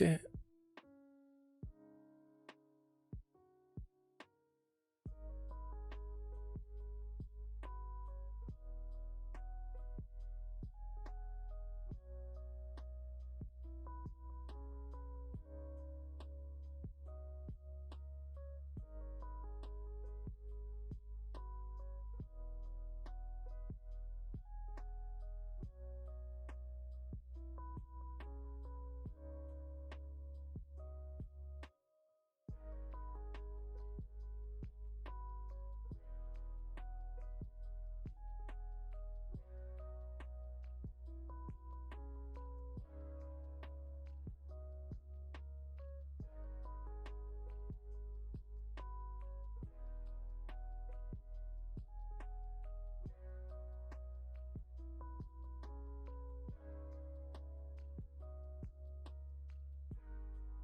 Okay.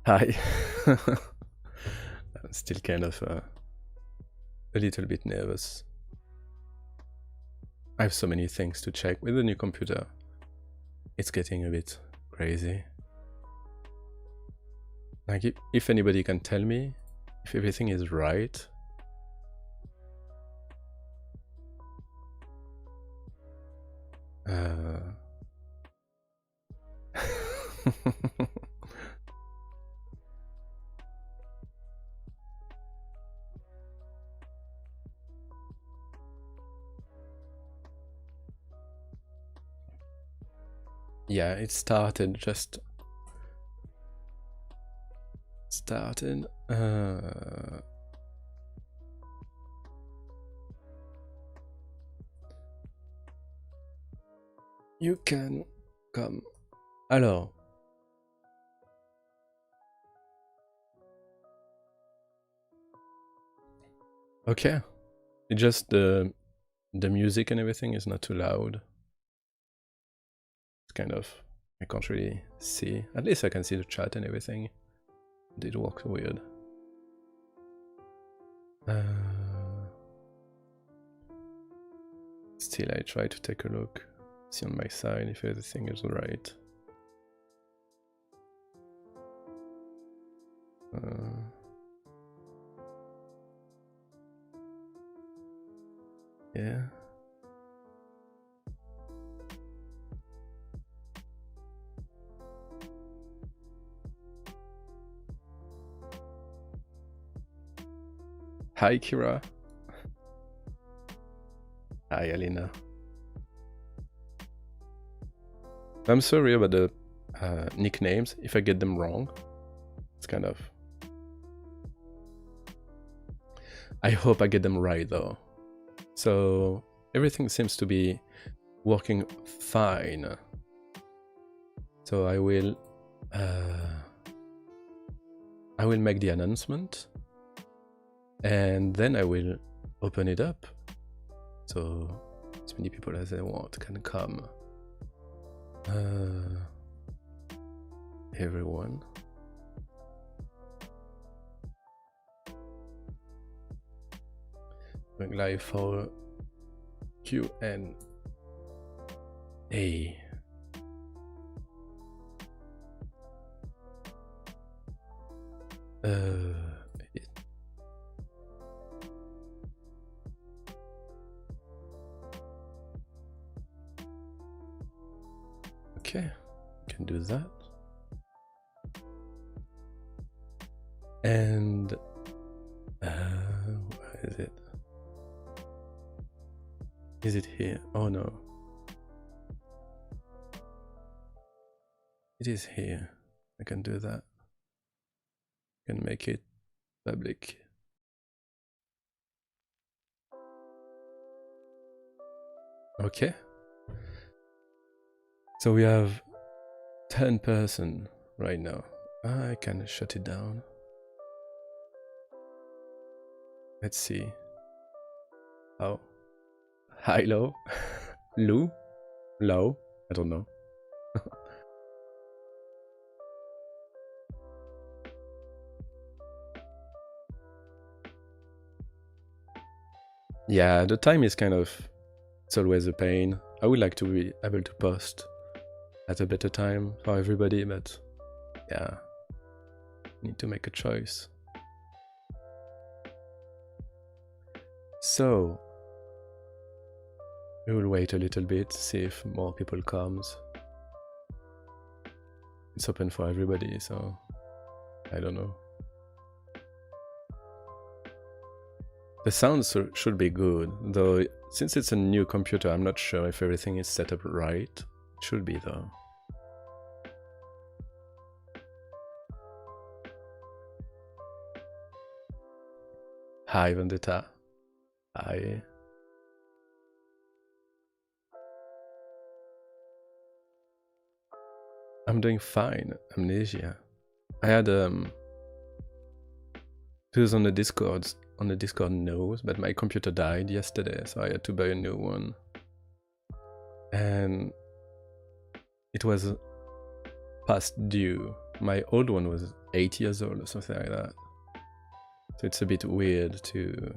Hi. I'm still kind of a little bit nervous. I have so many things to check with the new computer. It's getting a bit crazy. Like if anybody can tell me if everything is right. Yeah, it started just started. You can come. Alors. Okay. It's just the music and everything is not too loud. It's kind of, I can't really see. At least I can see the chat and everything. It did work weird. Still, I try to take a look, see on my side if everything is right. Yeah. Hi, Kira. Hi, Alina. I'm sorry about the nicknames if I get them wrong. It's kind of... I hope I get them right though. So everything seems to be working fine. So I will make the announcement and then I will open it up so as many people as they want can come. Everyone. Going live for QnA. Okay, can do that. And where is it? Is it here? Oh no. It is here. I can do that. I can make it public. Okay. So we have 10 person right now. I can shut it down. Let's see. Oh. Hi, low. Lou? Low? I don't know. Yeah, the time is kind of... It's always a pain. I would like to be able to post at a better time for everybody, but yeah, need to make a choice. So we will wait a little bit, see if more people comes. It's open for everybody, so I don't know. The sound should be good, though since it's a new computer, I'm not sure if everything is set up right. It should be though. Hi Vendetta. Hi. I'm doing fine. Amnesia. I had who's on the Discord knows, but my computer died yesterday, so I had to buy a new one. And it was past due. My old one was 8 years old or something like that. So it's a bit weird to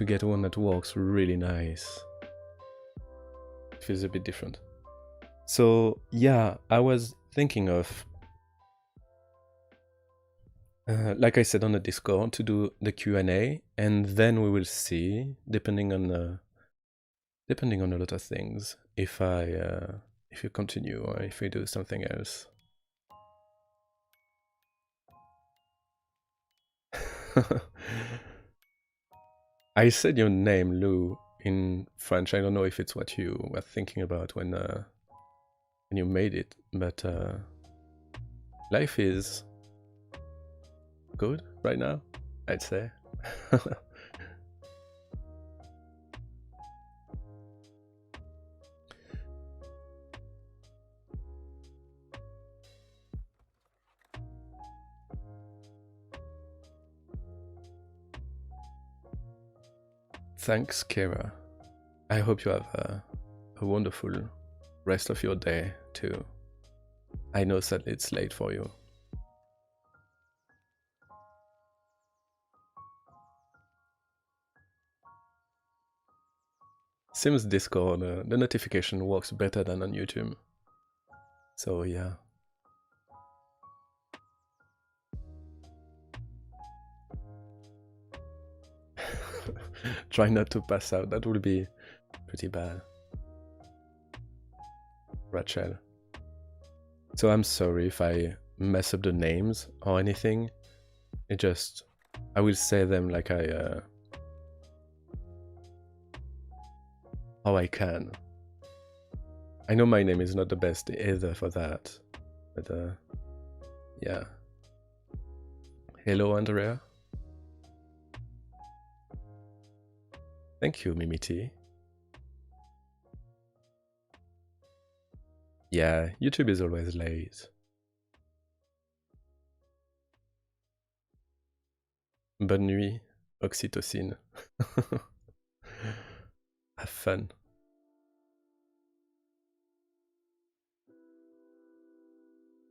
get one that works really nice. It feels a bit different. So yeah, I was thinking of, like I said on the Discord, to do the Q&A, and then we will see, depending on a lot of things, if you continue or if we do something else. I said your name, Lou, in French. I don't know if it's what you were thinking about when you made it, but life is good right now, I'd say. Thanks, Kira. I hope you have a wonderful rest of your day too. I know that it's late for you. Seems Discord, the notification works better than on YouTube. So yeah. Try not to pass out, that would be pretty bad. Rachel. So I'm sorry if I mess up the names or anything. It just, I will say them like how I can. I know my name is not the best either for that, but yeah. Hello, Andrea. Thank you, Mimiti. Yeah, YouTube is always late. Bonne nuit, oxytocine. Have fun.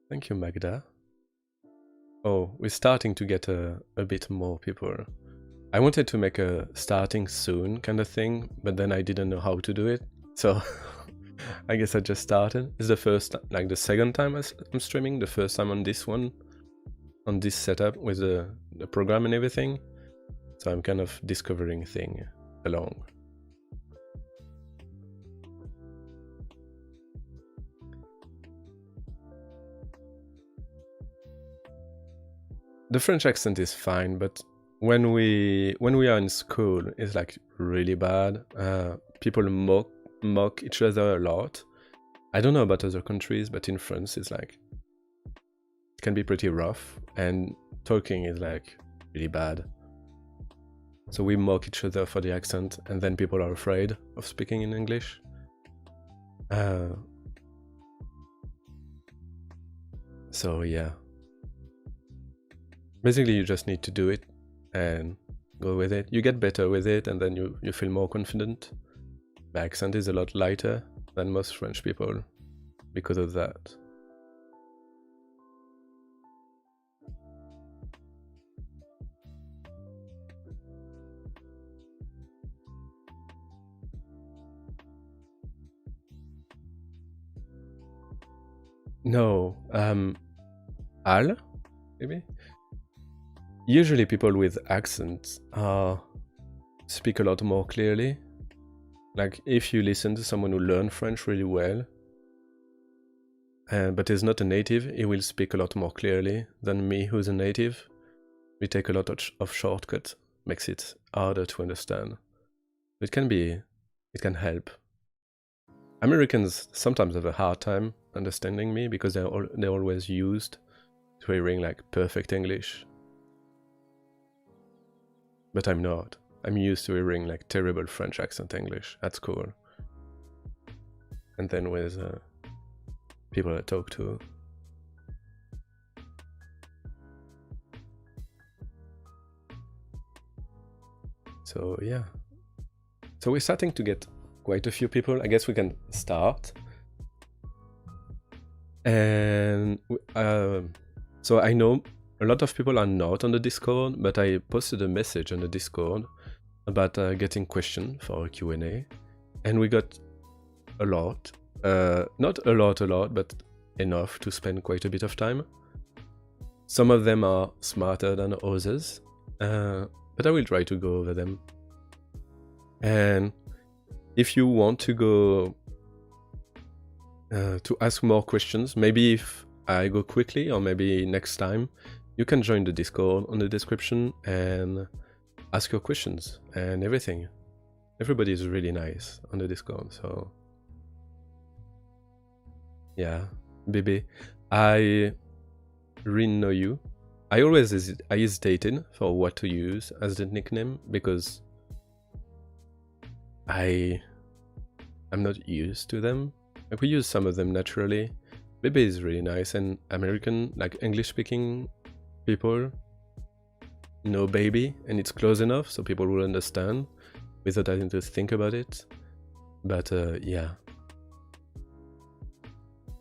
Thank you, Magda. Oh, we're starting to get a bit more people. I wanted to make a starting soon kind of thing, but then I didn't know how to do it, so I guess I just started. It's the first, like the second time I'm streaming, the first time on this one, on this setup with the program and everything. So I'm kind of discovering things along. The French accent is fine, but when we are in school, it's like really bad. People mock each other a lot. I don't know about other countries, but in France, it's like it can be pretty rough, and talking is like really bad. So we mock each other for the accent, and then people are afraid of speaking in English. So yeah. Basically, you just need to do it and go with it. You get better with it, and then you feel more confident. My accent is a lot lighter than most French people because of that. No, Al? maybe? Usually people with accents speak a lot more clearly. Like if you listen to someone who learned French really well, but is not a native, he will speak a lot more clearly than me who's a native. We take a lot of shortcuts, makes it harder to understand. It can help. Americans sometimes have a hard time understanding me because they're always used to hearing like perfect English. But I'm not. I'm used to hearing like terrible French accent English. That's cool. And then with people I talk to. So yeah. So we're starting to get quite a few people. I guess we can start. And so I know a lot of people are not on the Discord, but I posted a message on the Discord about getting questions for a Q&A, and we got a lot. Not a lot, but enough to spend quite a bit of time. Some of them are smarter than others, but I will try to go over them. And if you want to go to ask more questions, maybe if I go quickly or maybe next time, you can join the Discord on the description and ask your questions and everything. Everybody is really nice on the Discord, so yeah. Baby, I really know you. I always hesitated for what to use as the nickname because I'm not used to them. Like we use some of them naturally. Baby is really nice, and American, like English-speaking people know baby, and it's close enough so people will understand without having to think about it. But yeah.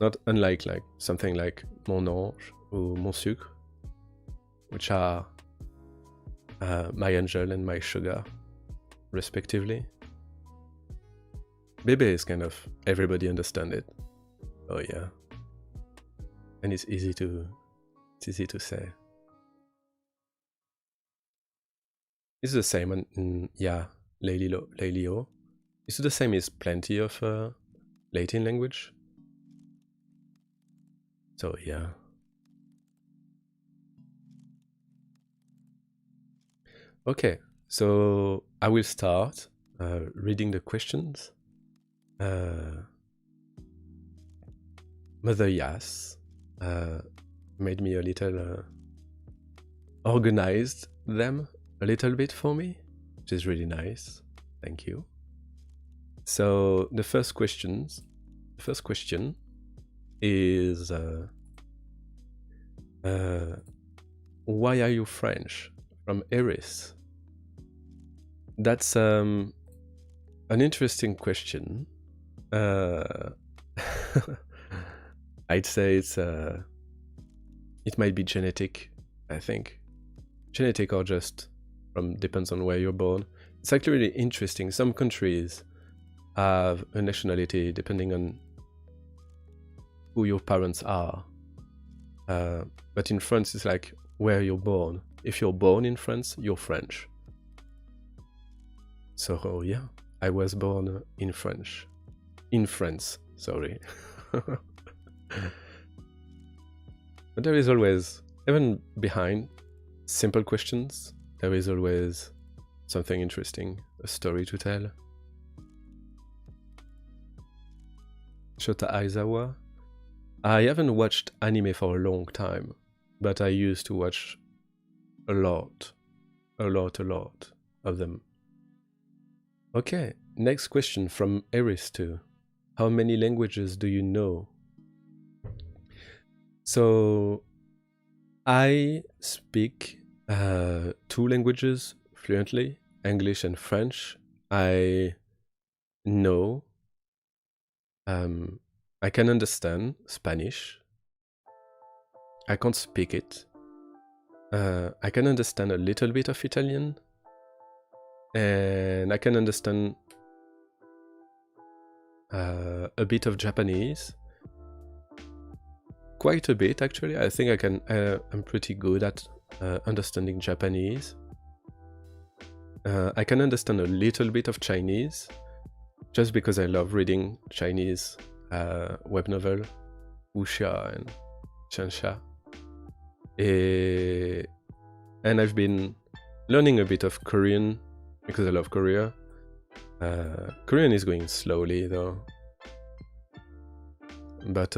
Not unlike like something like Mon Ange or Mon Sucre, which are my angel and my sugar, respectively. Bebe is kind of everybody understand it. Oh yeah, and it's easy to say. It's the same in yeah, Leilio. It's the same as plenty of Latin language. So yeah. Okay, so I will start reading the questions. Mother Yas made me a little organized them a little bit for me, which is really nice. Thank you. So the first question is why are you French? From Eris. That's an interesting question. I'd say it might be genetic, I think. Genetic or just depends on where you're born. It's actually really interesting. Some countries have a nationality depending on who your parents are. But in France, it's like where you're born. If you're born in France, you're French. So yeah, I was born in France, sorry. But there is always, even behind simple questions, there is always something interesting, a story to tell. Shota Aizawa. I haven't watched anime for a long time, but I used to watch a lot of them. Okay, next question from Eris 2. How many languages do you know? So, I speak 2 languages fluently, English and French. I know, I can understand Spanish. I can't speak it. I can understand a little bit of Italian. And I can understand a bit of Japanese. quite a bit actually. I think I can. I'm pretty good at understanding Japanese. I can understand a little bit of Chinese, just because I love reading Chinese web novel, wuxia and chansha. And I've been learning a bit of Korean because I love Korea. Korean is going slowly though, but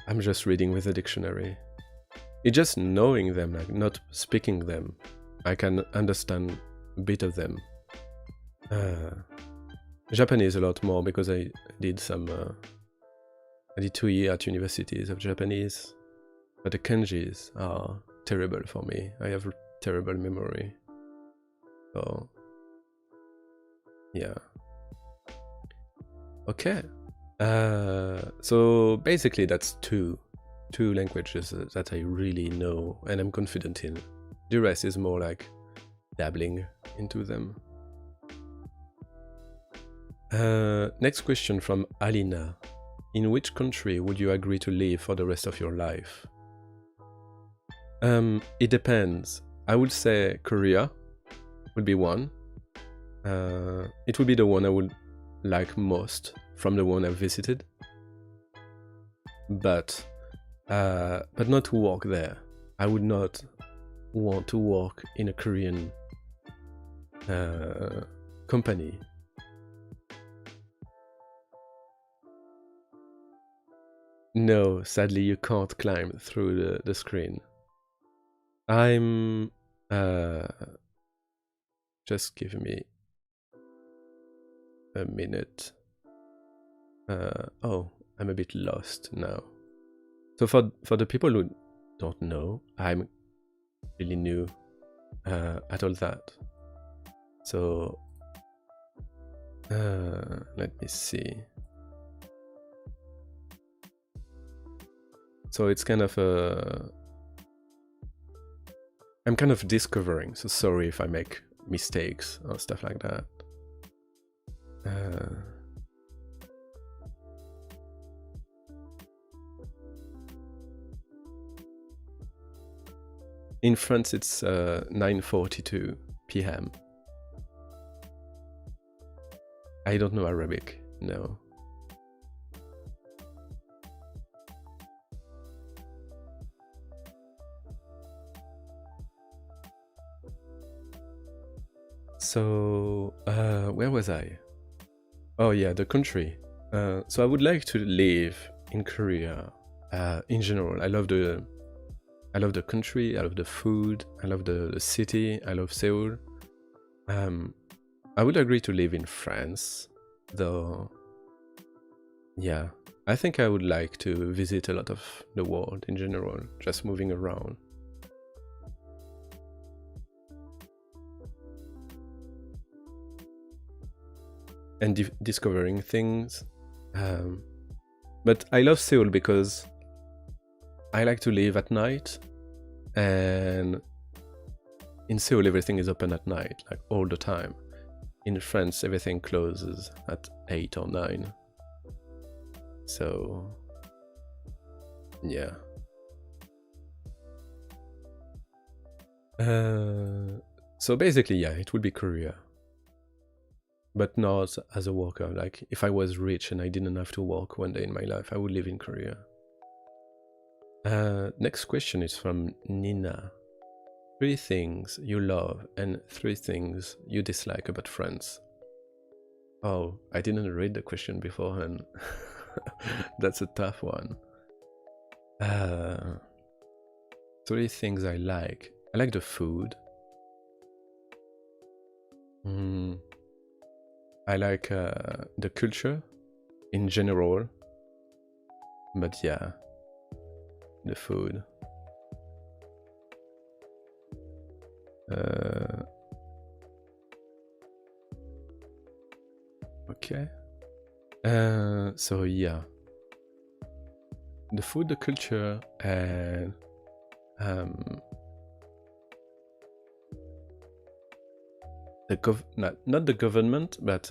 I'm just reading with a dictionary. It's just knowing them, like not speaking them. I can understand a bit of them. Japanese a lot more because I did 2 years at universities of Japanese, but the kanjis are terrible for me. I have a terrible memory. So, yeah. Okay. So basically that's two languages that I really know and I'm confident in. The rest is more like dabbling into them. Next question from Alina. In which country would you agree to live for the rest of your life? It depends. I would say Korea would be one. It would be the one I would like most from the one I've visited. But not to work there. I would not want to work in a Korean company. No, sadly you can't climb through the screen. I'm... just give me a minute. Oh, I'm a bit lost now. So for the people who don't know, I'm really new at all that. So let me see. So it's kind of I'm kind of discovering, so sorry if I make mistakes or stuff like that. In France it's 9:42 p.m. I don't know Arabic, no. So, where was I? Oh yeah, the country. So I would like to live in Korea. In general, I love the country. I love the food. I love the city. I love Seoul. I would agree to live in France, though. Yeah, I think I would like to visit a lot of the world in general, just moving around. And discovering things. But I love Seoul because I like to live at night, and in Seoul everything is open at night, like all the time. In France everything closes at 8 or 9. So, yeah. So basically, yeah, it would be Korea. But not as a worker. Like, if I was rich and I didn't have to work one day in my life, I would live in Korea. Next question is from Nina. 3 things you love and 3 things you dislike about France. Oh, I didn't read the question beforehand. That's a tough one. 3 things I like. I like the food. I like the culture in general, but yeah, the food. Okay. So yeah, the food, the culture, and not the government, but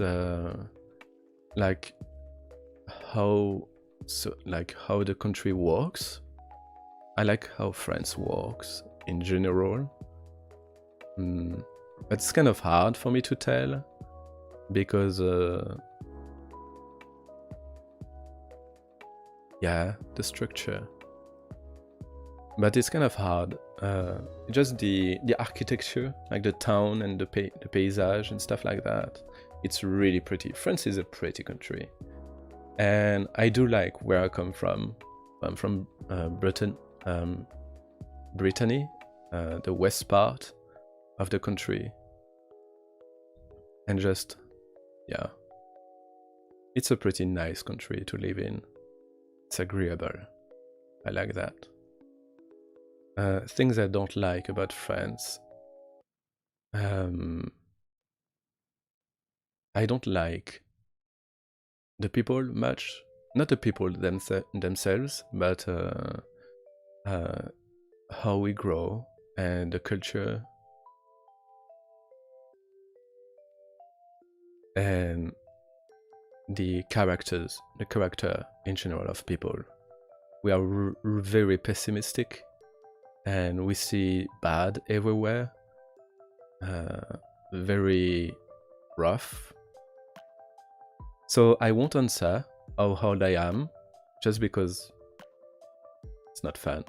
like how so like how the country works. I like how France works in general. But it's kind of hard for me to tell because yeah, the structure. But it's kind of hard. Just the architecture, like the town and the paysage and stuff like that. It's really pretty. France is a pretty country, and I do like where I come from. I'm from Brittany, the west part of the country, and just yeah, it's a pretty nice country to live in. It's agreeable. I like that. Things I don't like about France. I don't like the people much. Not the people themselves, but how we grow and the culture. And the character in general of people. We are very pessimistic, and we see bad everywhere. Very rough. So I won't answer how old I am, just because it's not fun.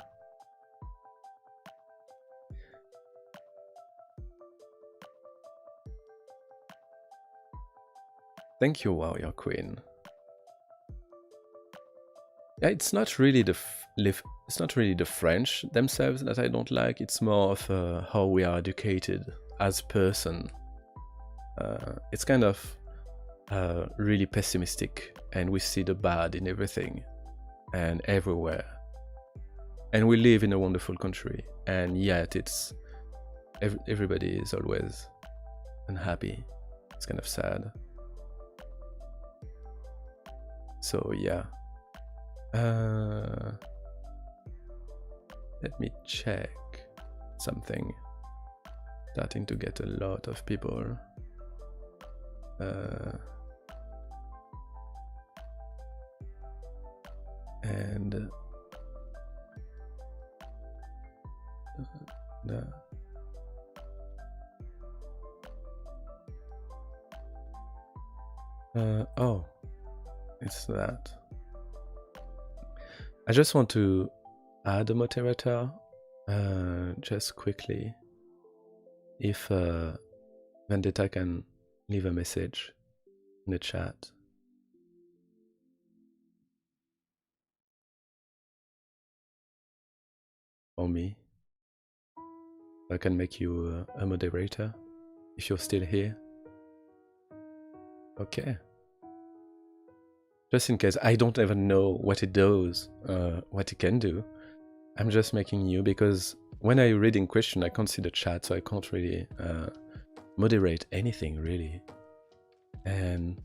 Thank you, Warrior Queen. Yeah, it's not really the French themselves that I don't like. It's more of how we are educated as person. It's kind of really pessimistic, and we see the bad in everything and everywhere. And we live in a wonderful country, and yet it's everybody is always unhappy. It's kind of sad. So yeah. Let me check something. Starting to get a lot of people. And oh, it's that. I just want to add a moderator, just quickly. If Vendetta can leave a message in the chat. Or me. I can make you a moderator if you're still here. Okay. Just in case, I don't even know what it does, what it can do. I'm just making you, because when I read in question, I can't see the chat, so I can't really moderate anything, really. And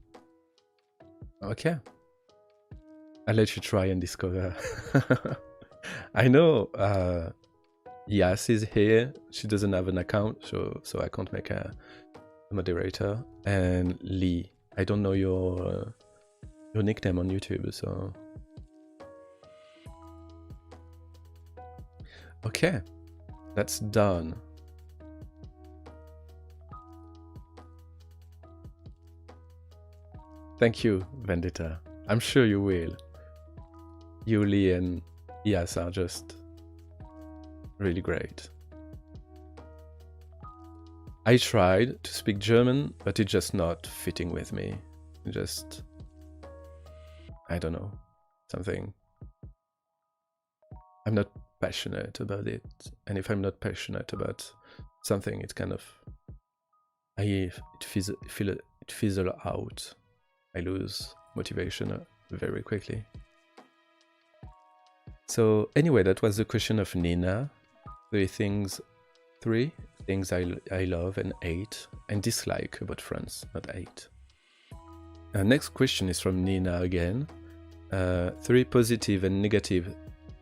okay, I'll let you try and discover. I know Yas is here. She doesn't have an account, so I can't make a moderator. And Lee, I don't know your nickname on YouTube, so okay, that's done. Thank you, Vendetta. I'm sure you will. Yuli and Yas are just really great. I tried to speak German, but it's just not fitting with me. Just, I don't know, something. I'm not passionate about it, and if I'm not passionate about something, it's kind of, it fizzle out. I lose motivation very quickly. So anyway, that was the question of Nina. Three things I love and hate and dislike about France, not hate. Next question is from Nina again. 3 positive and negative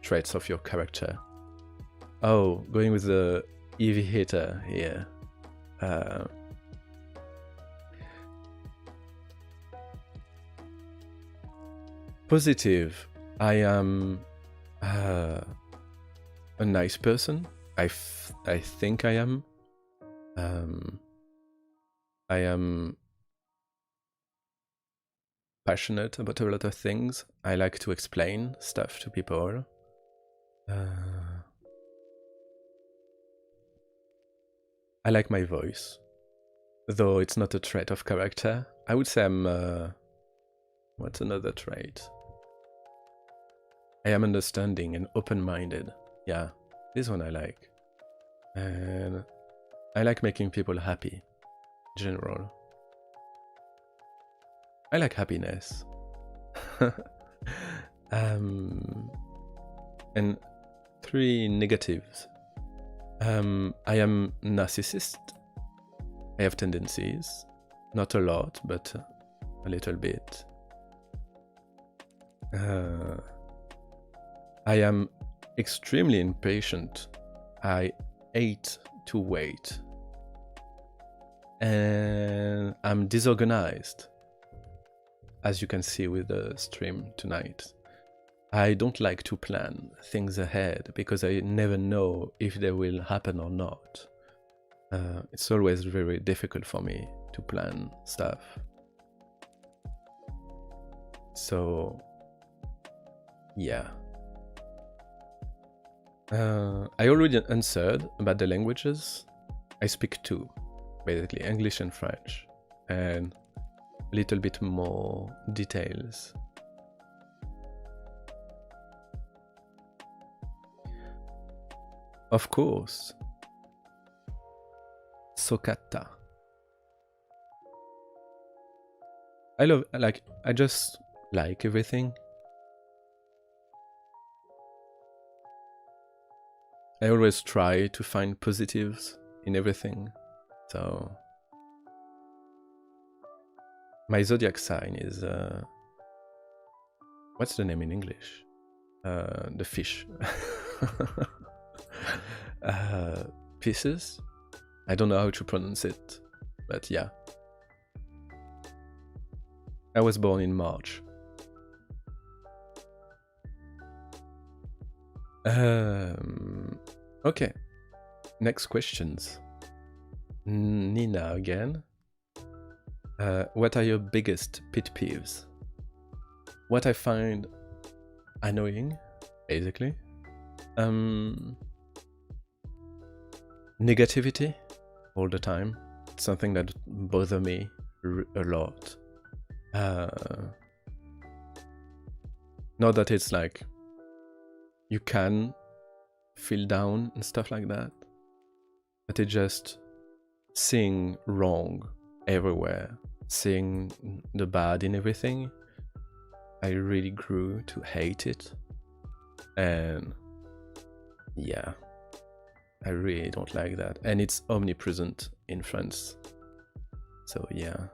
traits of your character. Oh, going with the heavy hitter here. Positive. I am a nice person. I think I am. I am passionate about a lot of things. I like to explain stuff to people. I like my voice, though it's not a trait of character. I would say I'm... what's another trait? I am understanding and open-minded. Yeah, this one I like. And I like making people happy, in general. I like happiness. And 3 negatives. I am narcissist. I have tendencies. Not a lot, but a little bit. I am extremely impatient. I hate to wait. And I'm disorganized, as you can see with the stream tonight. I don't like to plan things ahead because I never know if they will happen or not. It's always very difficult for me to plan stuff. So, yeah. I already answered about the languages. I speak 2, basically English and French, and a little bit more details. Of course. Sokata. I just like everything. I always try to find positives in everything. So my zodiac sign is what's the name in English? The fish. Pieces? I don't know how to pronounce it, but yeah. I was born in March. Okay. Next questions. Nina again. What are your biggest pet peeves? What I find annoying, basically. Negativity all the time. It's something that bothers me a lot. Not that it's like you can feel down and stuff like that, but it's just seeing wrong everywhere, seeing the bad in everything. I really grew to hate it, and yeah, I really don't like that, and it's omnipresent in France. So yeah.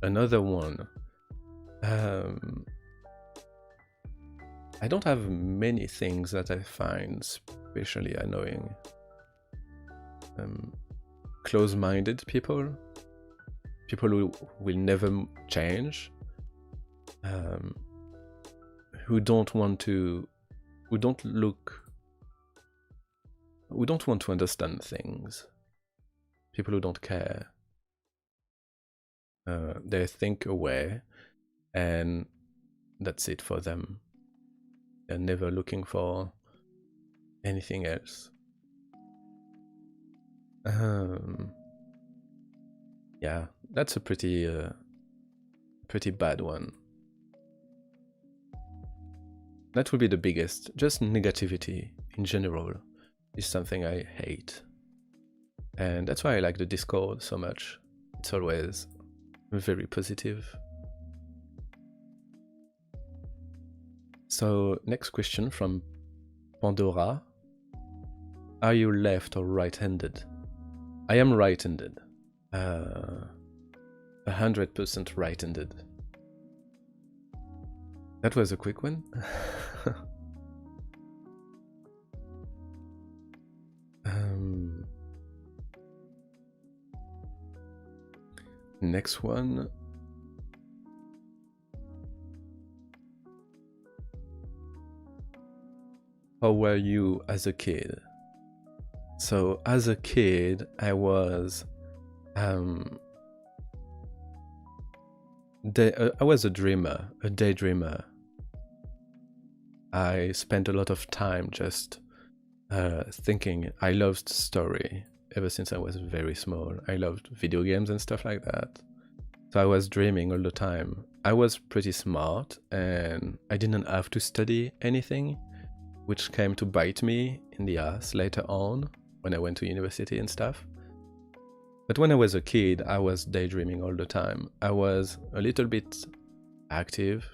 Another one. I don't have many things that I find especially annoying. Close-minded people who will never change, who don't want to understand things, people who don't care. They think away, and that's it for them. They're never looking for anything else. Yeah, that's a pretty bad one. That would be the biggest. Just negativity in general is something I hate. And that's why I like the Discord so much. It's always very positive. So, next question from Pandora. Are you left or right-handed? I am right-handed. 100% right-handed. That was a quick one. Next one. How were you as a kid? So as a kid, I was I was a dreamer, a daydreamer. I spent a lot of time just thinking. I loved story ever since I was very small. I loved video games and stuff like that. So I was dreaming all the time. I was pretty smart and I didn't have to study anything, which came to bite me in the ass later on when I went to university and stuff. But when I was a kid, I was daydreaming all the time. I was a little bit active.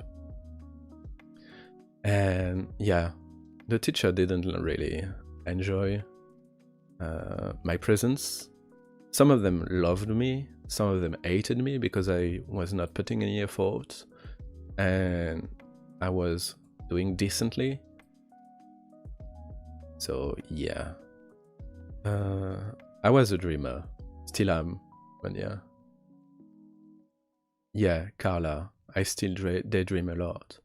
And yeah, the teacher didn't really enjoy my presence. Some of them loved me, some of them hated me because I was not putting any effort and I was doing decently. So yeah, I was a dreamer, still am, but yeah. Yeah, Carla, I still daydream a lot.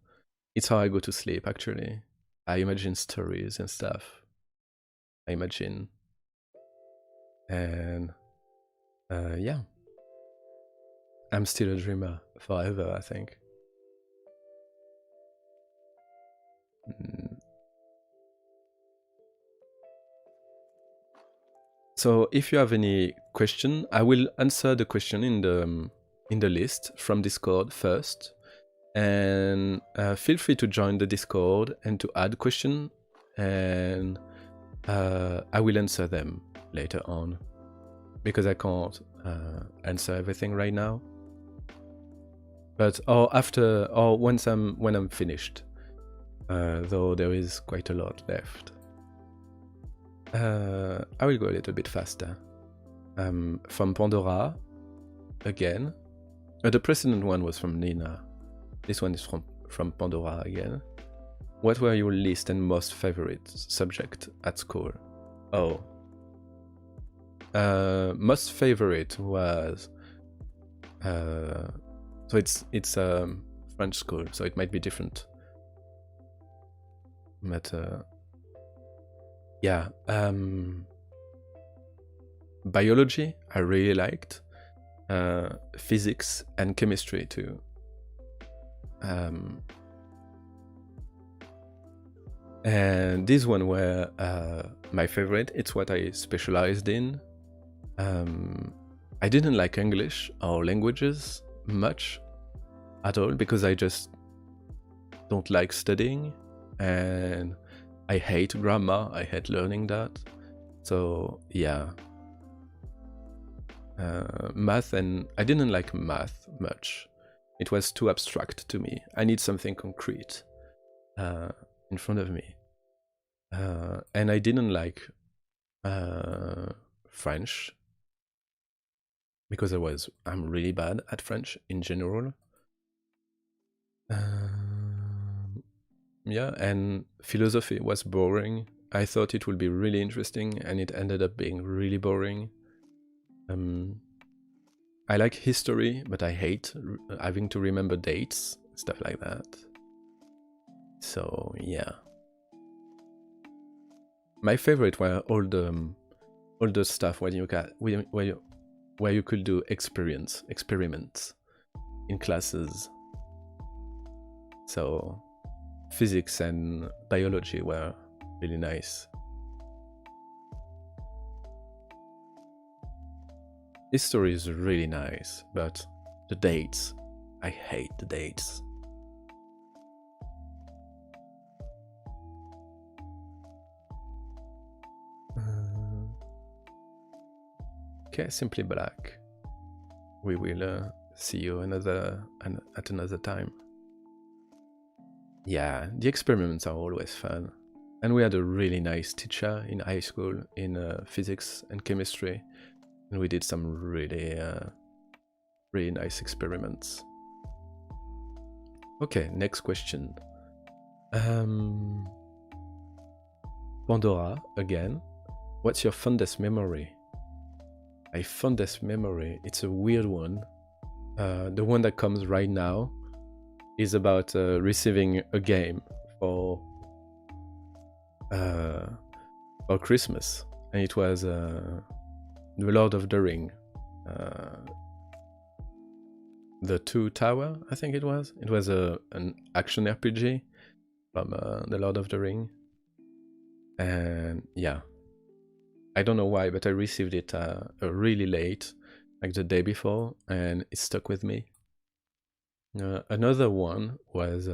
It's how I go to sleep, actually. I imagine stories and stuff. I imagine. And yeah. I'm still a dreamer forever, I think. So if you have any question, I will answer the question in the list from Discord first. And feel free to join the Discord and to add question, and I will answer them later on because I can't answer everything right now. But when I'm finished, though there is quite a lot left. I will go a little bit faster. From Pandora, again. The precedent one was from Nina. This one is from Pandora again. What were your least and most favorite subject at school? Oh. Most favorite was... so it's French school, so it might be different. But yeah, biology I really liked, physics and chemistry too. And these one were my favorite. It's what I specialized in. I didn't like English or languages much at all because I just don't like studying and I hate grammar. I hate learning that. So yeah, math, and I didn't like math much. It was too abstract to me. I need something concrete in front of me. And I didn't like French because I'm really bad at French in general. Yeah, and philosophy was boring. I thought it would be really interesting and it ended up being really boring. I like history, but I hate having to remember dates, stuff like that. So yeah. My favorite were all the stuff where you could do experiments in classes. So physics and biology were really nice. History is really nice, but the dates, I hate the dates. Okay, Simply Black. We will see you at another time. Yeah, the experiments are always fun. And we had a really nice teacher in high school in physics and chemistry. And we did some really nice experiments. Okay, next question. Pandora, again. What's your fondest memory? My fondest memory, it's a weird one. The one that comes right now is about receiving a game for for Christmas, and it was The Lord of the Ring, the Two Tower, I think it was. It was an action RPG from The Lord of the Ring, and yeah, I don't know why, but I received it really late, like the day before, and it stuck with me. Another one was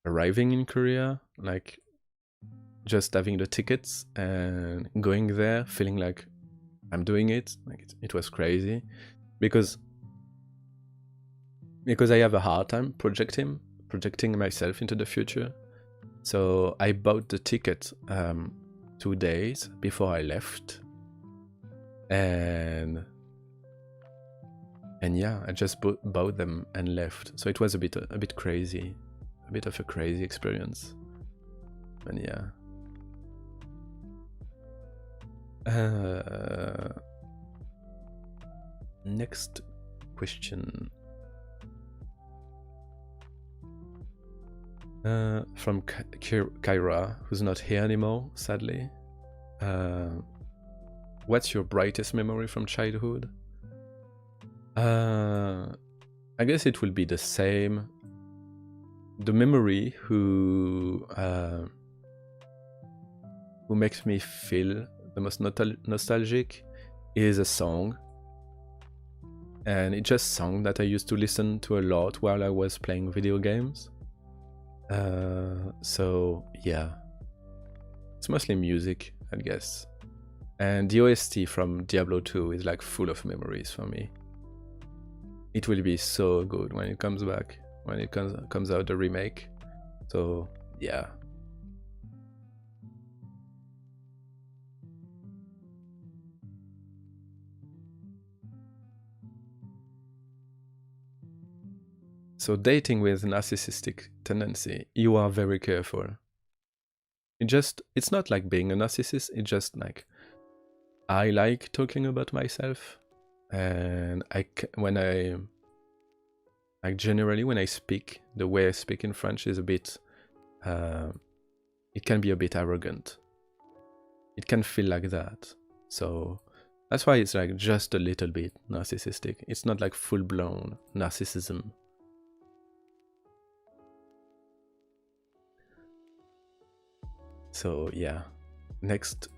arriving in Korea, like just having the tickets and going there, feeling like I'm doing it. Like it was crazy, because I have a hard time projecting myself into the future. So I bought the ticket 2 days before I left, and yeah, I just bought them and left. So it was a bit crazy, a bit of a crazy experience. And yeah. Next question. From Kyra, who's not here anymore, sadly. What's your brightest memory from childhood? I guess it will be the same. The memory who makes me feel the most nostalgic is a song. And it's just a song that I used to listen to a lot while I was playing video games. So yeah, it's mostly music, I guess. And the OST from Diablo 2 is like full of memories for me. It will be so good when it comes back, when it comes out, the remake. So yeah. So dating with narcissistic tendency, you are very careful. It's not like being a narcissist, it's just like, I like talking about myself, and generally when I speak, the way I speak in French is a bit, it can be a bit arrogant. It can feel like that. So that's why it's like just a little bit narcissistic. It's not like full-blown narcissism. So yeah, next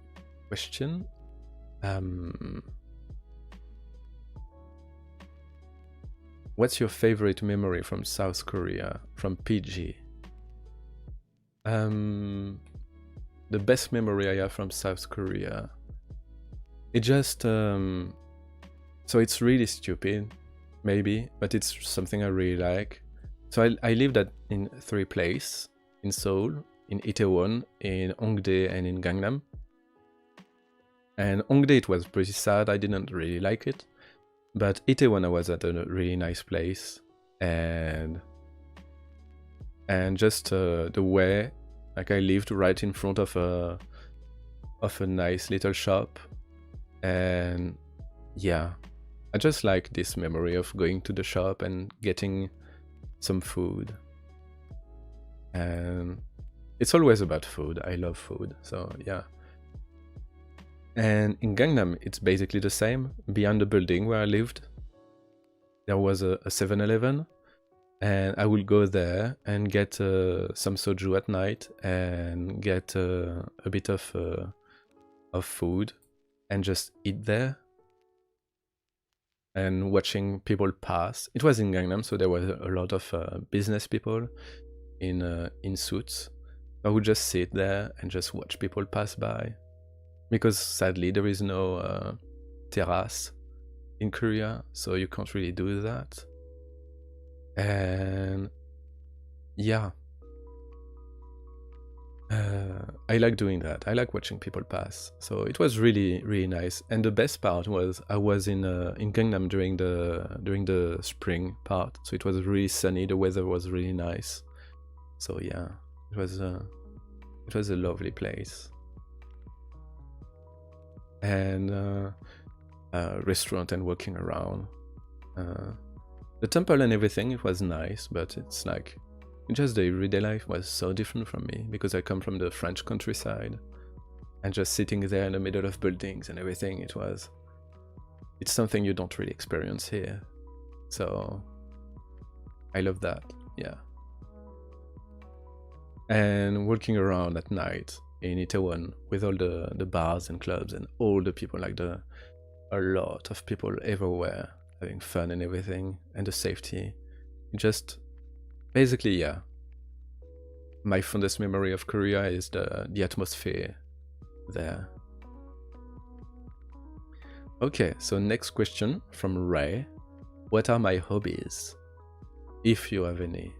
question. What's your favorite memory from South Korea, from PG? The best memory I have from South Korea, it just, so it's really stupid, maybe, but it's something I really like. So I lived in 3 places, in Seoul, in Itaewon, in Hongdae, and in Gangnam. And Hongdae, it was pretty sad, I didn't really like it. But Itaewon, I was at a really nice place. And just the way, like, I lived right in front of a nice little shop. And yeah, I just like this memory of going to the shop and getting some food. And it's always about food. I love food, so yeah. And in Gangnam, it's basically the same. Beyond the building where I lived, there was a 7-Eleven, and I would go there and get some soju at night and get a bit of food and just eat there. And watching people pass. It was in Gangnam, so there was a lot of business people in suits. I would just sit there and just watch people pass by, because sadly there is no terrace in Korea, so you can't really do that. And yeah, I like doing that. I like watching people pass. So it was really, really nice. And the best part was I was in Gangnam during the spring part, so it was really sunny. The weather was really nice. So yeah, it was a lovely place. And restaurant and walking around. The temple and everything, it was nice, but it's like, just the everyday life was so different from me because I come from the French countryside and just sitting there in the middle of buildings and everything, it's something you don't really experience here. So I love that, yeah. And walking around at night in Itaewon with all the bars and clubs and all the people, like a lot of people everywhere having fun and everything, and the safety. Just basically, yeah. My fondest memory of Korea is the atmosphere there. Okay, so next question from Ray. What are my hobbies? If you have any.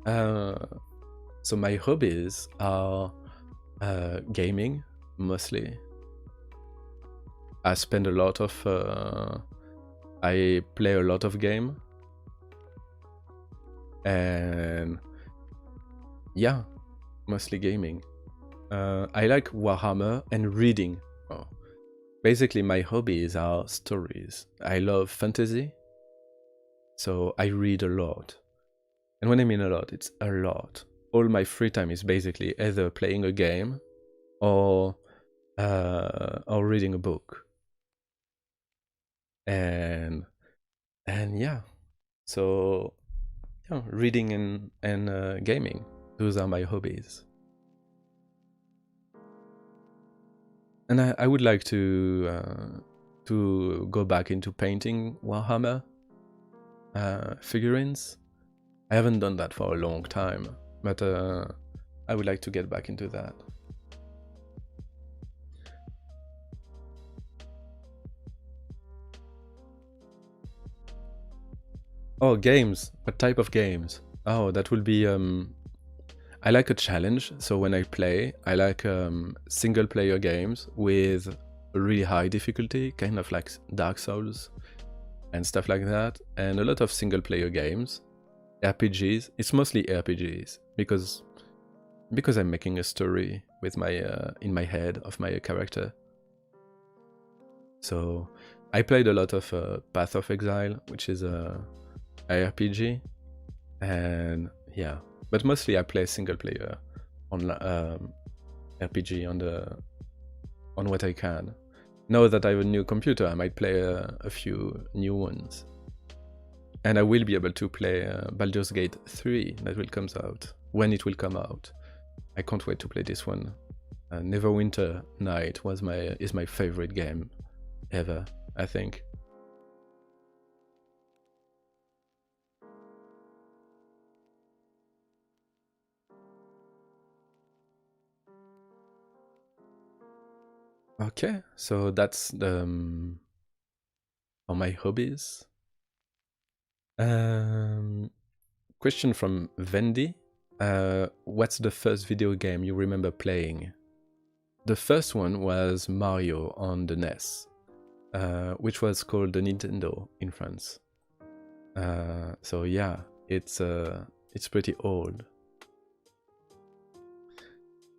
So my hobbies are gaming, mostly. I spend a lot of... I play a lot of game. And yeah, mostly gaming. I like Warhammer and reading. Oh. Basically, my hobbies are stories. I love fantasy, so I read a lot. And when I mean a lot, it's a lot. All my free time is basically either playing a game or reading a book. And yeah, so yeah, reading and gaming. Those are my hobbies. And I would like to go back into painting Warhammer figurines. I haven't done that for a long time, but I would like to get back into that. Oh, games. What type of games? Oh, that will be... I like a challenge, so when I play, I like single-player games with a really high difficulty, kind of like Dark Souls and stuff like that, and a lot of single-player games, RPGs. It's mostly RPGs because I'm making a story with my in my head of my character. So I played a lot of Path of Exile, which is a RPG, and yeah. But mostly I play single player on RPG on what I can. Now that I have a new computer, I might play a few new ones. And I will be able to play Baldur's Gate 3 that will come out, when it will come out. I can't wait to play this one. Neverwinter Night is my favorite game ever, I think. Okay, so that's the for my hobbies. Question from Vendi. What's the first video game you remember playing? The first one was Mario on the NES, which was called the Nintendo in France. So yeah, it's pretty old.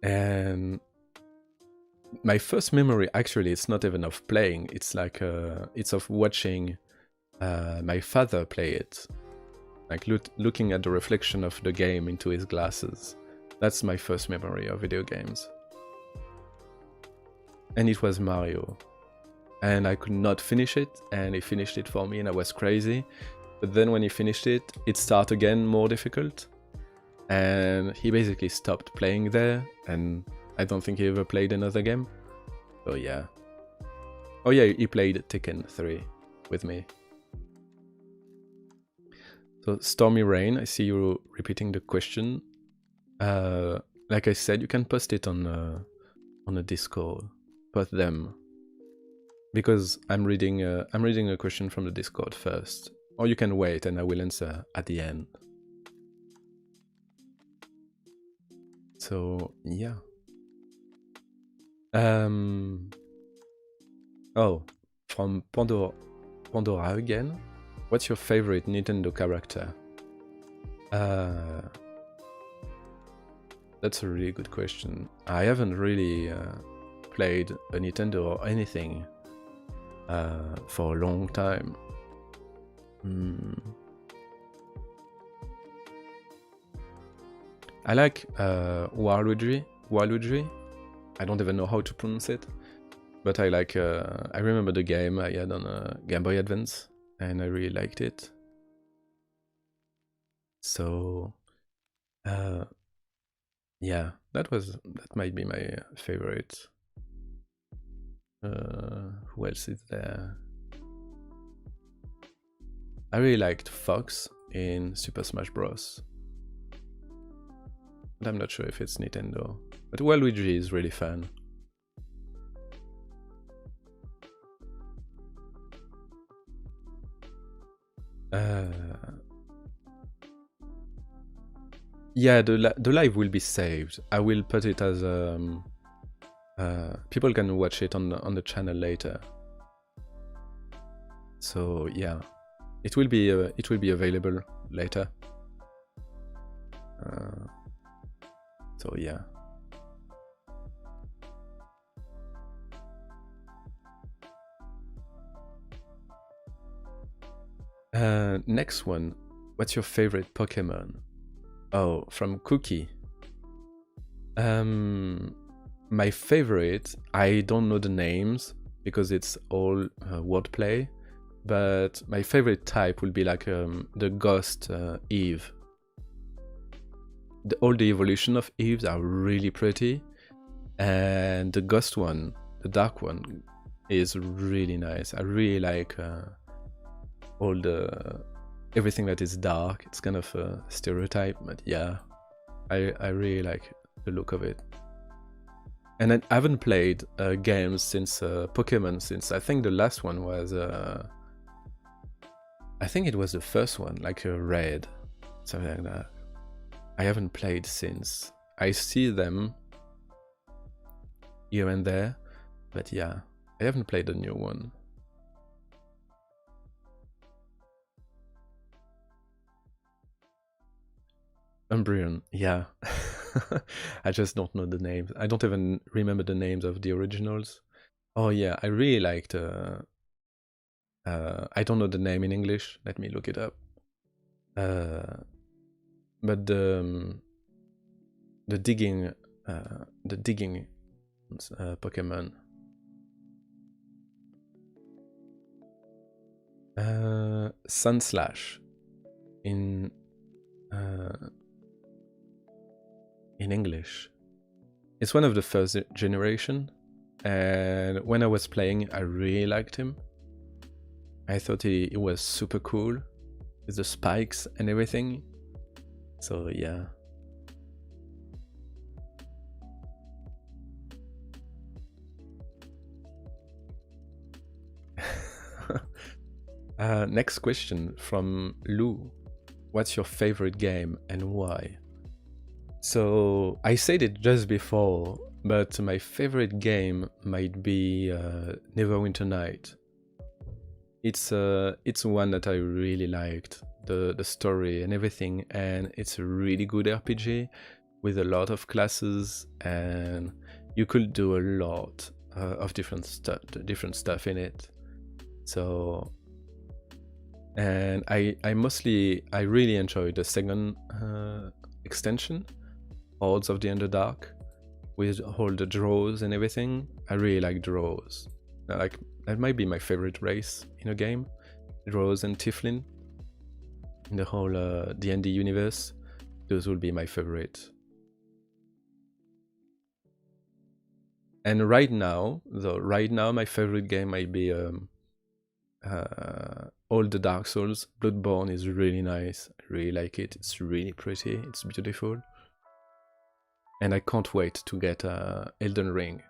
And my first memory, actually, it's not even of playing. It's like it's of watching my father play it, like looking at the reflection of the game into his glasses. That's my first memory of video games. And it was Mario. And I could not finish it, and he finished it for me, and I was crazy. But then when he finished it, it started again more difficult. And he basically stopped playing there, and I don't think he ever played another game. So yeah. Oh yeah, he played Tekken 3 with me. So Stormy Rain, I see you repeating the question. Like I said, you can post it on a Discord. Post them. Because I'm reading a question from the Discord first. Or you can wait and I will answer at the end. So yeah. Oh, from Pandora again. What's your favorite Nintendo character? That's a really good question. I haven't really played a Nintendo or anything for a long time. I like Waluigi. I don't even know how to pronounce it, but I like. I remember the game I had on Game Boy Advance, and I really liked it. So, yeah, that might be my favorite. Who else is there? I really liked Fox in Super Smash Bros. But I'm not sure if it's Nintendo. But Waluigi is really fun. Yeah, the live will be saved. I will put it as people can watch it on the channel later. So yeah, it will be available later. So yeah. Next one. What's your favorite Pokemon? Oh, from Cookie. My favorite, I don't know the names because it's all wordplay, but my favorite type will be like the Ghost Eve. All the evolution of Eves are really pretty, and the Ghost one, the dark one, is really nice. I really like all everything that is dark. It's kind of a stereotype, but yeah, I really like the look of it. And I haven't played games since Pokemon, since I think the last one was I think it was the first one, like a Red, something like that. I haven't played since. I see them here and there, but yeah, I haven't played the new one. Umbreon, yeah. I just don't know the names. I don't even remember the names of the originals. Oh yeah, I really liked I don't know the name in English. Let me look it up. But the digging Pokemon. Sunslash in English. It's one of the first generation, and when I was playing, I really liked him. I thought he was super cool with the spikes and everything. So yeah. Next question from Lou. What's your favorite game and why? So I said it just before, but my favorite game might be Neverwinter Night. It's one that I really liked, the story and everything, and it's a really good RPG with a lot of classes, and you could do a lot of different stuff in it. So, and I really enjoyed the second extension, Hordes of the Underdark, with all the draws and everything. I really like draws. Like, that might be my favorite race in a game. Draws and Tiflin in the whole D&D universe. Those will be my favorite. And right now, my favorite game might be all the Dark Souls. Bloodborne is really nice. I really like it. It's really pretty. It's beautiful. And I can't wait to get Elden Ring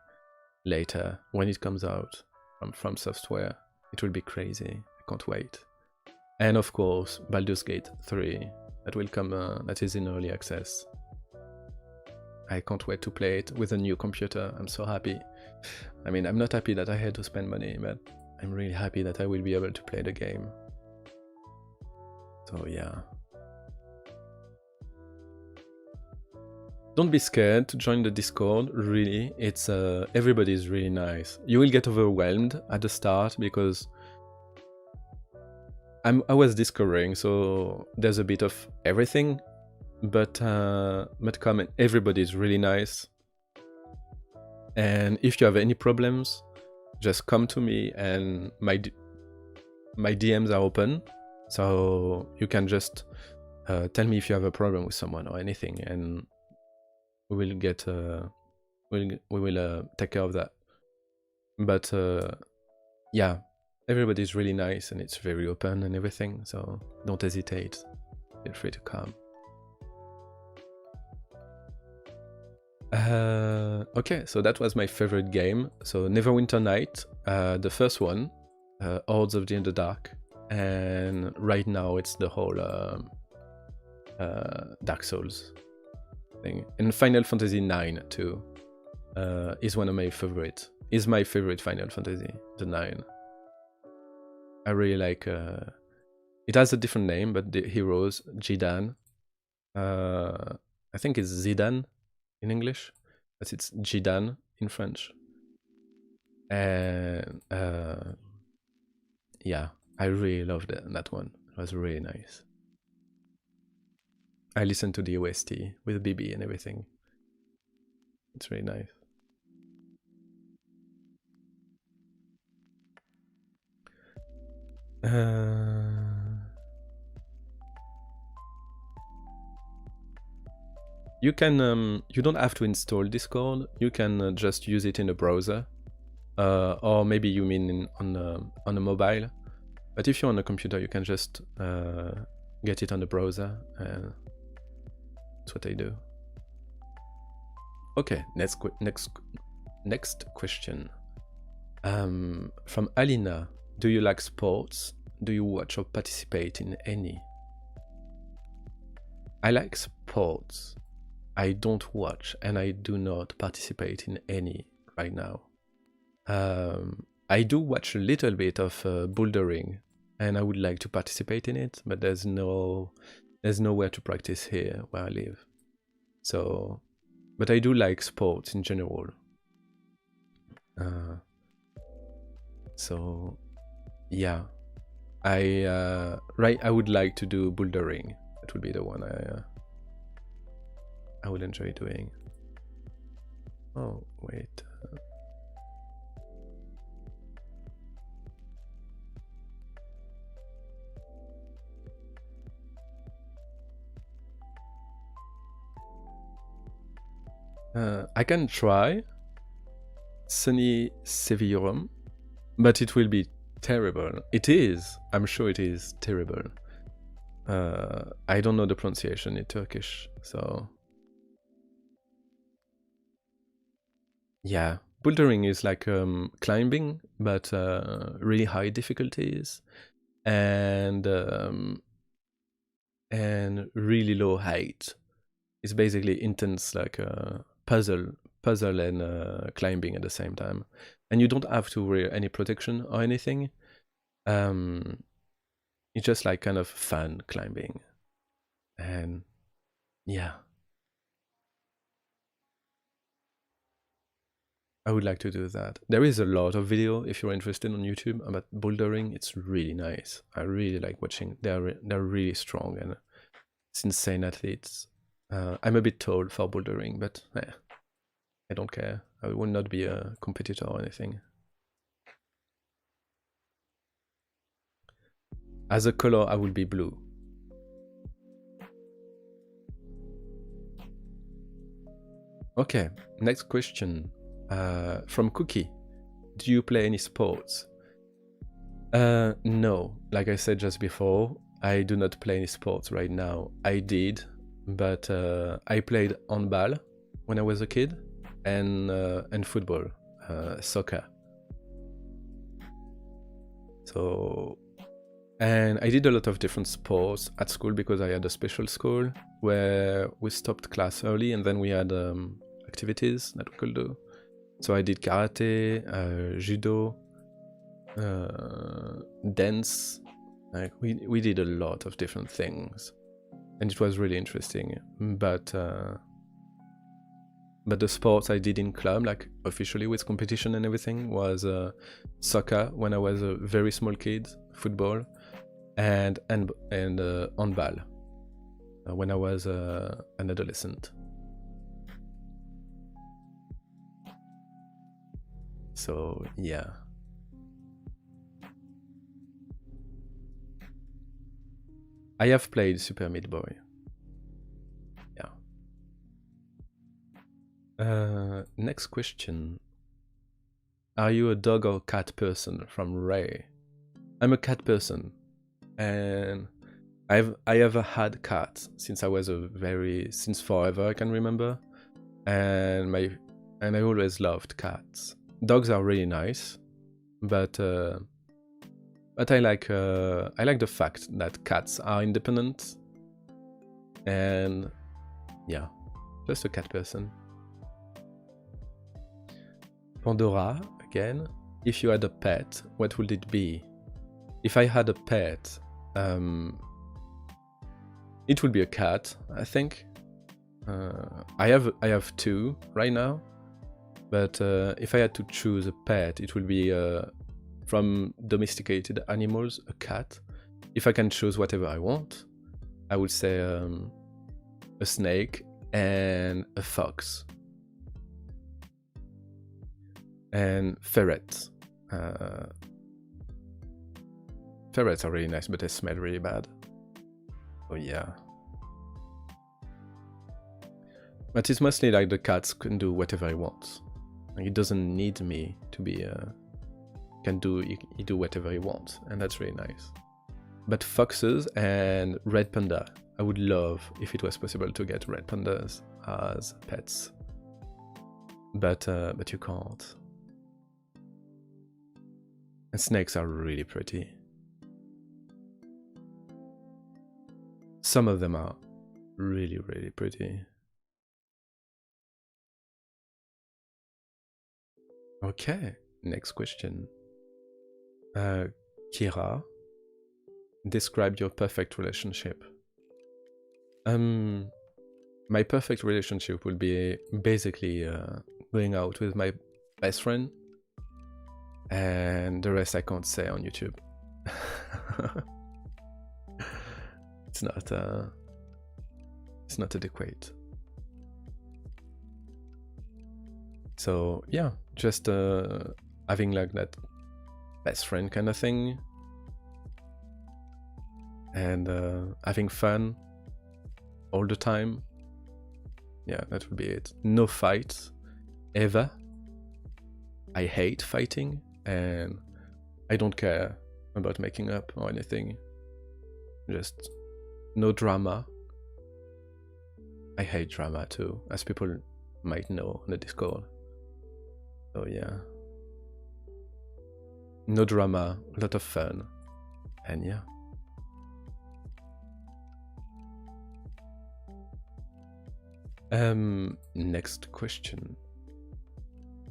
later when it comes out from Software. It will be crazy. I can't wait. And of course, Baldur's Gate 3 that will come. That is in early access. I can't wait to play it with a new computer. I'm so happy. I mean, I'm not happy that I had to spend money, but I'm really happy that I will be able to play the game. So yeah. Don't be scared to join the Discord, really. It's everybody is really nice. You will get overwhelmed at the start because I was discovering, so there's a bit of everything, but come in. Everybody is really nice. And if you have any problems, just come to me, and my DMs are open, so you can just tell me if you have a problem with someone or anything, and we will get we will take care of that. But yeah, everybody is really nice, and it's very open and everything, so don't hesitate. Feel free to come. Okay, so that was my favorite game. So Neverwinter Night, the first one, Hordes of the Underdark, and right now it's the whole Dark Souls thing. And Final Fantasy IX too is one of my favorites. Is my favorite Final Fantasy, the 9. I really like. It has a different name, but the heroes, Jidan. I think it's Zidane in English, but it's Jidan in French. And yeah, I really loved that one. It was really nice. I listened to the OST with BB and everything. It's really nice. You can you don't have to install Discord. You can just use it in a browser, or maybe you mean on a mobile. But if you're on a computer, you can just get it on the browser, and that's what I do. Okay, next question. From Alina. Do you like sports? Do you watch or participate in any? I like sports. I don't watch, and I do not participate in any right now. I do watch a little bit of bouldering, and I would like to participate in it, but there's nowhere to practice here where I live. So, but I do like sports in general. So, yeah, I would like to do bouldering. That would be the one I would enjoy doing. Oh, wait. I can try Sunny Sevirum, but it will be terrible. It is. I'm sure it is terrible. I don't know the pronunciation in Turkish, so... Yeah, bouldering is like climbing, but really high difficulties, and really low height. It's basically intense, like puzzle and climbing at the same time. And you don't have to wear any protection or anything. It's just like kind of fun climbing. And yeah. I would like to do that. There is a lot of video if you're interested on YouTube about bouldering. It's really nice. I really like watching. They're really strong and it's insane athletes. I'm a bit tall for bouldering, but I don't care. I will not be a competitor or anything. As a color, I will be blue. Okay, next question. From Cookie. Do you play any sports? No. Like I said just before, I do not play any sports right now. I did, but I played handball when I was a kid, and football, soccer. So, and I did a lot of different sports at school because I had a special school where we stopped class early and then we had activities that we could do. So I did karate, judo, dance. Like we did a lot of different things, and it was really interesting. But the sports I did in club, like officially with competition and everything, was soccer when I was a very small kid, football, and handball. when I was an adolescent. So yeah. I have played Super Meat Boy. Yeah. Next question. Are you a dog or cat person? From Ray. I'm a cat person, and I have had cats since I was since forever I can remember, and I always loved cats. Dogs are really nice, but I like the fact that cats are independent, and yeah, just a cat person. Pandora again. If you had a pet, what would it be? If I had a pet, it would be a cat, I think. I have two right now, but if I had to choose a pet, it would be from domesticated animals, a cat. If I can choose whatever I want, I would say a snake and a fox. And ferrets. Ferrets are really nice, but they smell really bad. Oh yeah. But it's mostly like the cats can do whatever I want. Like, it doesn't need me to be he do whatever he wants, and that's really nice. But foxes and red panda, I would love if it was possible to get red pandas as pets. But you can't. And snakes are really pretty. Some of them are really, really pretty. Okay, next question. Kira, describe your perfect relationship. My perfect relationship would be basically going out with my best friend, and the rest I can't say on YouTube. It's not adequate. So yeah, just having like that best friend kind of thing, and having fun all the time. Yeah, that would be it. No fights ever. I hate fighting, and I don't care about making up or anything. Just no drama. I hate drama too, as people might know on the Discord. So yeah. No drama, a lot of fun, and yeah. Next question.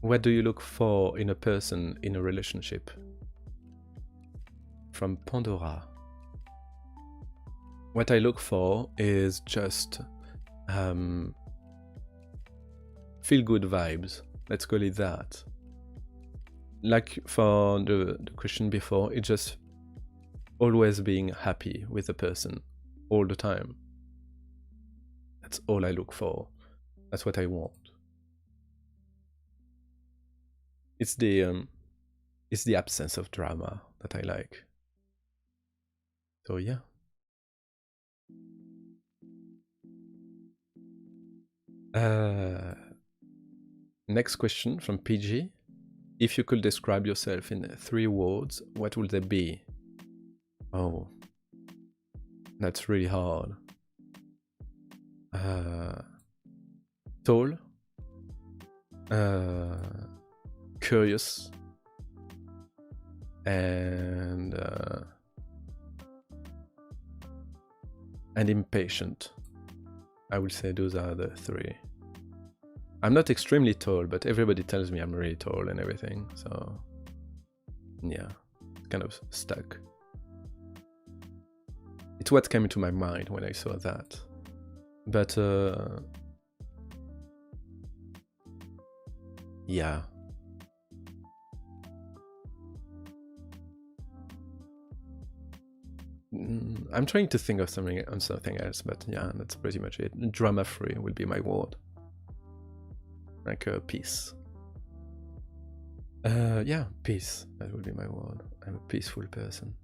What do you look for in a person in a relationship? From Pandora. What I look for is just feel good vibes. Let's call it that. Like for the question before, it's just always being happy with the person all the time. That's all I look for. That's what I want. It's the absence of drama that I like. So yeah. Next question from PG. If you could describe yourself in 3 words, what would they be? Oh, that's really hard. Tall, curious, and impatient. I would say those are the 3. I'm not extremely tall, but everybody tells me I'm really tall and everything, so yeah, kind of stuck. It's what came into my mind when I saw that. But yeah. I'm trying to think of something else, but yeah, that's pretty much it. Drama-free will be my word. Like peace. Yeah, peace. That would be my word. I'm a peaceful person.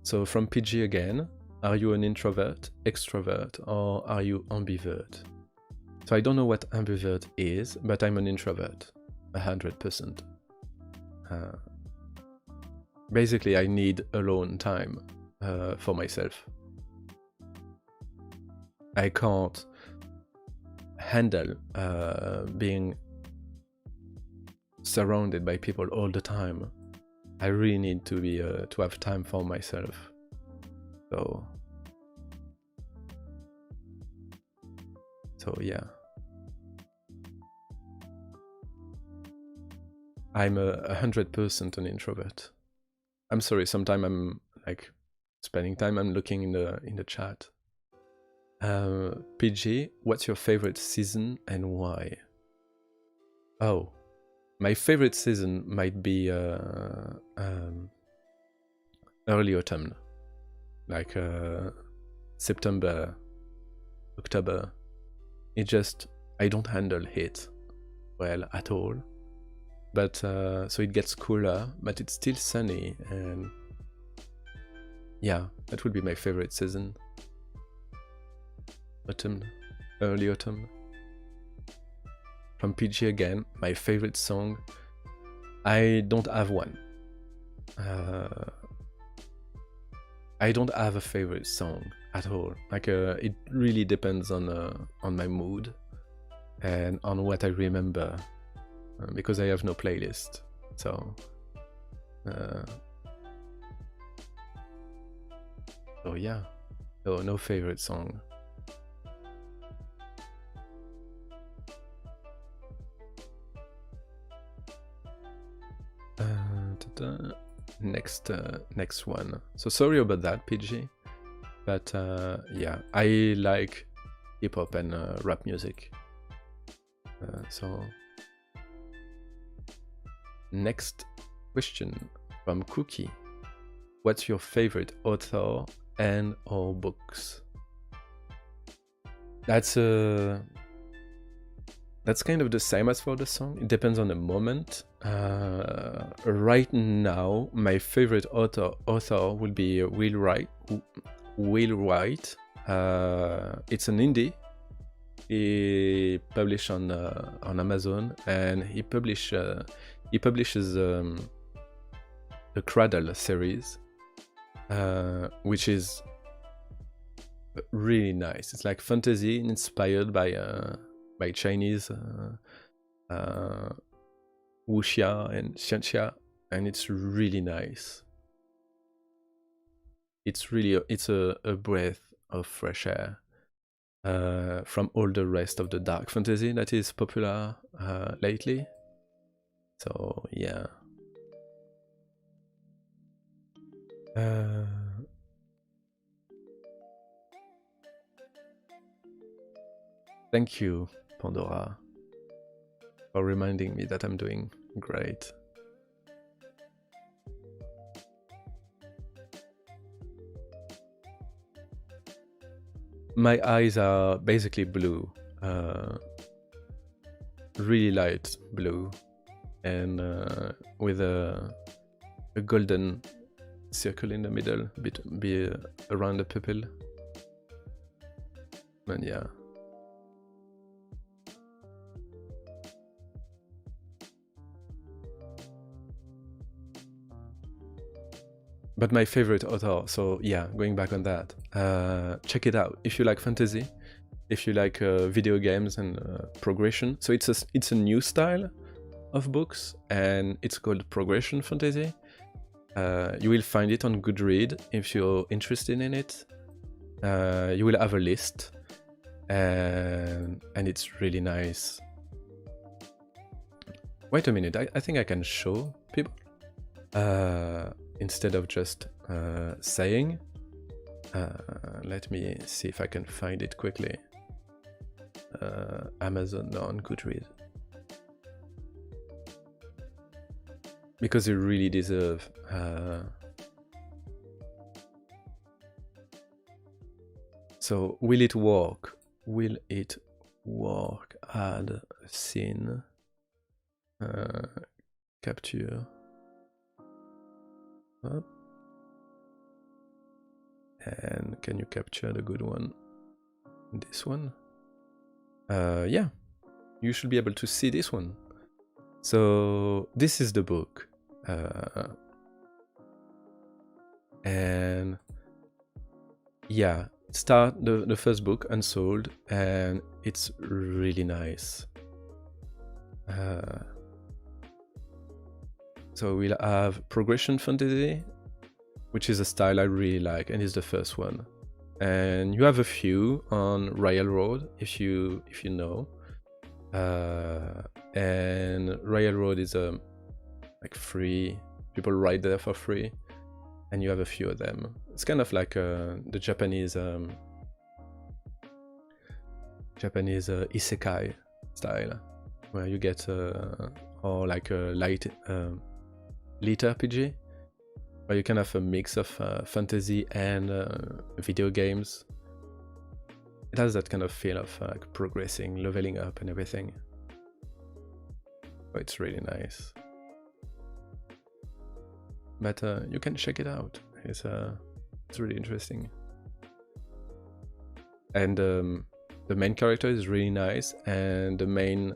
So from PG again, are you an introvert, extrovert, or are you ambivert? So I don't know what ambivert is, but I'm an introvert, 100%. Basically, I need alone time for myself. I can't handle being surrounded by people all the time. I really need to be to have time for myself. So yeah, I'm 100% an introvert. I'm sorry. Sometimes I'm like spending time. I'm looking in the chat. PG, what's your favorite season and why? Oh, my favorite season might be early autumn, like September, October. I don't handle heat well at all. But so it gets cooler, but it's still sunny, and yeah, that would be my favorite season. Autumn, early autumn. From PG again, my favorite song. I don't have one. I don't have a favorite song at all. Like it really depends on my mood and on what I remember, because I have no playlist. So yeah, no favorite song. Next one. So sorry about that, PG, but yeah, I like hip hop and rap music. So next question from Cookie. What's your favorite author and or books? That's kind of the same as for the song. It depends on the moment. Right now, my favorite author will be Will Wright. It's an indie. He published on Amazon, and he publishes the Cradle series, which is really nice. It's like fantasy inspired by Chinese wuxia and xianxia, and it's really nice. It's a breath of fresh air from all the rest of the dark fantasy that is popular lately. So yeah. Thank you, Pandora, for reminding me that I'm doing great. My eyes are basically blue, really light blue, and with a golden circle in the middle, be around the pupil. And yeah. But my favorite author, so yeah, going back on that, check it out if you like fantasy, if you like video games and progression. So it's a new style of books, and it's called progression fantasy. You will find it on Goodreads if you're interested in it. You will have a list, and it's really nice. Wait a minute, I think I can show people instead of just saying. Let me see if I can find it quickly. Amazon, on Goodreads. Because you really deserve So will it work? Will it work? Add a scene. Capture. Up. And can you capture the good one? This one? Yeah, you should be able to see this one. So this is the book. And yeah, start the first book, Unsold, and it's really nice. So we'll have progression fantasy, which is a style I really like, and is the first one. And you have a few on Railroad, if you know. And Railroad is like free. People ride there for free, and you have a few of them. It's kind of like the Japanese isekai style, where you get or like a light lit RPG, where you can have a mix of fantasy and video games. It has that kind of feel of progressing, leveling up and everything. So it's really nice. But you can check it out. It's really interesting. And the main character is really nice, and the main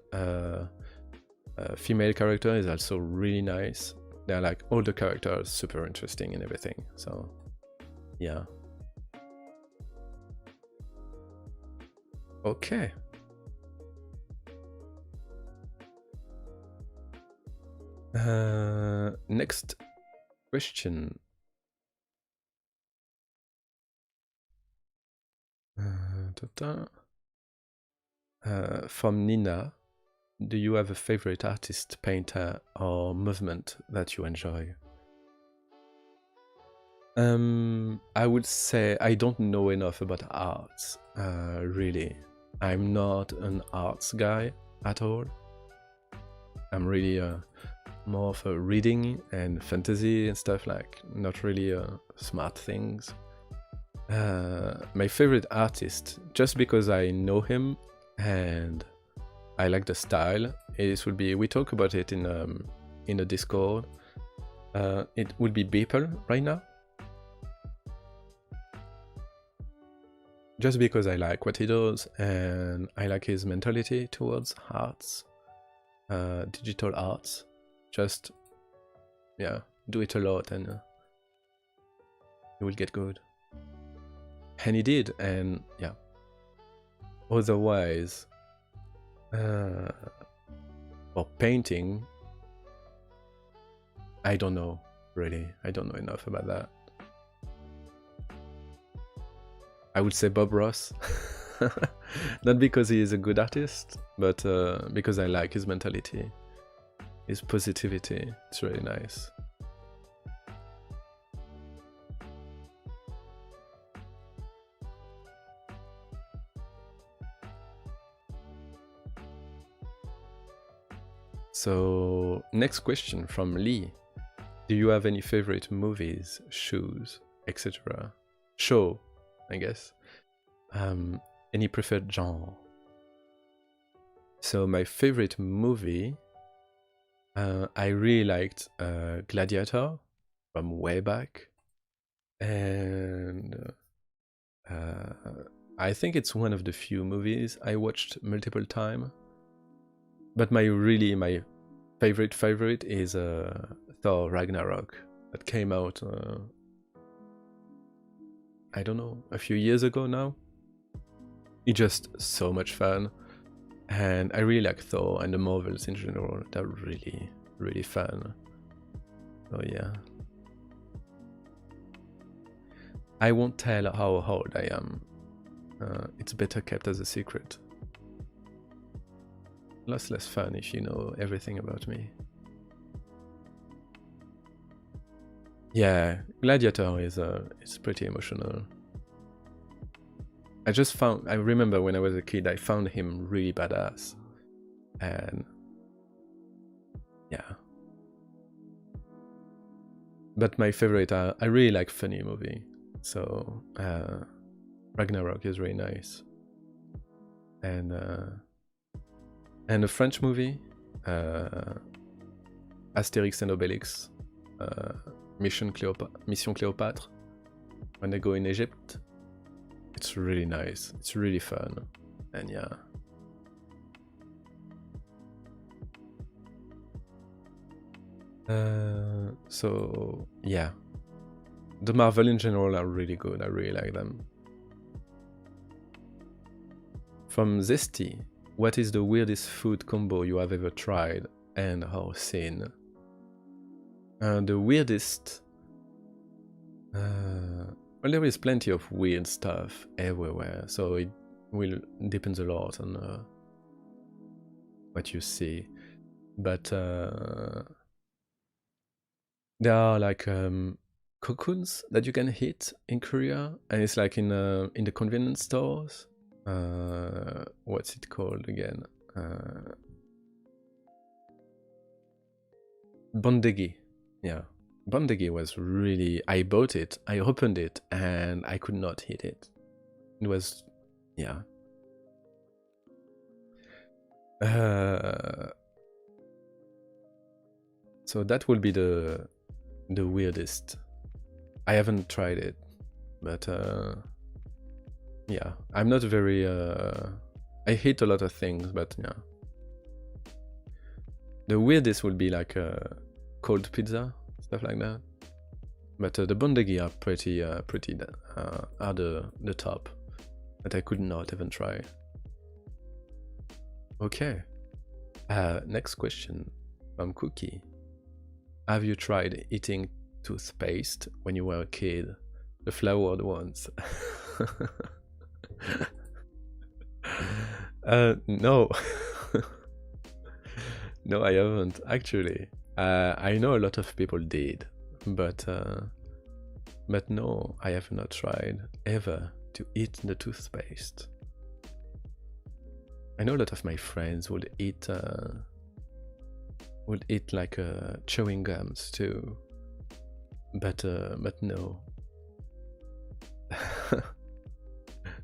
female character is also really nice. They're like, all the characters super interesting and everything. So yeah. Okay. Next question. From Nina. Do you have a favorite artist, painter, or movement that you enjoy? I would say I don't know enough about arts, really. I'm not an arts guy at all. I'm really more of a reading and fantasy and stuff, like not really smart things. My favorite artist, just because I know him and I like the style, it would be, we talk about it in the Discord. It would be Beeple right now. Just because I like what he does and I like his mentality towards arts, digital arts. Just, yeah, do it a lot and you will get good. And he did, and yeah. Otherwise, for painting, I don't know, really. I don't know enough about that. I would say Bob Ross. Not because he is a good artist, but because I like his mentality, his positivity. It's really nice. So, next question from Lee. Do you have any favorite movies, shoes, etc.? Show, I guess. Any preferred genre? So my favorite movie, I really liked Gladiator from way back, and I think it's one of the few movies I watched multiple times. But my favorite is Thor Ragnarok, that came out I don't know, a few years ago now. It's just so much fun, and I really like Thor and the Marvels in general. They're really, really fun. So yeah. I won't tell how old I am. It's better kept as a secret. Lots less fun if you know everything about me. Yeah, Gladiator is it's pretty emotional. I remember when I was a kid, I found him really badass. And yeah. But my favorite, I really like funny movie. So Ragnarok is really nice. And a French movie, Astérix and Obélix, Mission Cléopâtre, when they go in Egypt. It's really nice. It's really fun. And yeah. So yeah, the Marvel in general are really good. I really like them. From Zesty, what is the weirdest food combo you have ever tried and how seen? The weirdest... well, there is plenty of weird stuff everywhere, so it will depends a lot on what you see. But there are like cocoons that you can hit in Korea, and it's like in the convenience stores. What's it called again? Bondegi. Yeah. Bondegi was really... I bought it, I opened it, and I could not hit it. It was... yeah. So that will be the weirdest. I haven't tried it, but yeah, I'm not very... I hate a lot of things, but yeah. The weirdest would be like cold pizza, stuff like that. But the bondegi are pretty are the top, that I could not even try. Okay. Next question from Cookie. Have you tried eating toothpaste when you were a kid? The flavored ones. No. No, I haven't, actually. I know a lot of people did, but no, I have not tried ever to eat the toothpaste. I know a lot of my friends would eat like chewing gums too, but no.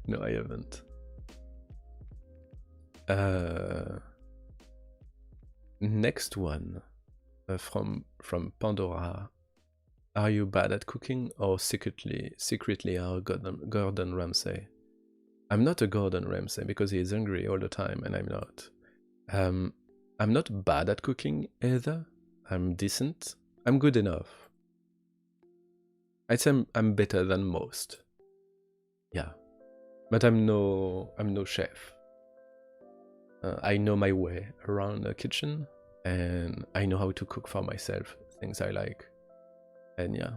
No, I haven't. Next one, from Pandora. Are you bad at cooking or secretly are Gordon Ramsay? I'm not a Gordon Ramsay because he is hungry all the time, and I'm not. I'm not bad at cooking either. I'm decent. I'm good enough. I'd say I'm better than most. Yeah, but I'm no chef. I know my way around the kitchen, and I know how to cook for myself, things I like. And yeah.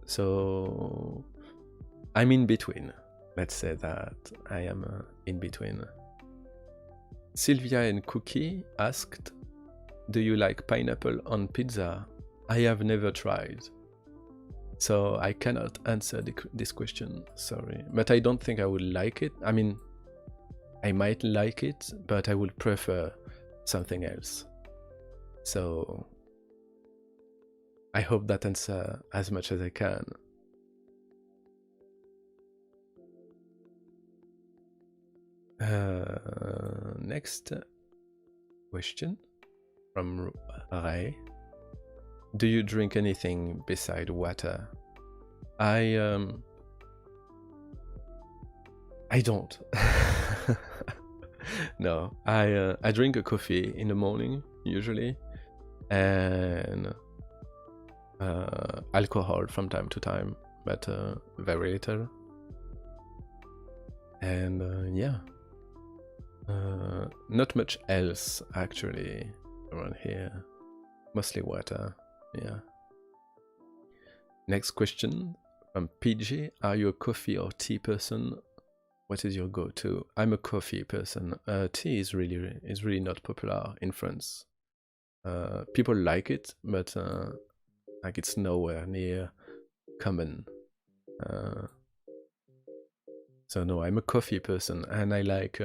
So I'm in between. Let's say that I am in between. Sylvia and Cookie asked, do you like pineapple on pizza? I have never tried, so I cannot answer this question, sorry. But I don't think I would like it. I mean, I might like it, but I would prefer something else. So I hope that answers as much as I can. Next question from Ray. Do you drink anything beside water? I don't. No, I drink a coffee in the morning usually, and alcohol from time to time, but very little. And yeah, not much else actually around here. Mostly water. Yeah. Next question from PG. Are you a coffee or tea person? What is your go-to? I'm a coffee person. Tea is really not popular in France. People like it, but like it's nowhere near common. So no, I'm a coffee person, and I like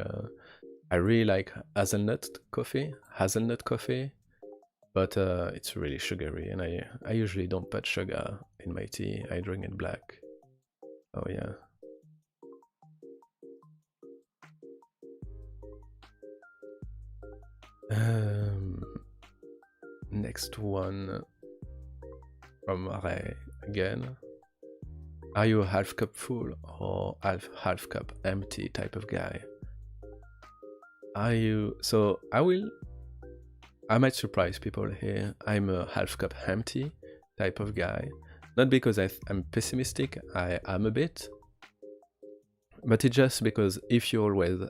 I really like hazelnut coffee. but it's really sugary, and I usually don't put sugar in my tea. I drink it black. Oh yeah. Next one from Ray again. Are you a half cup full or half cup empty type of guy? Are you? So I might surprise people here. I'm a half cup empty type of guy. Not because I'm pessimistic, I am a bit, but it's just because if you always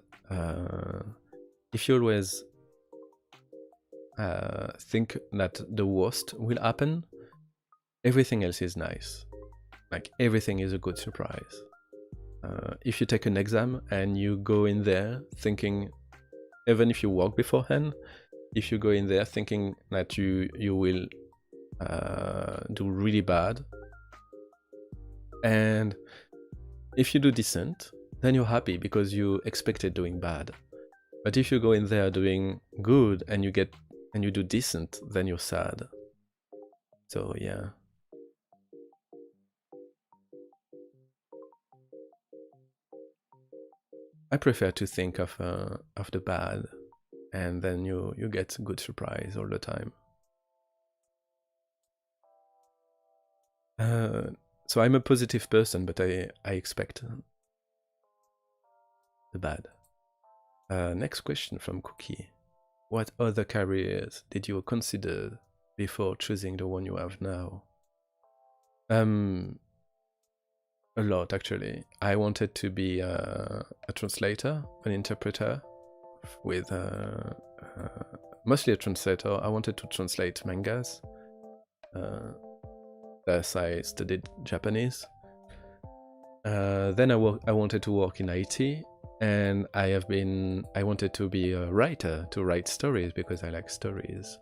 think that the worst will happen, everything else is nice. Like everything is a good surprise. If you take an exam and you go in there thinking, even if you work beforehand, if you go in there thinking that you will do really bad, and if you do decent, then you're happy because you expected doing bad. But if you go in there doing good and you do decent, then you're sad. So yeah. I prefer to think of the bad, and then you get good surprise all the time. So I'm a positive person, but I expect the bad. Next question from Cookie. What other careers did you consider before choosing the one you have now? A lot, actually. I wanted to be a translator, an interpreter, with mostly a translator. I wanted to translate mangas. Thus, I studied Japanese. Then I wanted to work in IT, and I wanted to be a writer, to write stories because I like stories.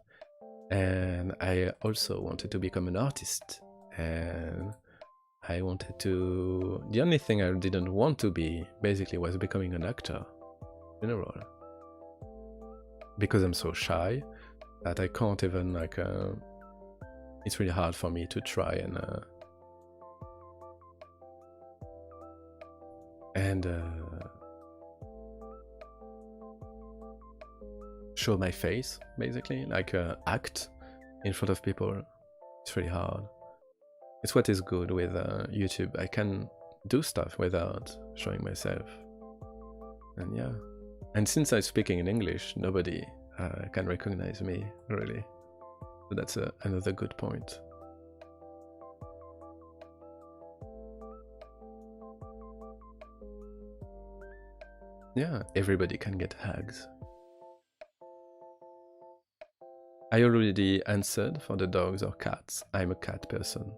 And I also wanted to become an artist, and I wanted to... The only thing I didn't want to be, basically, was becoming an actor, in general. Because I'm so shy that I can't even, like... it's really hard for me to try and show my face, basically, like act in front of people. It's really hard. It's what is good with YouTube. I can do stuff without showing myself. And yeah. And since I'm speaking in English, nobody can recognize me, really. So that's another good point. Yeah, everybody can get hugs. I already answered for the dogs or cats. I'm a cat person.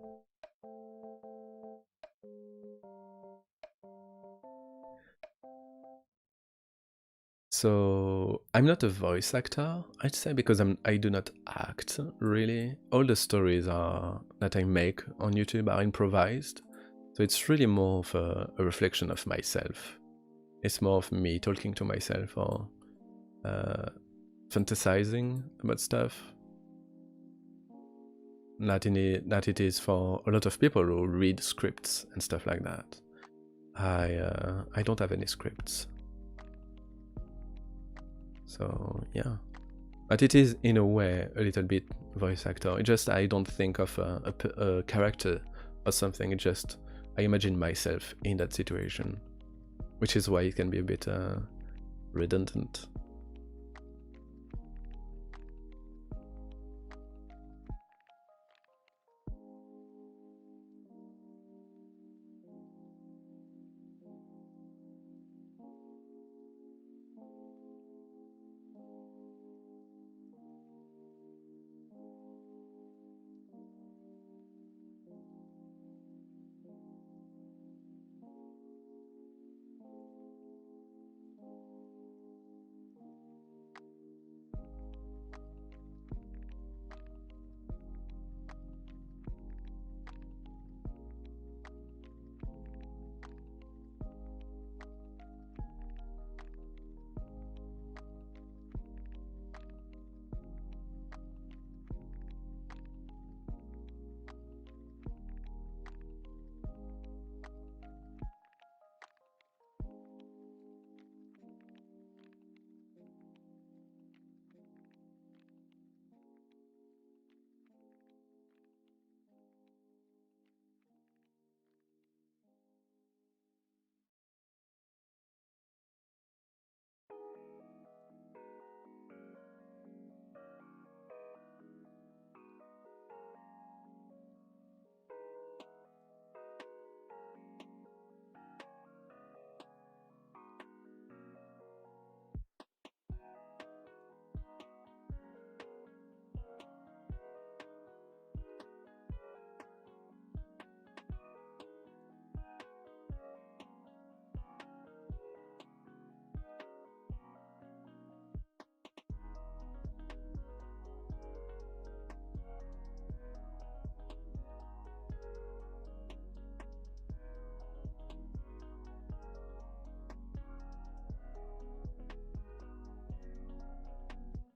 So I'm not a voice actor, I'd say, because I do not act, really. All the stories that I make on YouTube are improvised. So it's really more of a reflection of myself. It's more of me talking to myself or fantasizing about stuff. That it is for a lot of people who read scripts and stuff like that. I don't have any scripts. So yeah, but it is in a way a little bit voice actor. It just I don't think of a character or something. It just I imagine myself in that situation, which is why it can be a bit redundant.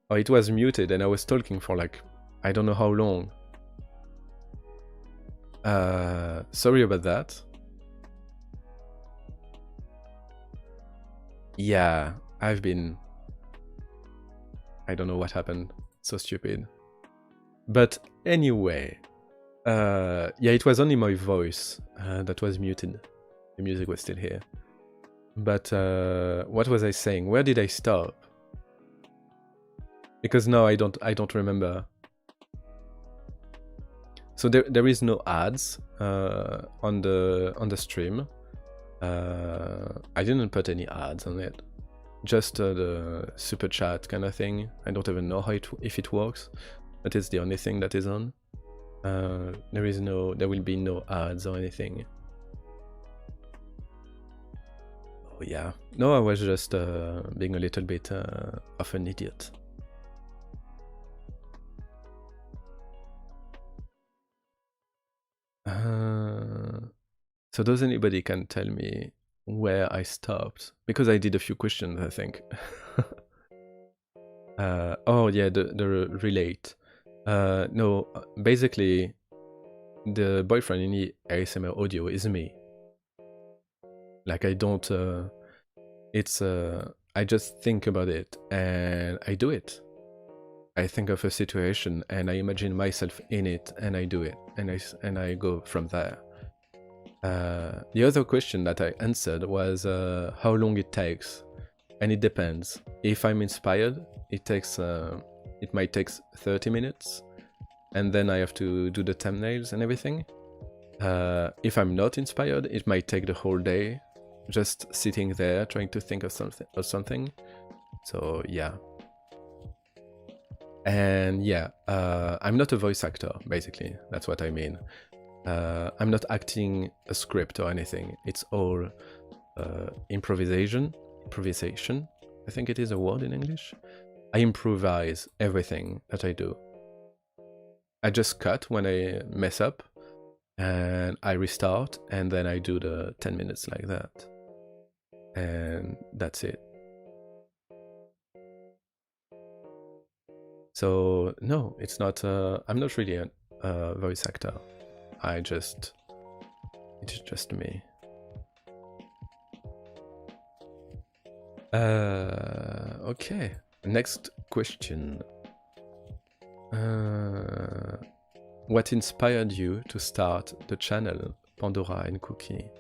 Oh, it was muted and I was talking for like, I don't know how long. Sorry about that. Yeah, I don't know what happened. So stupid. But anyway, yeah, it was only my voice that was muted. The music was still here. But what was I saying? Where did I stop? Because now I don't remember. So there is no ads on the stream. I didn't put any ads on it. Just the super chat kind of thing. I don't even know if it works. That is the only thing that is on. There will be no ads or anything. Oh yeah. No, I was just being a little bit of an idiot. So does anybody can tell me where I stopped? Because I did a few questions, I think. Oh yeah, the relate. No, basically, the boyfriend in the ASMR audio is me. Like I don't. I just think about it and I do it. I think of a situation and I imagine myself in it and I do it and I go from there. The other question that I answered was how long it takes, and it depends. If I'm inspired, it might take 30 minutes, and then I have to do the thumbnails and everything. If I'm not inspired, it might take the whole day, just sitting there trying to think of something. So yeah. And yeah, I'm not a voice actor, basically. That's what I mean. I'm not acting a script or anything. It's all improvisation. I think it is a word in English. I improvise everything that I do. I just cut when I mess up, and I restart, and then I do the 10 minutes like that. And that's it. So no, it's not. I'm not really a voice actor. It's just me. Okay. Next question. What inspired you to start the channel Pandora and Cookie?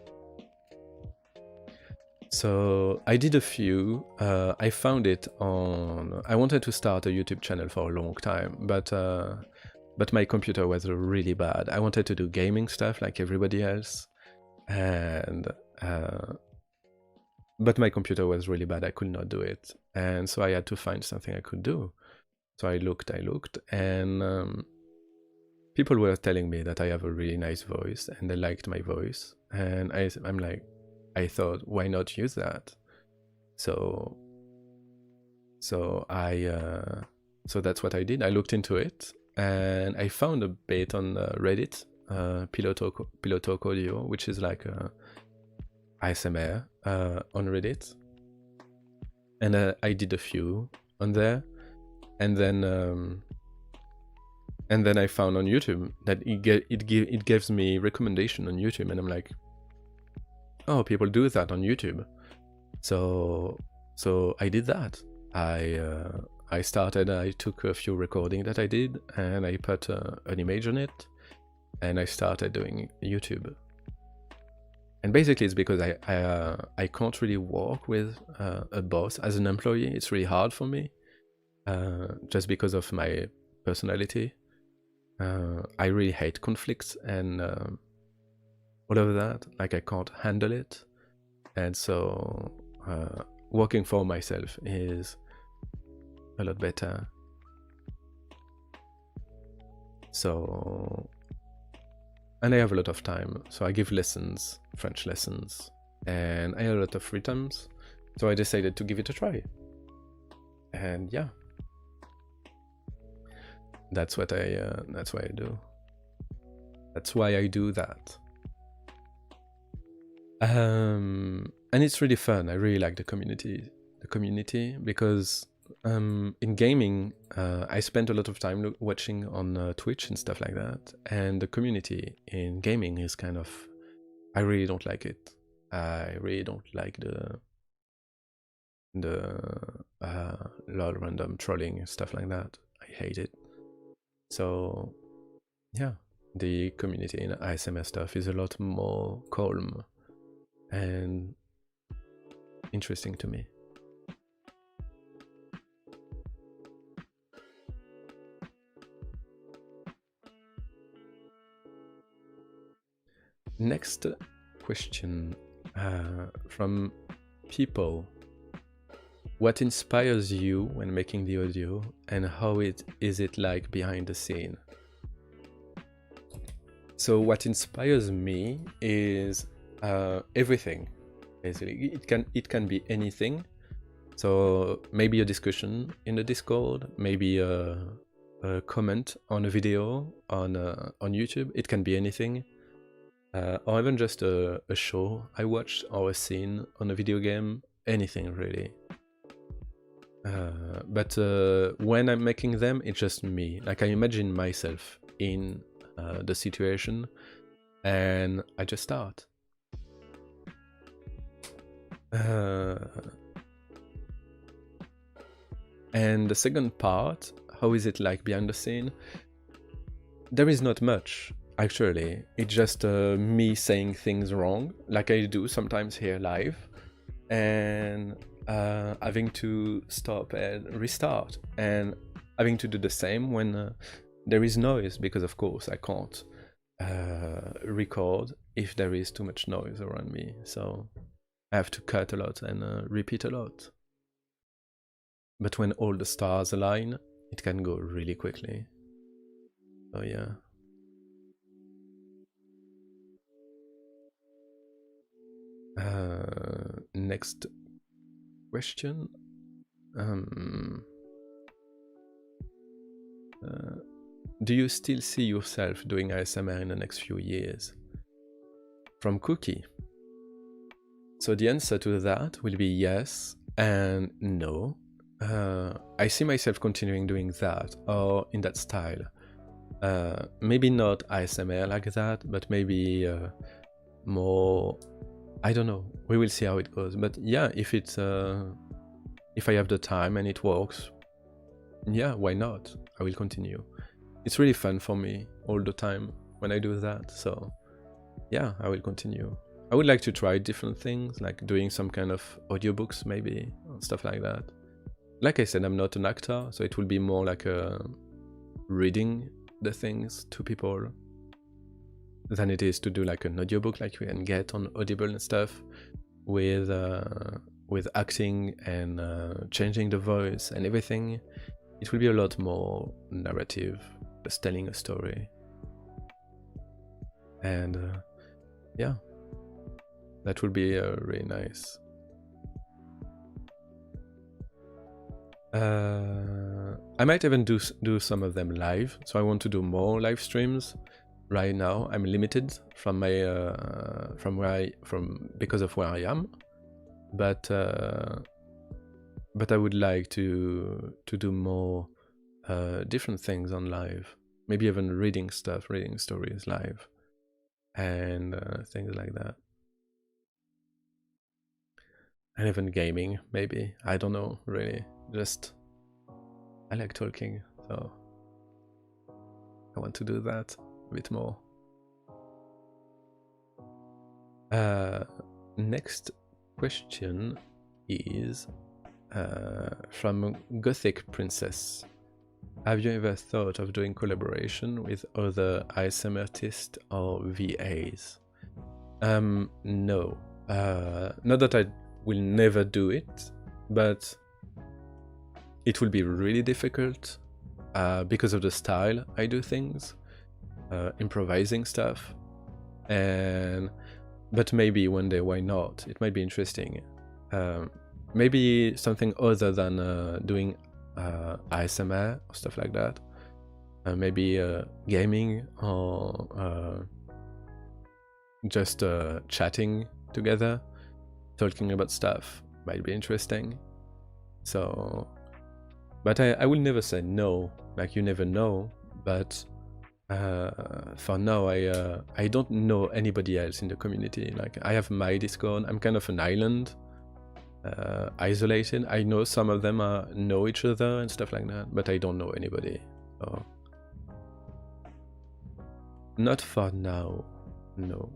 So I did a few. I found it on. I wanted to start a YouTube channel for a long time, but my computer was really bad. I wanted to do gaming stuff like everybody else, and but my computer was really bad. I could not do it, and so I had to find something I could do. So I looked, and people were telling me that I have a really nice voice, and they liked my voice, and I'm like, I thought, why not use that? So that's what I did. I looked into it, and I found a bit on Reddit, Pillow Talk Audio, which is like ASMR on Reddit, and I did a few on there, and then I found on YouTube that it gives me recommendation on YouTube, and I'm like, oh, people do that on YouTube. So I did that. I started. I took a few recordings that I did, and I put an image on it, and I started doing YouTube. And basically, it's because I can't really work with a boss as an employee. It's really hard for me, just because of my personality. I really hate conflicts and all of that. Like, I can't handle it, and so working for myself is a lot better. So, and I have a lot of time, so I give lessons, French lessons, and I have a lot of free times, so I decided to give it a try. And yeah, that's what that's why I do. That's why I do that. And it's really fun. I really like the community because in gaming, I spent a lot of time watching on Twitch and stuff like that, and the community in gaming is kind of, I really don't like it. I really don't like the lol random trolling and stuff like that. I hate it. So yeah, the community in ASMR stuff is a lot more calm and interesting to me. Next question from people. What inspires you when making the audio, and how is it like behind the scene? So what inspires me is everything, basically. It can be anything. So maybe a discussion in the Discord, maybe a comment on a video on YouTube. It can be anything. Or even just a show I watched, or a scene on a video game, anything really. But when I'm making them, it's just me. Like, I imagine myself in the situation, and I just start. And the second part, how is it like behind the scene? There is not much. Actually, it's just me saying things wrong, like I do sometimes here live, and having to stop and restart, and having to do the same when there is noise, because of course I can't record if there is too much noise around me, so I have to cut a lot and repeat a lot. But when all the stars align, it can go really quickly. So yeah. Next question. Do you still see yourself doing ASMR in the next few years? From Cookie. So the answer to that will be yes and no. I see myself continuing doing that, or in that style. Maybe not ASMR like that, but maybe more, I don't know, we will see how it goes. But yeah, if it's if I have the time and it works, yeah, why not? I will continue. It's really fun for me all the time when I do that, so yeah, I will continue. I would like to try different things, like doing some kind of audiobooks maybe, or stuff like that. Like I said, I'm not an actor, so it will be more like reading the things to people than it is to do like an audiobook like you can get on Audible and stuff, with acting and changing the voice and everything. It will be a lot more narrative, just telling a story. And yeah, that would be really nice. I might even do some of them live, so I want to do more live streams. Right now I'm limited from my because of where I am, but I would like to do more different things on live, maybe even reading stories live, and things like that, and even gaming maybe. I don't know really, just I like talking, so I want to do that a bit more. Next question is from Gothic Princess. Have you ever thought of doing collaboration with other ASMR artists or VAs? No. Not that I will never do it, but it will be really difficult because of the style I do things, improvising stuff, but maybe one day, why not? It might be interesting. Maybe something other than doing ASMR or stuff like that. Maybe gaming, or just chatting together, talking about stuff might be interesting. So But I will never say no, like you never know, but for now I don't know anybody else in the community. Like I have my Discord, I'm kind of an island, isolated. I know some of them know each other and stuff like that, but I don't know anybody. So not for now, no.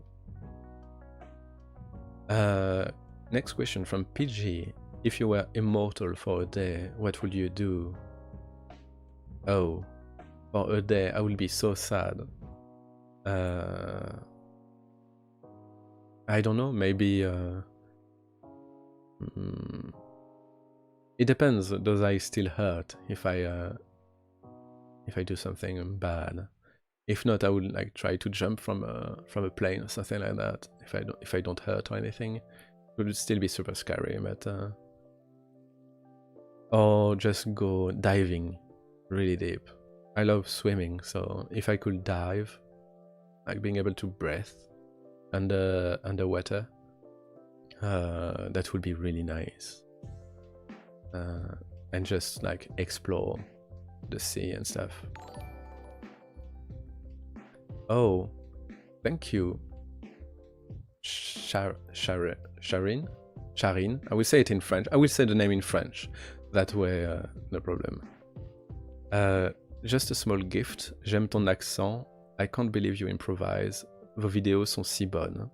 Next question from PG. If you were immortal for a day, what would you do? Oh, for a day, I will be so sad. I don't know, maybe... it depends, does I still hurt if I do something bad? If not, I would like try to jump from a plane or something like that. If I don't hurt or anything, it would still be super scary. But or just go diving really deep. I love swimming, so if I could dive, like being able to breathe underwater, that would be really nice. And just like explore the sea and stuff. Oh, thank you, Sharin. I will say it in French. I will say the name in French. That way, no problem. Just a small gift. J'aime ton accent. I can't believe you improvise. Vos vidéos sont si bonnes.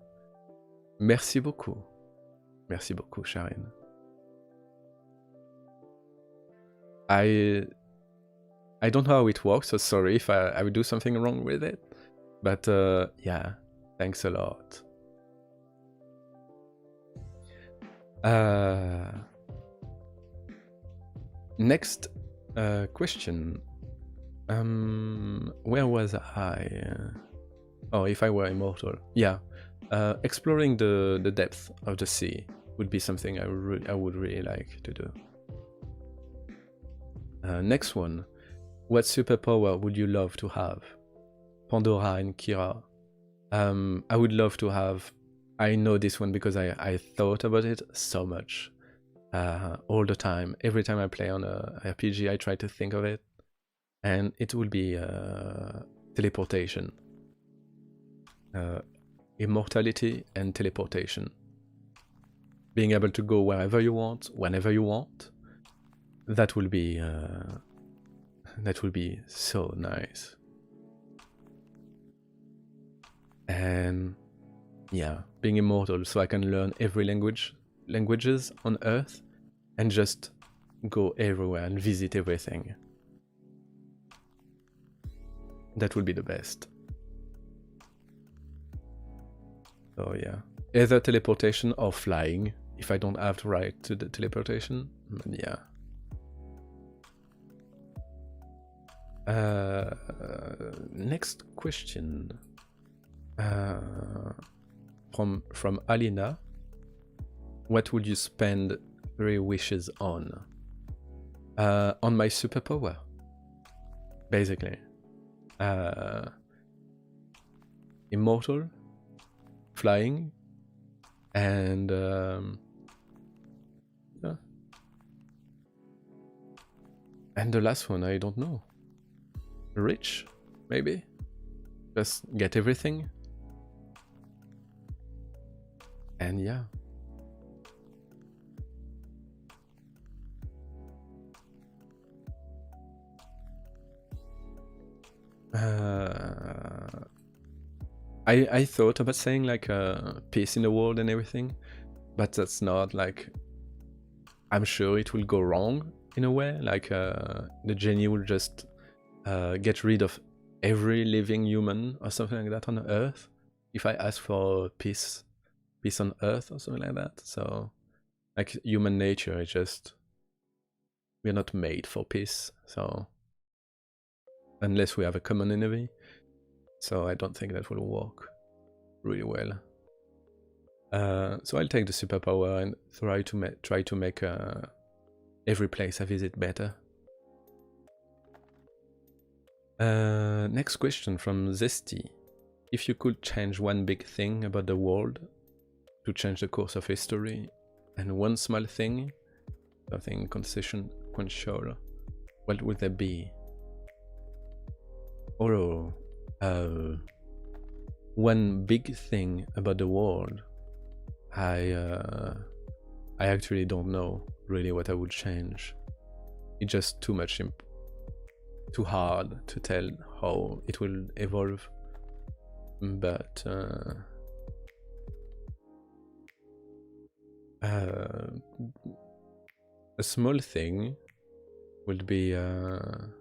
Merci beaucoup. Merci beaucoup, Sharin. I don't know how it works, so sorry if I would do something wrong with it. But yeah, thanks a lot. Next question. Where was I? Oh, if I were immortal. Yeah. Exploring the depth of the sea would be something I would really like to do. Next one. What superpower would you love to have? Pandora and Kira. I would love to have... I know this one because I thought about it so much. All the time. Every time I play on a RPG, I try to think of it. And it will be teleportation. Immortality and teleportation. Being able to go wherever you want, whenever you want. That will be so nice. And yeah, being immortal so I can learn every languages on Earth and just go everywhere and visit everything. That would be the best. So yeah, either teleportation or flying if I don't have to right to the teleportation. Yeah. Next question from Alina. What would you spend 3 wishes on? On my superpower, basically. Immortal, flying, and yeah. And the last one, I don't know. Rich, maybe? Just get everything. And yeah. I thought about saying like peace in the world and everything, but that's not like... I'm sure it will go wrong in a way, like the genie will just get rid of every living human or something like that on Earth if I ask for peace on Earth or something like that. So like human nature is just... we're not made for peace, so unless we have a common enemy. So I don't think that will work really well. So I'll take the superpower and try to make every place I visit better. Next question from Zesty. If you could change one big thing about the world to change the course of history, and one small thing, something consequential, What would they be? Or one big thing about the world, I actually don't know really what I would change. It's just too much, too hard to tell how it will evolve. But a small thing would be the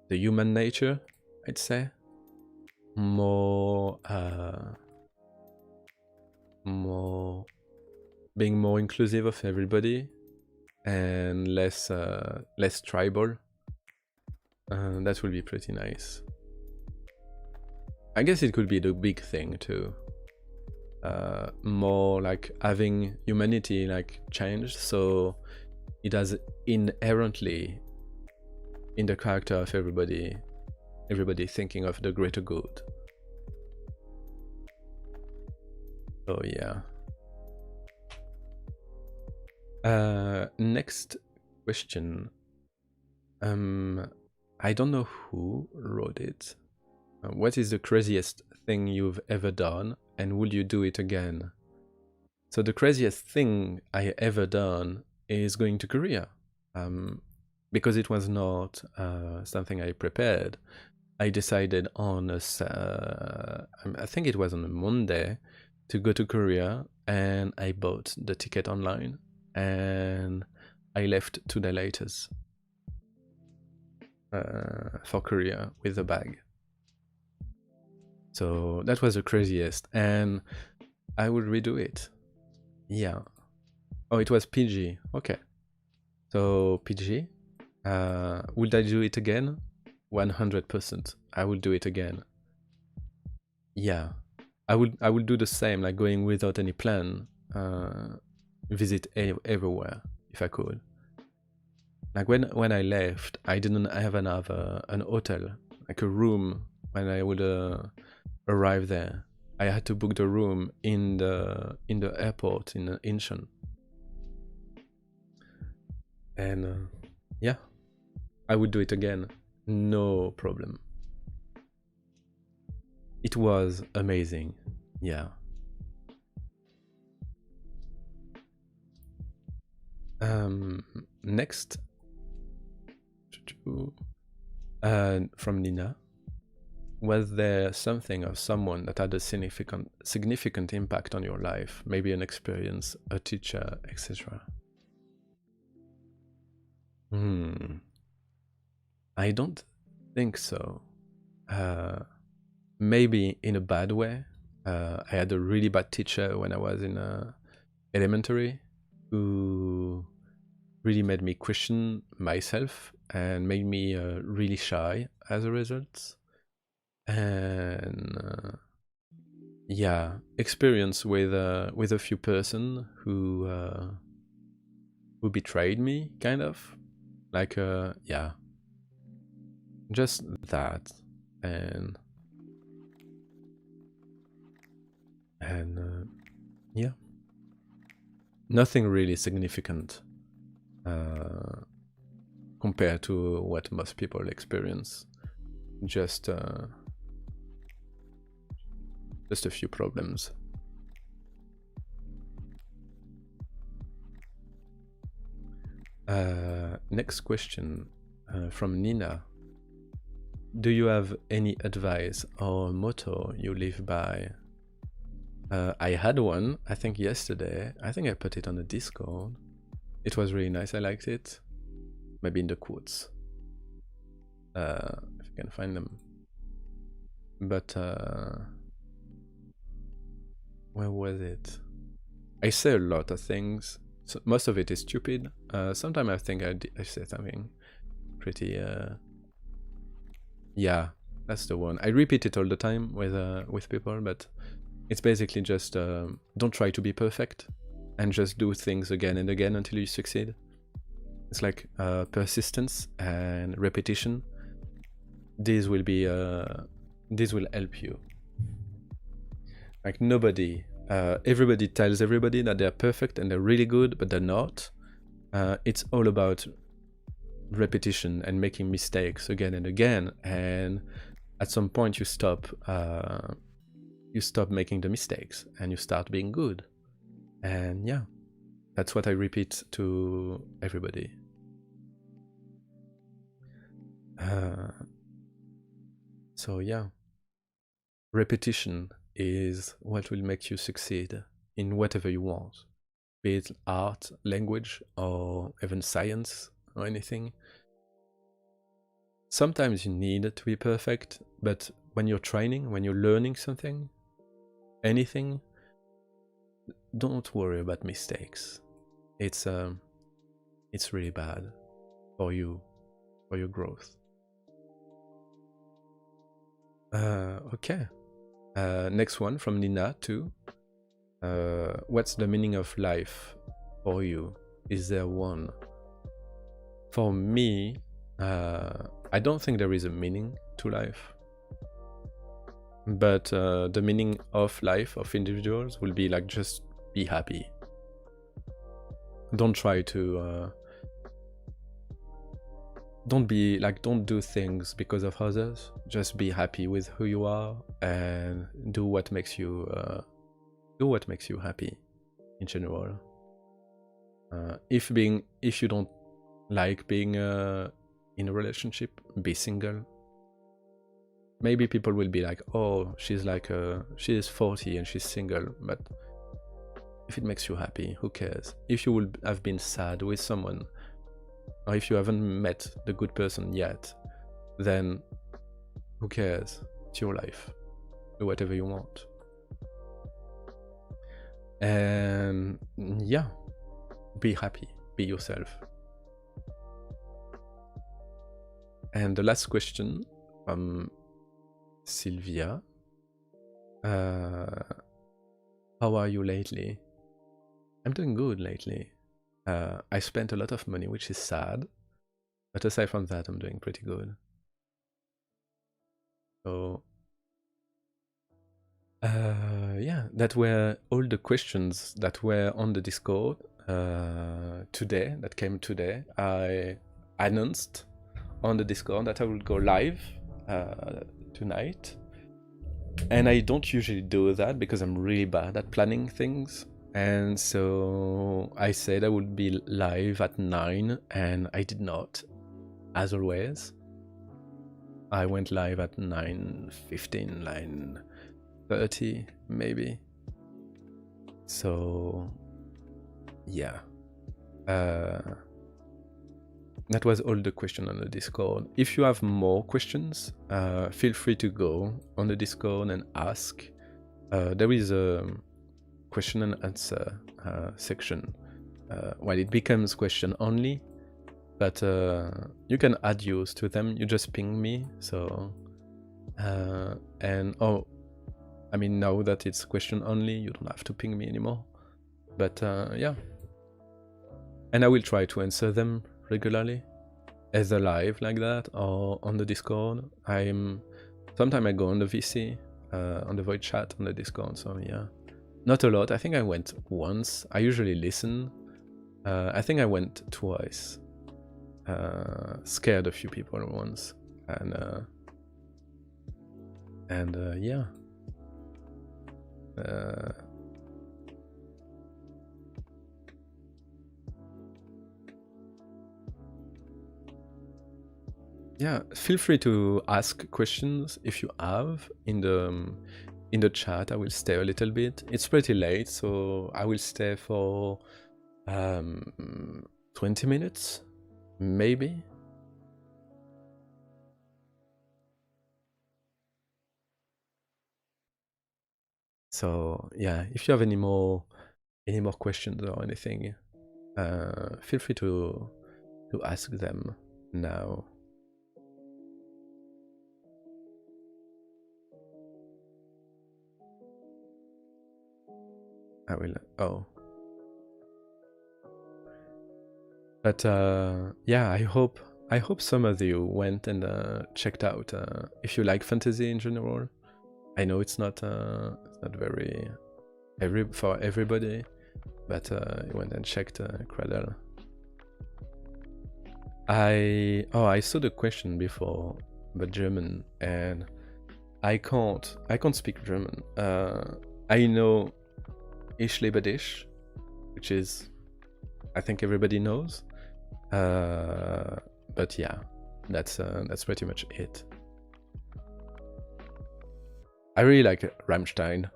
human nature, I'd say. More being more inclusive of everybody and less tribal. That would be pretty nice. I guess it could be the big thing too. More like having humanity like changed, so it has inherently in the character of everybody thinking of the greater good. So yeah. Next question. I don't know who wrote it. What is the craziest thing you've ever done, and would you do it again? So the craziest thing I ever done is going to Korea. Because it was not something I prepared. I decided on I think it was on a Monday to go to Korea, and I bought the ticket online and I left 2 days later for Korea with a bag. So that was the craziest, and I would redo it. Yeah. Oh, it was PG. Okay. So PG. Would I do it again? 100%. I will do it again. Yeah. I would do the same, like going without any plan. Visit everywhere if I could. Like when I left, I didn't have an hotel, like a room when I would arrive there. I had to book the room in the airport in Incheon. And yeah, I would do it again, no problem. It was amazing, yeah. Next, from Nina. Was there something or someone that had a significant impact on your life? Maybe an experience, a teacher, etc. I don't think so. Maybe in a bad way. I had a really bad teacher when I was in elementary who really made me question myself and made me really shy as a result. And yeah, experience with a few person who betrayed me, kind of, like yeah, just that, and yeah, nothing really significant compared to what most people experience. Just a few problems. Next question from Nina. Do you have any advice or motto you live by? I had one, I think yesterday. I think I put it on the Discord. It was really nice, I liked it. Maybe in the quotes. If you can find them. But where was it? I say a lot of things. So most of it is stupid. Sometimes I think I say something pretty... yeah, that's the one. I repeat it all the time with people, but it's basically just don't try to be perfect and just do things again and again until you succeed. It's like persistence and repetition. These will help you. Like everybody tells everybody that they're perfect and they're really good, but they're not. it's all about repetition and making mistakes again and again, and at some point you stop making the mistakes and you start being good. And yeah, that's what I repeat to everybody. So yeah, repetition is what will make you succeed in whatever you want, be it art, language, or even science or anything. Sometimes you need to be perfect, but when you're training, when you're learning something, anything, don't worry about mistakes. It's really bad for you, for your growth. Okay. Next one from Nina too. What's the meaning of life for you? Is there one? For me, I don't think there is a meaning to life. But the meaning of life of individuals will be like, just be happy. Don't try to don't do things because of others. Just be happy with who you are and do what makes you happy in general. If you don't like being in a relationship, be single. Maybe people will be like, oh, she's 40 and she's single, but if it makes you happy, who cares? If you will have been sad with someone, or if you haven't met the good person yet, then who cares? It's your life. Do whatever you want. And yeah, be happy, be yourself. And the last question from Sylvia. How are you lately? I'm doing good lately. I spent a lot of money, which is sad, but aside from that, I'm doing pretty good. So, yeah, that were all the questions that were on the Discord today, that came today. I announced on the Discord that I will go live tonight. And I don't usually do that because I'm really bad at planning things. And so I said I would be live at 9, and I did not, as always. I went live at 9:15, 9:30, maybe. So, yeah. That was all the question on the Discord. If you have more questions, feel free to go on the Discord and ask. There is a question and answer section. Well, it becomes question only, but you can add yours to them. You just ping me. So, and I mean, now that it's question only, you don't have to ping me anymore. But yeah, and I will try to answer them regularly, either live like that or on the Discord. Sometimes I go on the VC, on the void chat on the Discord. So yeah, not a lot. I think I went once. I usually listen. I think I went twice. Scared a few people once, and yeah. Yeah, feel free to ask questions if you have in the chat. I will stay a little bit. It's pretty late, so I will stay for 20 minutes, maybe. So yeah, if you have any more questions or anything, feel free to ask them now. I will. Oh. But yeah, I hope some of you went and checked out. If you like fantasy in general, I know it's not very for everybody, but you went and checked Cradle. I saw the question before about German, and I can't speak German. I know Ich liebe dich, which is, I think everybody knows. But yeah, that's pretty much it. I really like Rammstein.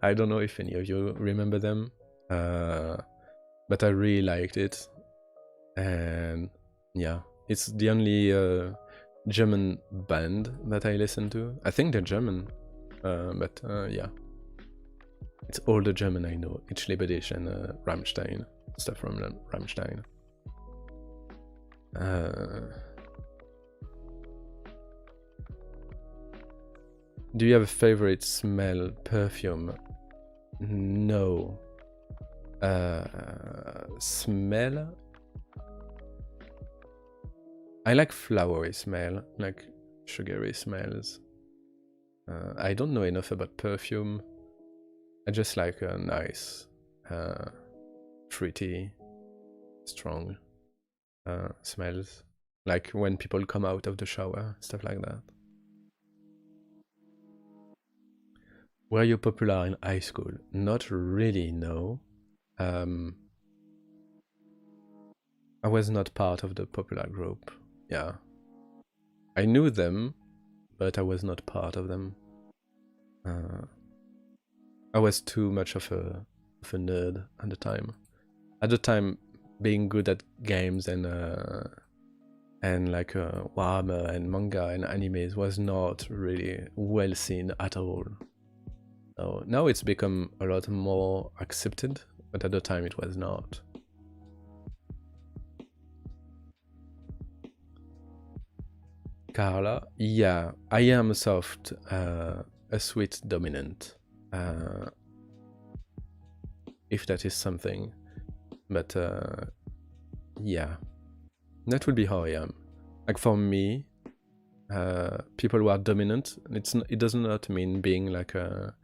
I don't know if any of you remember them, but I really liked it. And yeah, it's the only German band that I listen to. I think they're German, but yeah. It's all the German I know. Ich liebe dich and Rammstein. Stuff from Rammstein. Do you have a favorite smell, perfume? No. Smell? I like flowery smell, like sugary smells. I don't know enough about perfume. I just like a nice, fruity, strong smells. Like when people come out of the shower, stuff like that. Were you popular in high school? Not really, no. I was not part of the popular group. Yeah. I knew them, but I was not part of them. I was too much of a nerd at the time. At the time, being good at games and like Warhammer and manga and animes was not really well seen at all. So now it's become a lot more accepted, but at the time it was not. Carla, yeah, I am soft, a sweet dominant. If that is something, but yeah, that would be how I am. Like for me, people who are dominant, it does not mean being like a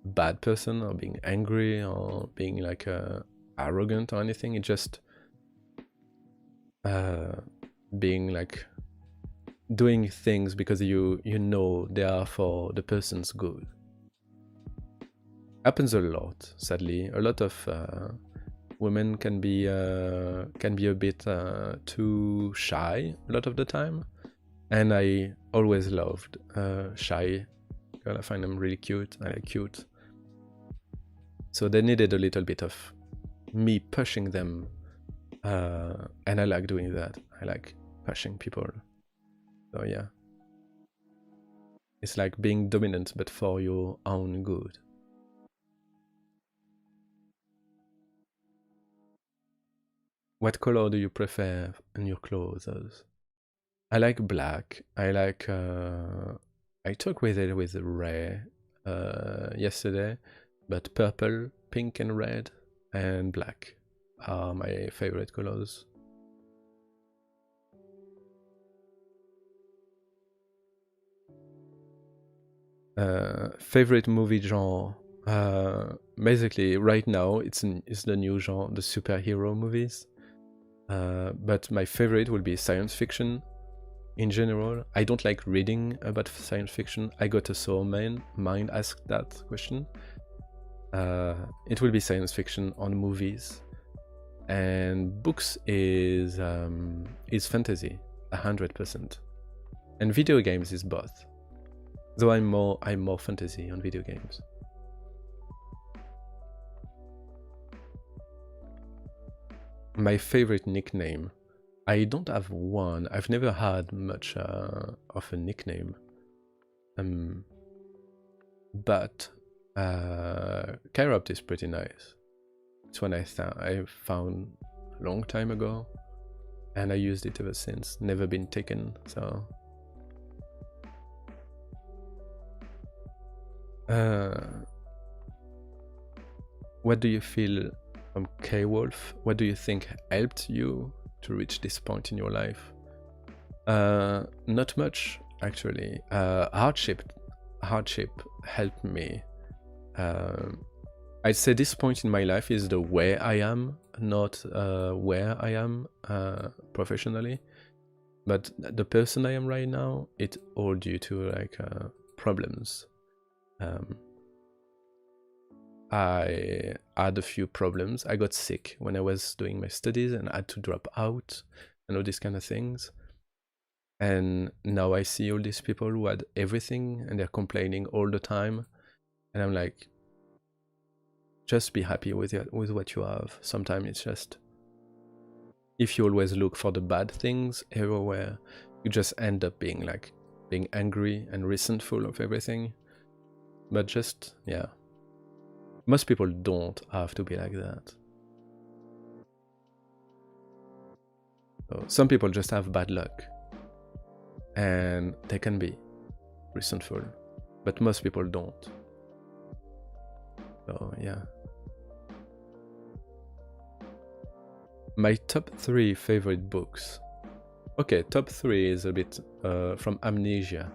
bad person or being angry or being like arrogant or anything. It's just being like doing things because you know they are for the person's good. Happens a lot, sadly. A lot of women can be a bit too shy a lot of the time, and I always loved shy girl. I find them really cute. I like cute, so they needed a little bit of me pushing them, and I like doing that. I like pushing people. So yeah, it's like being dominant, but for your own good. What color do you prefer in your clothes? I like black. I like. I talked with it with Ray yesterday, but purple, pink, and red, and black are my favorite colors. Favorite movie genre? Basically, right now it's the new genre, the superhero movies. But my favorite will be science fiction. In general, I don't like reading about science fiction. I got a sore mind ask that question. It will be science fiction on movies, and books is fantasy, 100%, and video games is both. Though I'm more fantasy on video games. My favorite nickname. I don't have one. I've never had much of a nickname. But Kyropt is pretty nice. It's one I found a long time ago, and I used it ever since. Never been taken, so. What do you feel from K-Wolf? What do you think helped you to reach this point in your life? Not much, actually. Hardship helped me. I'd say this point in my life is the way I am, not where I am professionally. But the person I am right now, it's all due to like problems. I had a few problems. I got sick when I was doing my studies and I had to drop out and all these kind of things. And now I see all these people who had everything and they're complaining all the time. And I'm like, just be happy with what you have. Sometimes it's just, if you always look for the bad things everywhere, you just end up being angry and resentful of everything. But just, yeah. Most people don't have to be like that. So some people just have bad luck. And they can be resentful. But most people don't. So, yeah. My top 3 favorite books. Okay, top 3 is a bit from Amnesia,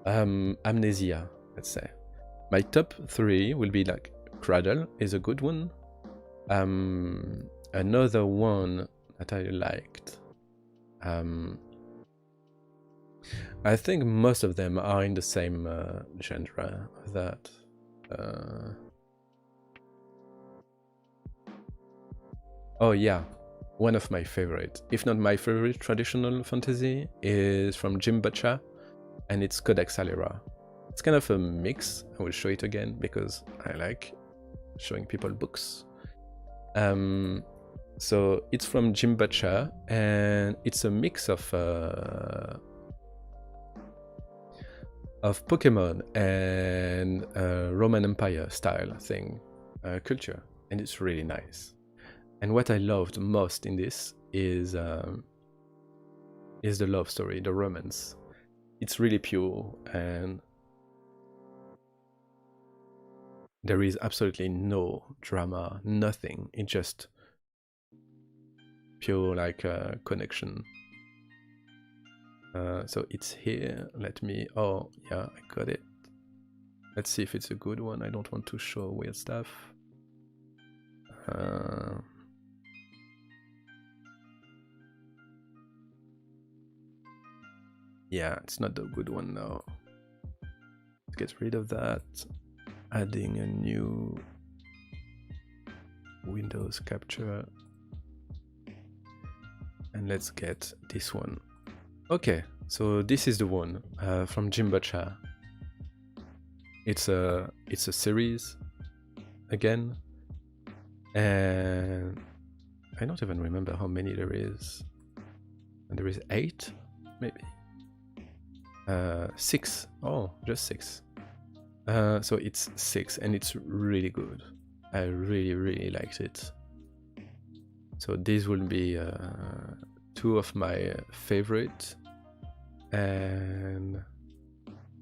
let's say. My top 3 will be like Cradle is a good one. Another one that I liked. I think most of them are in the same genre of that. Oh yeah, one of my favorite, if not my favorite traditional fantasy, is from Jim Butcher, and it's Codex Alera. It's kind of a mix. I will show it again because I like showing people books. So it's from Jim Butcher, and it's a mix of Pokemon and Roman Empire style thing, culture, and it's really nice. And what I loved most in this is the love story, the romance. It's really pure, and there is absolutely no drama, nothing. It's just pure like connection. So it's here. Let me. Oh yeah, I got it. Let's see if it's a good one. I don't want to show weird stuff. Yeah, it's not the good one now. Let's get rid of that. Adding a new Windows capture. And let's get this one. Okay, so this is the one from Jim Butcher. It's a series again, and I don't even remember how many there is. And there is 8, maybe 6. Oh, just 6. So it's 6, and it's really good. I really liked it. So these will be 2 of my favorite, and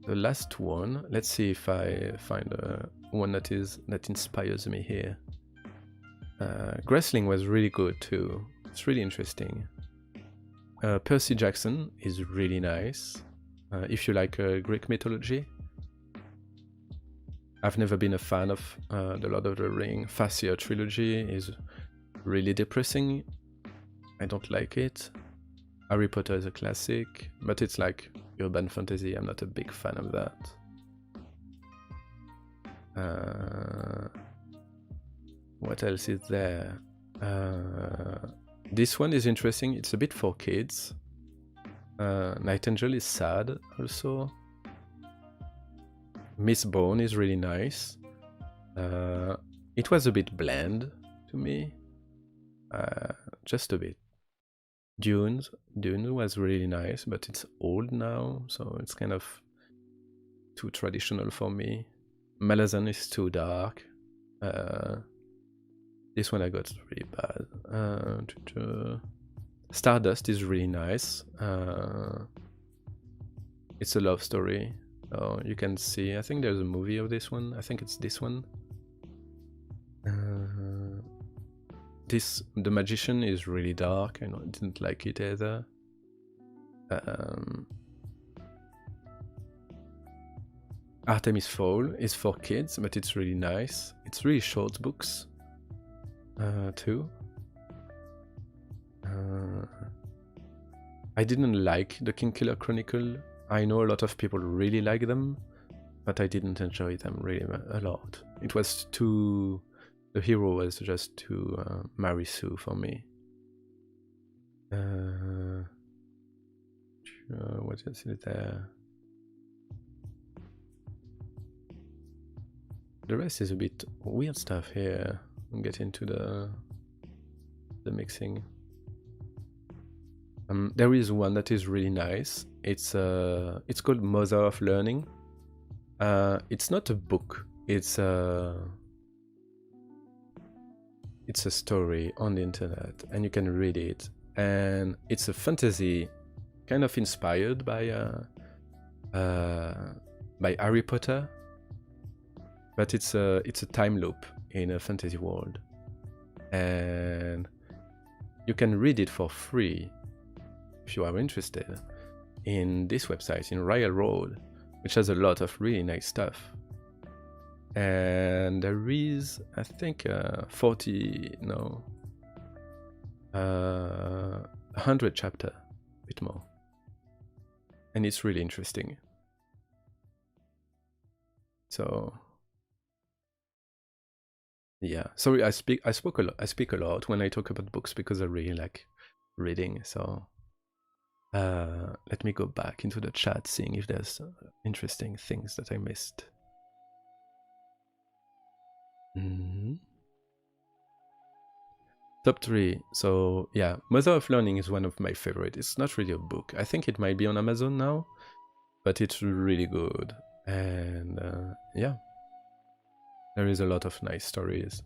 the last one. Let's see if I find one that inspires me here. Grassling was really good too. It's really interesting. Percy Jackson is really nice. If you like Greek mythology. I've never been a fan of the Lord of the Rings. Farseer trilogy is really depressing. I don't like it. Harry Potter is a classic, but it's like urban fantasy. I'm not a big fan of that. What else is there? This one is interesting. It's a bit for kids. Nightingale is sad also. Miss Bone is really nice. It was a bit bland to me. Just a bit. Dune was really nice, but it's old now, so it's kind of too traditional for me. Malazan is too dark. This one I got really bad. Stardust is really nice. It's a love story. Oh, you can see, I think there's a movie of this one. I think it's this one. The Magician is really dark. I didn't like it either. Artemis Fowl is for kids, but it's really nice. It's really short books, too. I didn't like the Kingkiller Chronicle. I know a lot of people really like them, but I didn't enjoy them really a lot. It was too... The hero was just too Mary Sue for me. What is it there? The rest is a bit weird stuff here. I'll get into the mixing. There is one that is really nice. It's called Mother of Learning. It's not a book. It's a story on the internet, and you can read it. And it's a fantasy, kind of inspired by Harry Potter, but it's a time loop in a fantasy world, and you can read it for free if you are interested in this website, in Railroad, which has a lot of really nice stuff. And there is, I think, 100 chapter, a bit more, and it's really interesting. So yeah, sorry, I speak a lot when I talk about books because I really like reading. So let me go back into the chat, seeing if there's interesting things that I missed. Top 3. So yeah, Mother of Learning is one of my favorite. It's not really a book. I think it might be on Amazon now, but it's really good. And yeah, there is a lot of nice stories.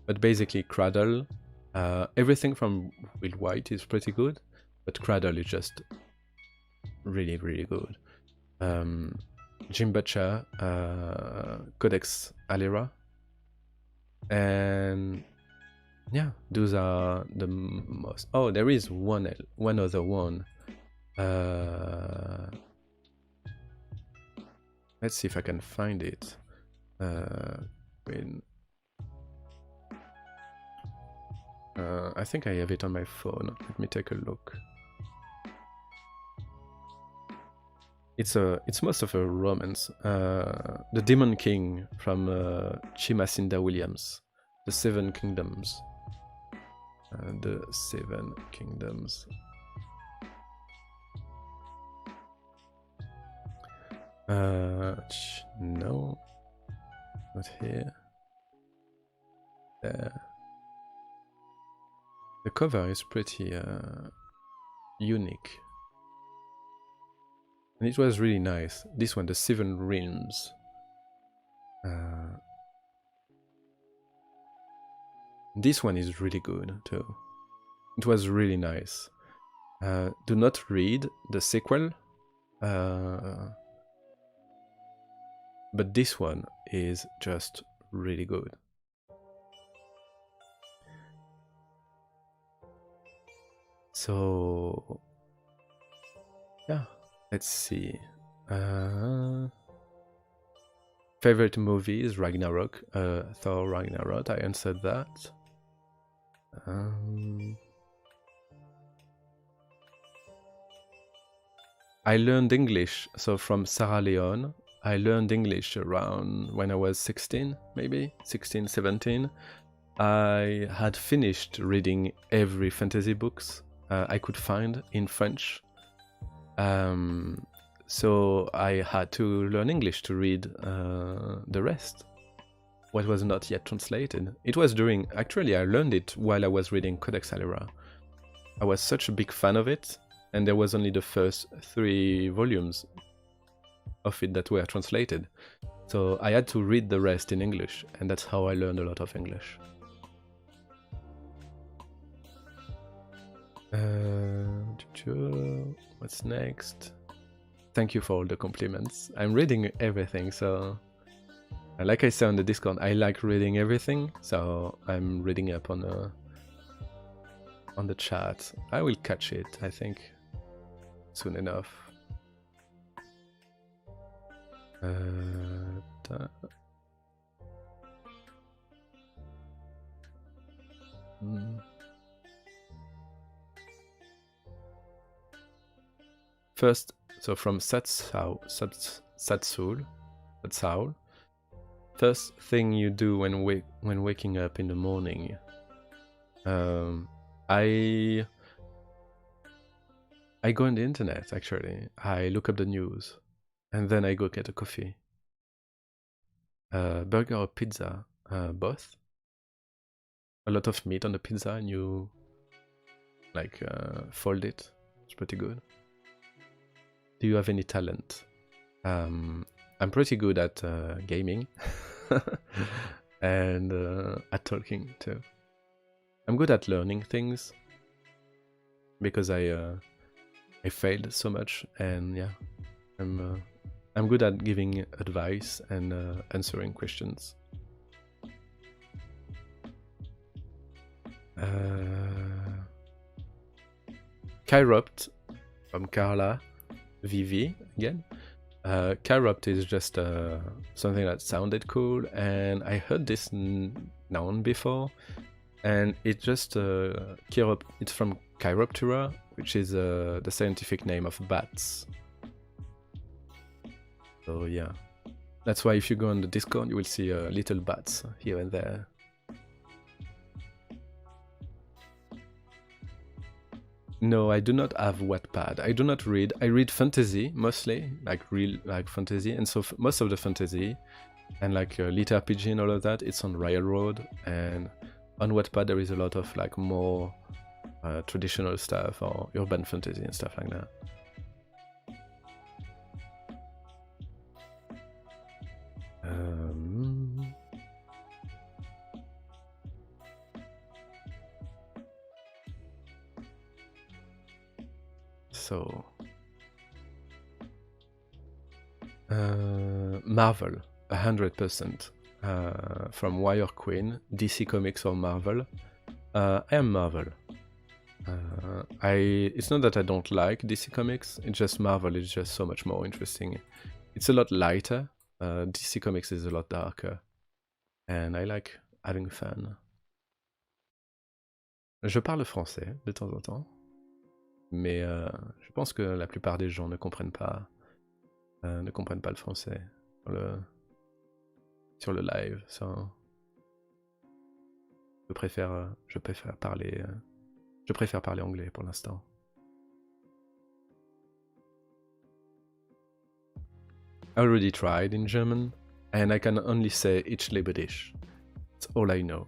But basically Cradle, everything from Will White is pretty good, but Cradle is just really, really good. Jim Butcher, Codex Alera, and yeah, those are the most. Oh, there is one other one. Let's see if I can find it. I think I have it on my phone. Let me take a look. It's most of a romance. The Demon King from Chimacinda Williams. The Seven Kingdoms. The Seven Kingdoms. No, not here. There. The cover is pretty unique. And it was really nice. This one, The Seven Realms. This one is really good too. It was really nice. Do not read the sequel. But this one is just really good. So yeah, let's see. Favorite movie is Ragnarok, Thor Ragnarok. I answered that. I learned English, so from Sarah Leon. I learned English around when I was 16, maybe 16, 17. I had finished reading every fantasy books I could find in French. So I had to learn English to read the rest, what was not yet translated. It was actually I learned it while I was reading Codex Alera. I was such a big fan of it, and there was only the first 3 volumes of it that were translated. So I had to read the rest in English, and that's how I learned a lot of English. What's next? Thank you for all the compliments. I'm reading everything, so like I said on the Discord, I like reading everything, so I'm reading up on the chat. I will catch it, I think, soon enough. First, so from Satsul, first thing you do when waking up in the morning. I go on the internet, actually. I look up the news, and then I go get a coffee. Burger or pizza, both. A lot of meat on the pizza, and you like fold it. It's pretty good. Do you have any talent? I'm pretty good at gaming and at talking too. I'm good at learning things because I failed so much, and yeah, I'm good at giving advice and answering questions. Chiropt from Carla VV again. Chiropt is just something that sounded cool, and I heard this noun before, and it just it's from Chiroptera, which is the scientific name of bats. So yeah, that's why if you go on the Discord, you will see little bats here and there. No, I do not have Wattpad. I do not read. I read fantasy mostly, like fantasy, and so most of the fantasy and like Little RPG and all of that, it's on Railroad, and on Wattpad there is a lot of like more traditional stuff or urban fantasy and stuff like that. So Marvel, 100%. From Wire Queen, DC Comics or Marvel. I am Marvel. It's not that I don't like DC Comics, it's just Marvel is just so much more interesting. It's a lot lighter. DC Comics is a lot darker. And I like having fun. Je parle français de temps en temps. Mais je pense que la plupart des gens ne comprennent pas le français sur le live. So, je préfère parler anglais pour l'instant. I already tried in German, and I can only say Ich liebe dich. That's all I know.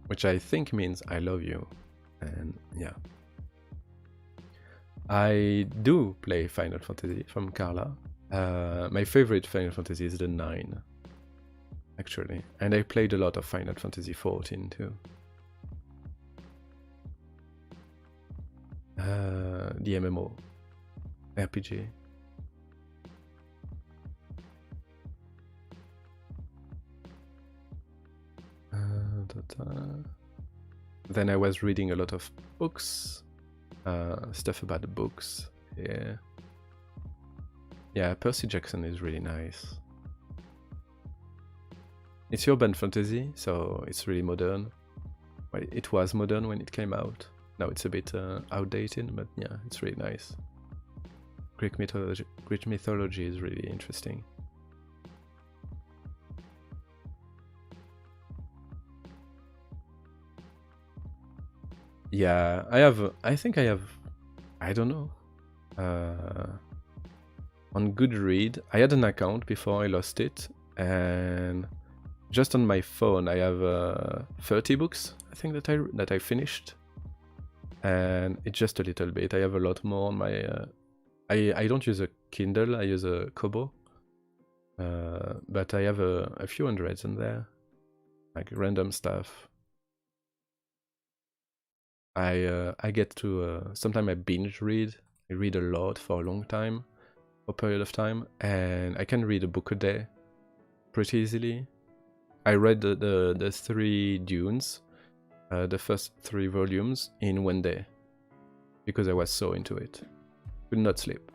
Which I think means I love you. And yeah. I do play Final Fantasy from Carla. My favorite Final Fantasy is the 9, actually. And I played a lot of Final Fantasy 14 too. The MMO, RPG. Then I was reading a lot of books. Stuff about the books, yeah, Percy Jackson is really nice. It's urban fantasy, so it's really modern. Well, it was modern when it came out. Now it's a bit outdated, but yeah, it's really nice. Greek mythology is really interesting. Yeah, I think I have, I don't know. On Goodreads, I had an account before I lost it, and just on my phone I have 30 books, I think that I finished. And it's just a little bit. I have a lot more on my I don't use a Kindle, I use a Kobo. But I have a few hundreds in there. Like random stuff. I get to sometimes I binge read. I read a lot for a long time, for a period of time, and I can read a book a day pretty easily. I read the 3 Dunes, the first 3 volumes in one day because I was so into it. Could not sleep.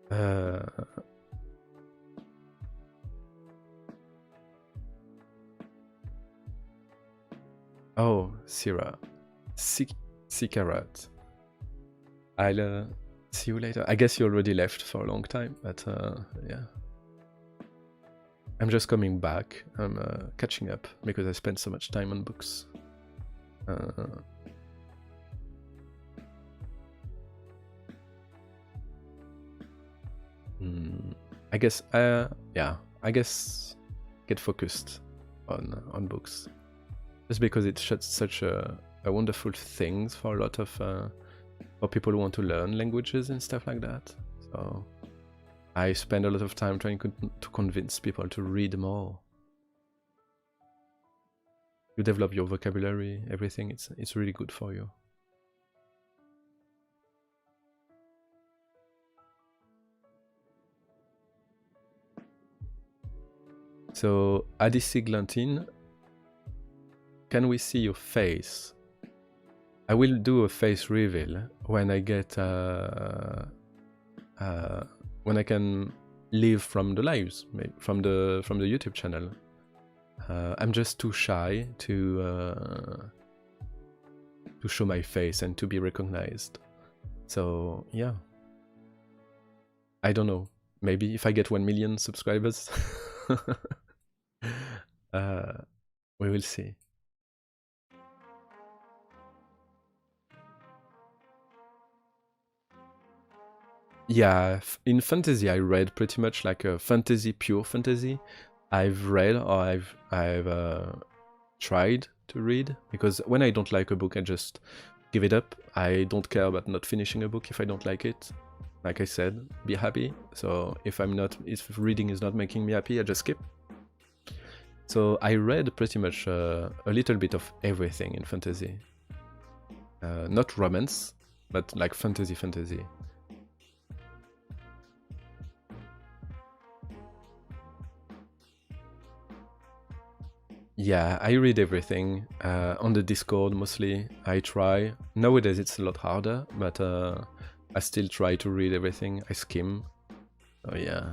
Uh, oh, Sierra. Sikarat. I'll see you later. I guess you already left for a long time, but yeah. I'm just coming back. I'm catching up because I spent so much time on books. I guess, yeah, I guess get focused on books. Just because it's such a wonderful thing for a lot of for people who want to learn languages and stuff like that. So I spend a lot of time trying to convince people to read more. You develop your vocabulary, everything. It's really good for you. So, Adissiglantin, can we see your face? I will do a face reveal when I get when I can leave from the lives, from the YouTube channel. I'm just too shy to show my face and to be recognized. So yeah, I don't know. Maybe if I get 1 million subscribers, we will see. Yeah, in fantasy I read pretty much like a fantasy, pure fantasy. I've read or I've tried to read, because when I don't like a book I just give it up. I don't care about not finishing a book if I don't like it. Like I said, be happy. So if reading is not making me happy, I just skip. So I read pretty much a little bit of everything in fantasy. Not romance, but like fantasy. Yeah, I read everything on the Discord mostly. I try. Nowadays it's a lot harder, but I still try to read everything. I skim. Oh yeah.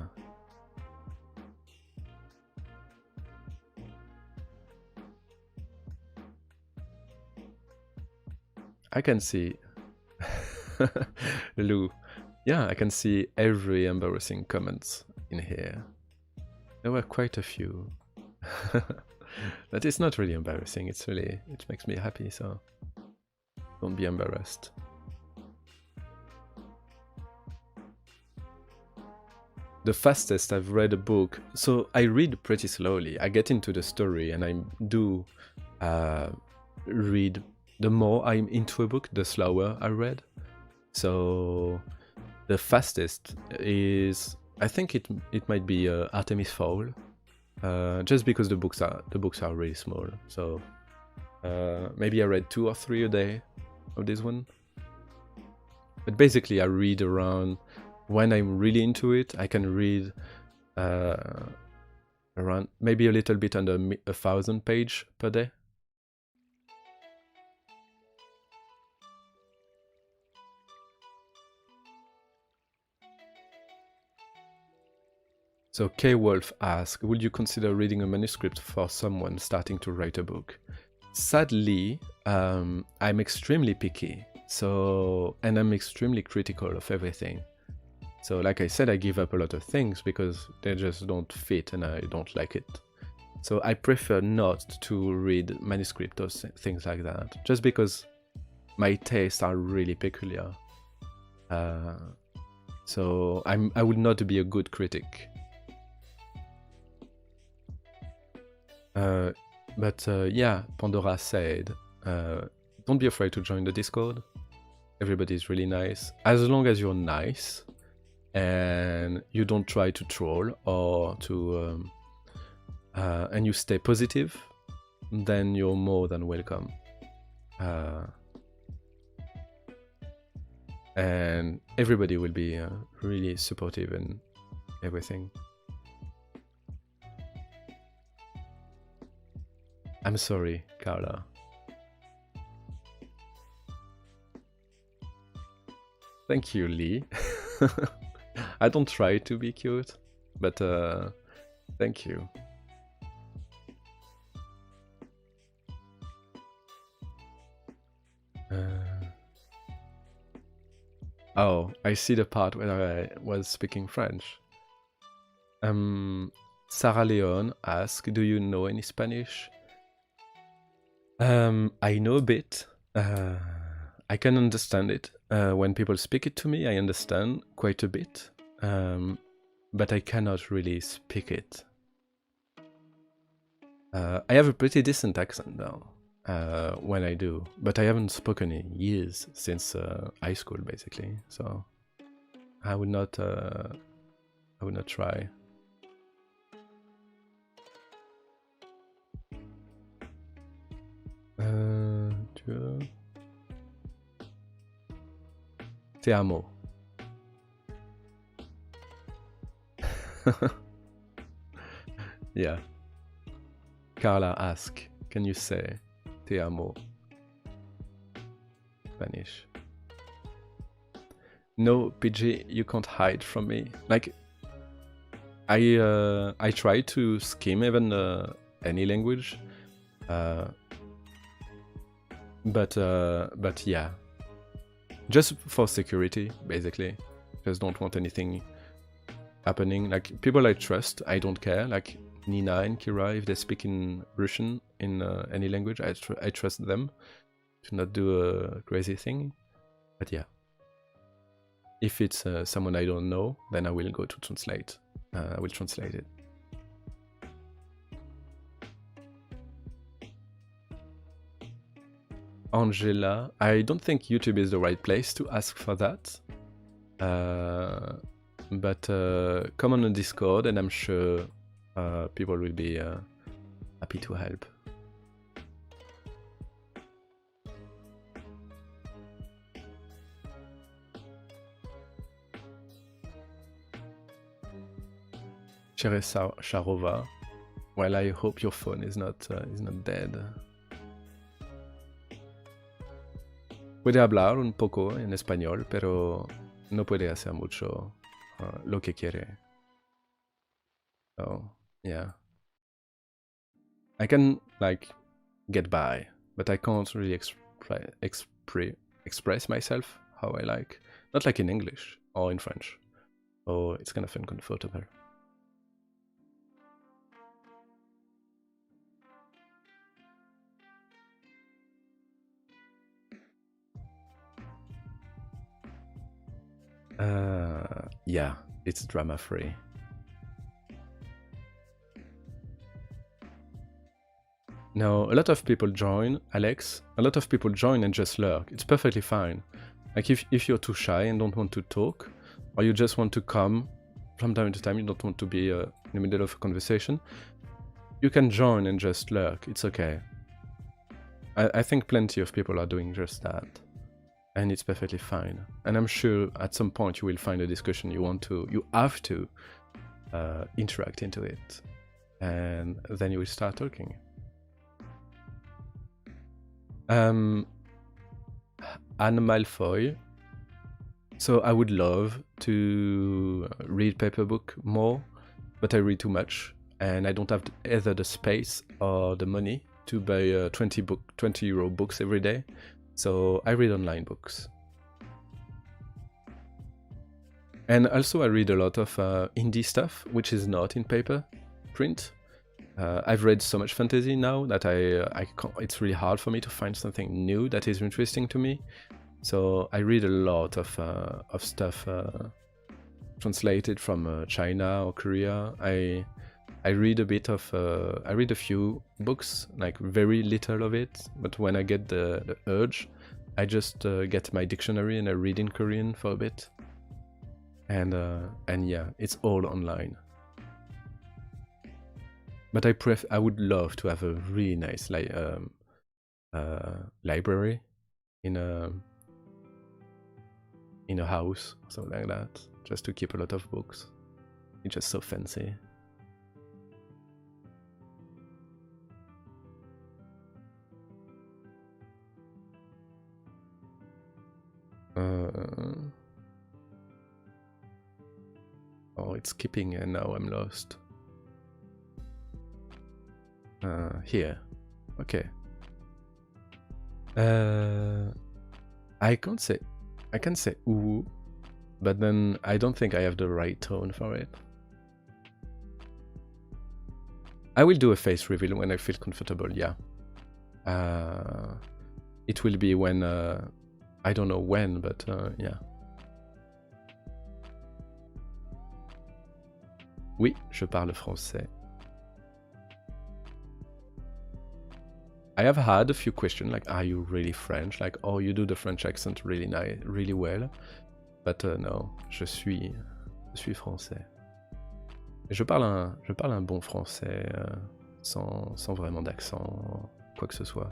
I can see Lou. Yeah, I can see every embarrassing comments in here. There were quite a few. But it's not really embarrassing, it makes me happy, so don't be embarrassed. The fastest I've read a book, so I read pretty slowly. I get into the story and I do read. The more I'm into a book, the slower I read. So the fastest is, I think it might be Artemis Fowl. Just because the books are really small, so maybe I read 2 or 3 a day of this one. But basically, I read around, when I'm really into it, I can read around maybe a little bit under 1,000 pages per day. So K-Wolf asks, would you consider reading a manuscript for someone starting to write a book? Sadly, I'm extremely picky, and I'm extremely critical of everything. So like I said, I give up a lot of things because they just don't fit and I don't like it. So I prefer not to read manuscript or things like that, just because my tastes are really peculiar. So I would not be a good critic. But yeah, Pandora said, don't be afraid to join the Discord. Everybody is really nice. As long as you're nice and you don't try to troll or to and you stay positive, then you're more than welcome. And everybody will be really supportive and everything. I'm sorry, Carla. Thank you, Lee. I don't try to be cute, but thank you. Oh, I see the part where I was speaking French. Sarah Leon asks, do you know any Spanish? I know a bit. I can understand it. When people speak it to me, I understand quite a bit. But I cannot really speak it. I have a pretty decent accent though, when I do, but I haven't spoken in years, since high school basically, so I would not try. Te amo. Yeah. Carla asks, can you say te amo? Spanish. No, PG, you can't hide from me. Like, I try to skim even any language, but yeah, just for security, basically. Just don't want anything happening. Like, people I trust, I don't care. Like Nina and Kira, if they speak in Russian, in any language, I trust them to not do a crazy thing. But yeah, if it's someone I don't know, then I will go to translate. I will translate it. Angela, I don't think YouTube is the right place to ask for that. But come on the Discord and I'm sure people will be happy to help. Cheresa Sharova, well, I hope your phone is not dead. Puede hablar un poco en español, pero no puede hacer mucho lo que quiere. So, yeah. I can, like, get by, but I can't really express myself how I like. Not like in English or in French. So it's kind of uncomfortable. Yeah, it's drama free. No, a lot of people join, Alex. A lot of people join and just lurk. It's perfectly fine. Like if you're too shy and don't want to talk, or you just want to come from time to time, you don't want to be in the middle of a conversation, you can join and just lurk. It's okay. I think plenty of people are doing just that. And it's perfectly fine. And I'm sure at some point you will find a discussion you have to interact into it. And then you will start talking. Anne Malfoy. So I would love to read paper book more, but I read too much. And I don't have either the space or the money to buy 20 euro books every day. So I read online books. And also I read a lot of indie stuff, which is not in paper print. I've read so much fantasy now that it's really hard for me to find something new that is interesting to me. So I read a lot of stuff translated from China or Korea. I read a bit of, I read a few books, like very little of it, but when I get the urge, I just get my dictionary and I read in Korean for a bit. And yeah, it's all online. But I would love to have a really nice library in a house or something like that, just to keep a lot of books. It's just so fancy. Oh, it's skipping and now I'm lost. Here. Okay. I can say ooh, but then I don't think I have the right tone for it. I will do a face reveal when I feel comfortable, yeah. It will be when, I don't know when, but yeah. Oui, je parle français. I have had a few questions like, are you really French? Like, oh, you do the French accent really nice, really well. But no, je suis français. Je parle un bon français sans vraiment d'accent, quoi que ce soit.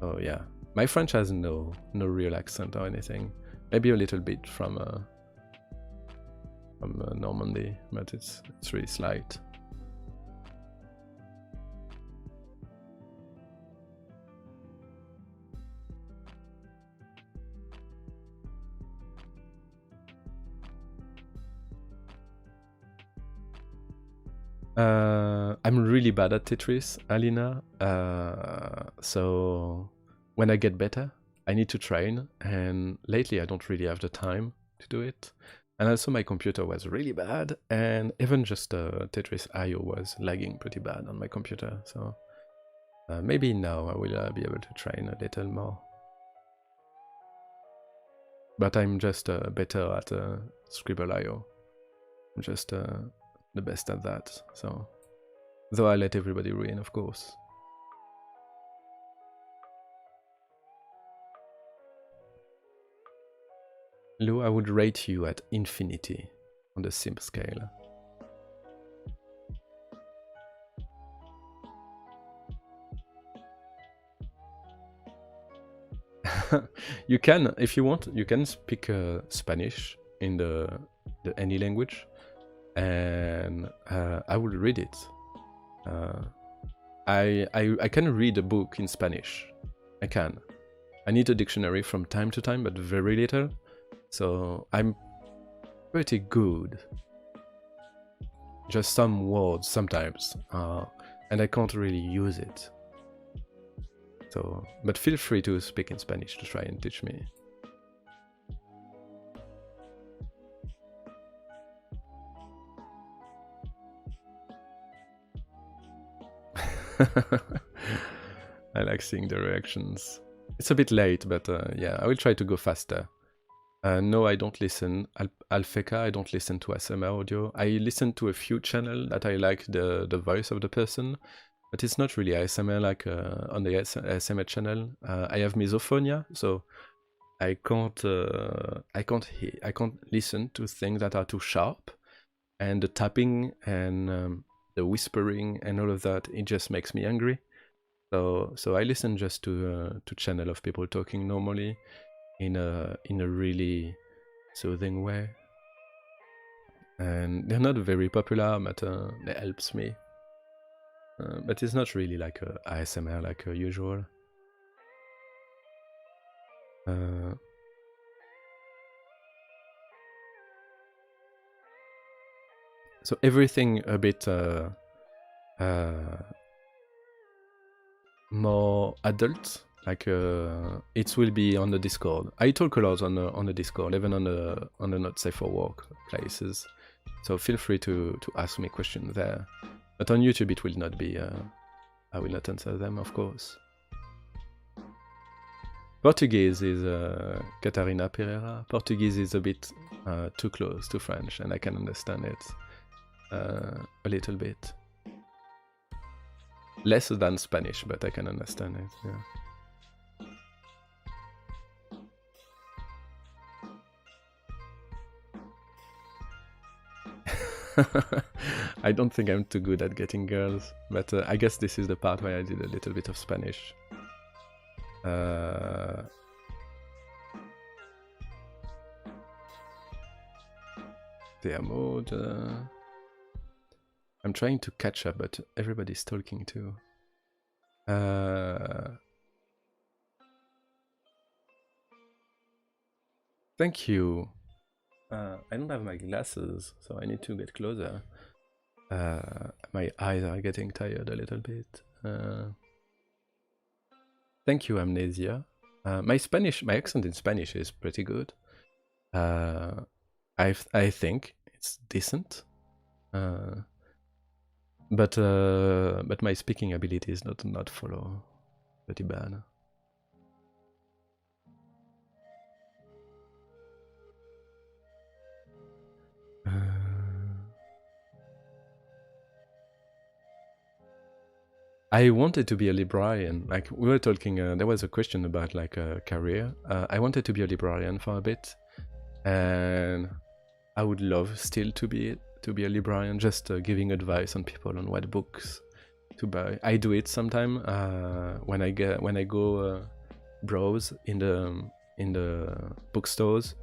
Oh yeah, my French has no real accent or anything. Maybe a little bit from Normandy, but it's really slight. I'm really bad at Tetris, Alina. So when I get better, I need to train, and lately I don't really have the time to do it. And also my computer was really bad, and even just Tetris IO was lagging pretty bad on my computer. So maybe now I will be able to train a little more. But I'm just better at Scribble IO. I'm just the best at that. So, though I let everybody win, of course. Lou, I would rate you at infinity on the simp scale. You can, if you want, you can speak Spanish in the any language, and I will read it. I can read a book in Spanish. I can. I need a dictionary from time to time, but very little. So I'm pretty good. Just some words sometimes, and I can't really use it. So, but feel free to speak in Spanish to try and teach me. I like seeing the reactions. It's a bit late, but yeah, I will try to go faster. No, I don't listen. Alfeka, I don't listen to ASMR audio. I listen to a few channels that I like the voice of the person, but it's not really ASMR like on the ASMR channel. I have misophonia, so I can't listen to things that are too sharp, and the tapping and the whispering and all of that, it just makes me angry. So I listen just to channel of people talking normally in a really soothing way, and they're not very popular, but it helps me. But it's not really like a ASMR like usual. So everything a bit more adult, like it will be on the Discord. I talk a lot on the Discord, even on the not safe for work places. So feel free to ask me questions there. But on YouTube it will not be. I will not answer them, of course. Portuguese is Catarina Pereira. Portuguese is a bit too close to French, and I can understand it a little bit. Less than Spanish, but I can understand it, yeah. I don't think I'm too good at getting girls, but I guess this is the part where I did a little bit of Spanish. Te amo. I'm trying to catch up, but everybody's talking too. Thank you. I don't have my glasses, so I need to get closer. My eyes are getting tired a little bit. Thank you, Amnesia. My accent in Spanish is pretty good. I think it's decent. But my speaking ability is not follow pretty bad. I wanted to be a librarian. Like we were talking, there was a question about like a career. I wanted to be a librarian for a bit, and I would love still to be a librarian, just giving advice on people on what books to buy. I do it sometime when I go browse in the bookstores,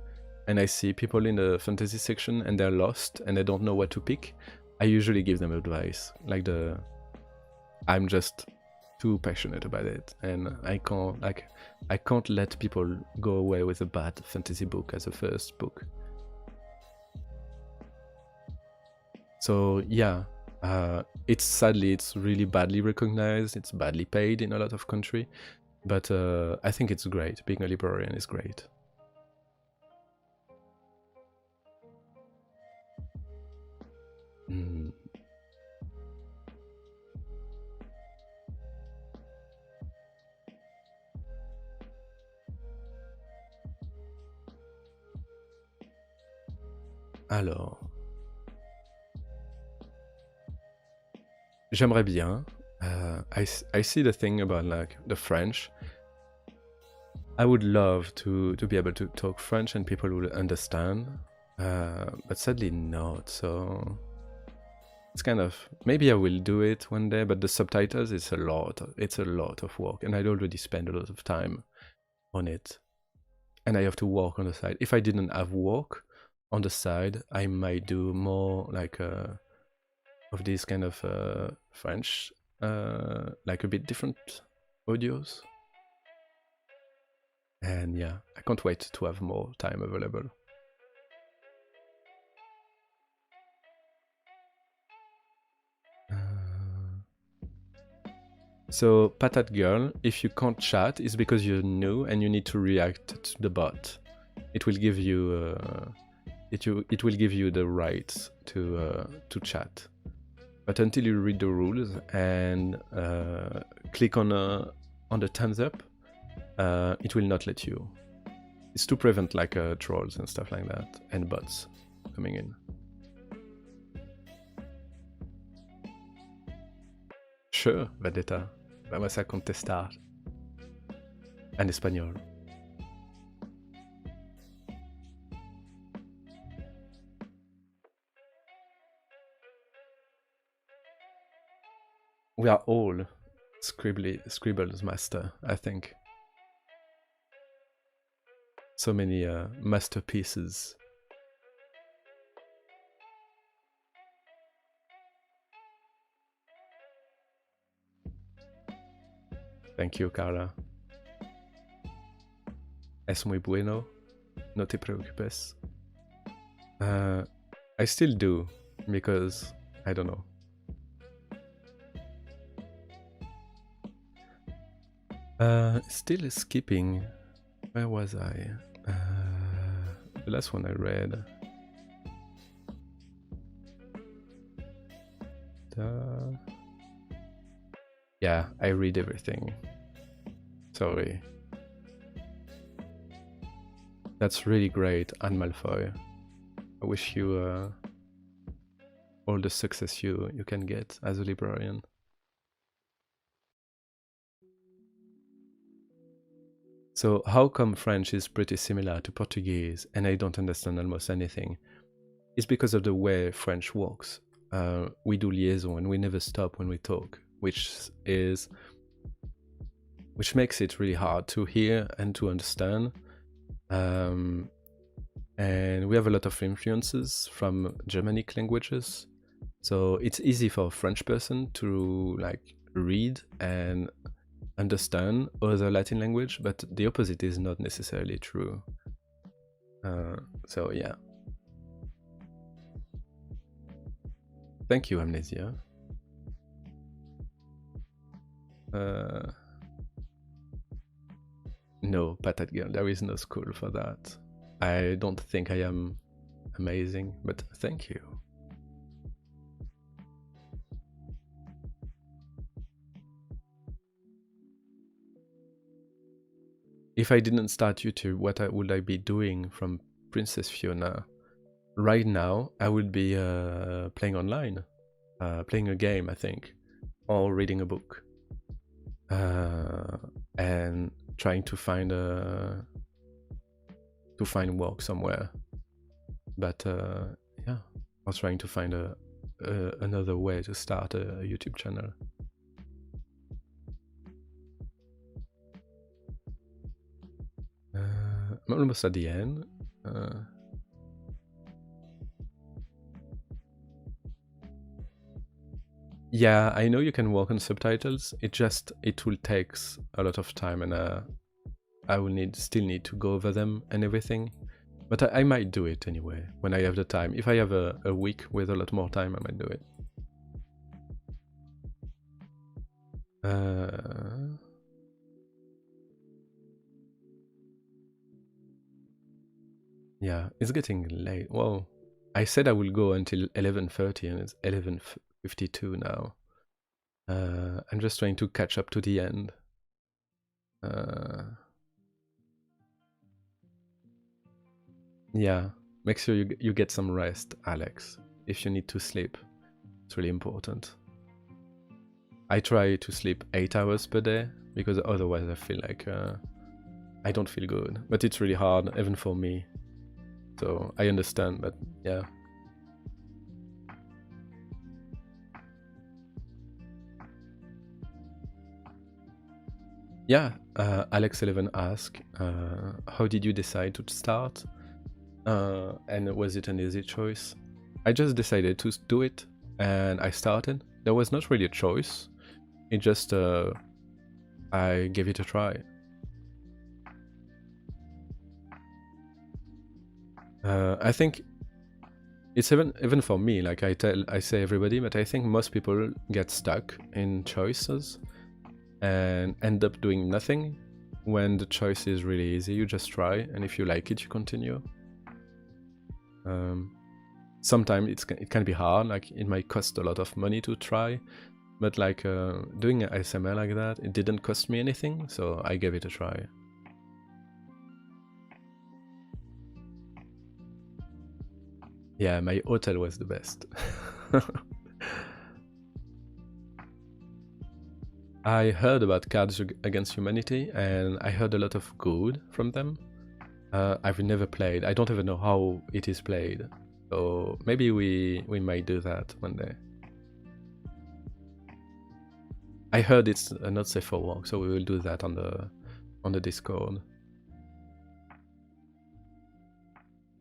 and I see people in the fantasy section and they're lost and they don't know what to pick. I usually give them advice, like I'm just too passionate about it, and I can't let people go away with a bad fantasy book as a first book. So yeah, it's really badly recognized, it's badly paid in a lot of country, but I think it's great. Being a librarian is great. Alors, j'aimerais bien. I see the thing about like the French. I would love to be able to talk French and people would understand, but sadly not. So it's kind of, maybe I will do it one day, but the subtitles, it's a lot of work, and I'd already spent a lot of time on it, and I have to work on the side. If I didn't have work on the side, I might do more like of these kind of French, like a bit different audios. And yeah, I can't wait to have more time available. So, Patat Girl, if you can't chat, it's because you're new and you need to react to the bot. It will give you it will give you the right to chat. But until you read the rules and click on the thumbs up, it will not let you. It's to prevent like trolls and stuff like that, and bots coming in. Sure, Vedetta. Vamos a contestar. En español. We are all Scribbles master, I think. So many masterpieces. Thank you, Carla. Es muy bueno. No te preocupes. I still do, because I don't know. Still skipping. Where was I? The last one I read. Yeah, I read everything. Sorry. That's really great, Anne Malfoy. I wish you all the success you can get as a librarian. So how come French is pretty similar to Portuguese and I don't understand almost anything? It's because of the way French works. We do liaison and we never stop when we talk, which makes it really hard to hear and to understand. And we have a lot of influences from Germanic languages. So it's easy for a French person to like read and understand other Latin language, but the opposite is not necessarily true. So yeah. Thank you, Amnesia. No, Patat Girl, there is no school for that. I don't think I am amazing, but thank you. If I didn't start YouTube, what would I be doing from Princess Fiona? Right now, I would be playing online, playing a game, I think, or reading a book, and trying to find work somewhere. But yeah, I was trying to find another way to start a YouTube channel. I'm almost at the end. Yeah, I know you can work on subtitles. It will take a lot of time, and I will still need to go over them and everything. But I might do it anyway when I have the time. If I have a week with a lot more time, I might do it. Yeah, it's getting late. Well, I said I will go until 11:30 and it's 11:52 now. I'm just trying to catch up to the end. Yeah, make sure you get some rest, Alex. If you need to sleep, it's really important. I try to sleep 8 hours per day because otherwise I feel like I don't feel good. But it's really hard, even for me. So I understand, but yeah. Yeah, Alex11 asked, how did you decide to start? And was it an easy choice? I just decided to do it, and I started. There was not really a choice. It just, I gave it a try. I think it's even for me, like I say everybody, but I think most people get stuck in choices and end up doing nothing when the choice is really easy. You just try, and if you like it, you continue. Sometimes it can be hard, like it might cost a lot of money to try, but like doing an ASMR like that, it didn't cost me anything, so I gave it a try. Yeah, my hotel was the best. I heard about Cards Against Humanity, and I heard a lot of good from them. I've never played. I don't even know how it is played. So maybe we might do that one day. I heard it's not safe for work, so we will do that on the Discord.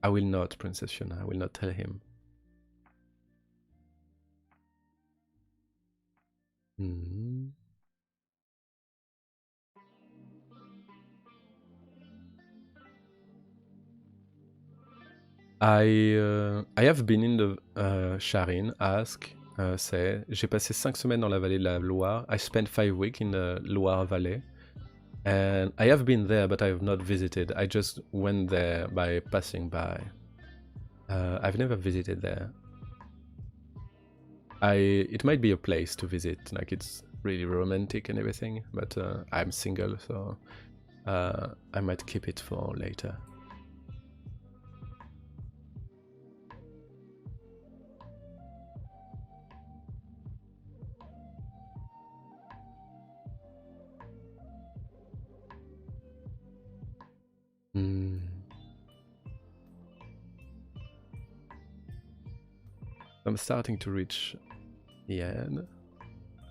I will not, Princess Fiona. I will not tell him. I have been in the Sharin ask, say, j'ai passé 5 semaines dans la vallée de la Loire. I spent 5 weeks in the Loire Valley. And I have been there, but I have not visited. I just went there by passing by. I've never visited there. It might be a place to visit, like it's really romantic and everything, but I'm single, so I might keep it for later. I'm starting to reach the end.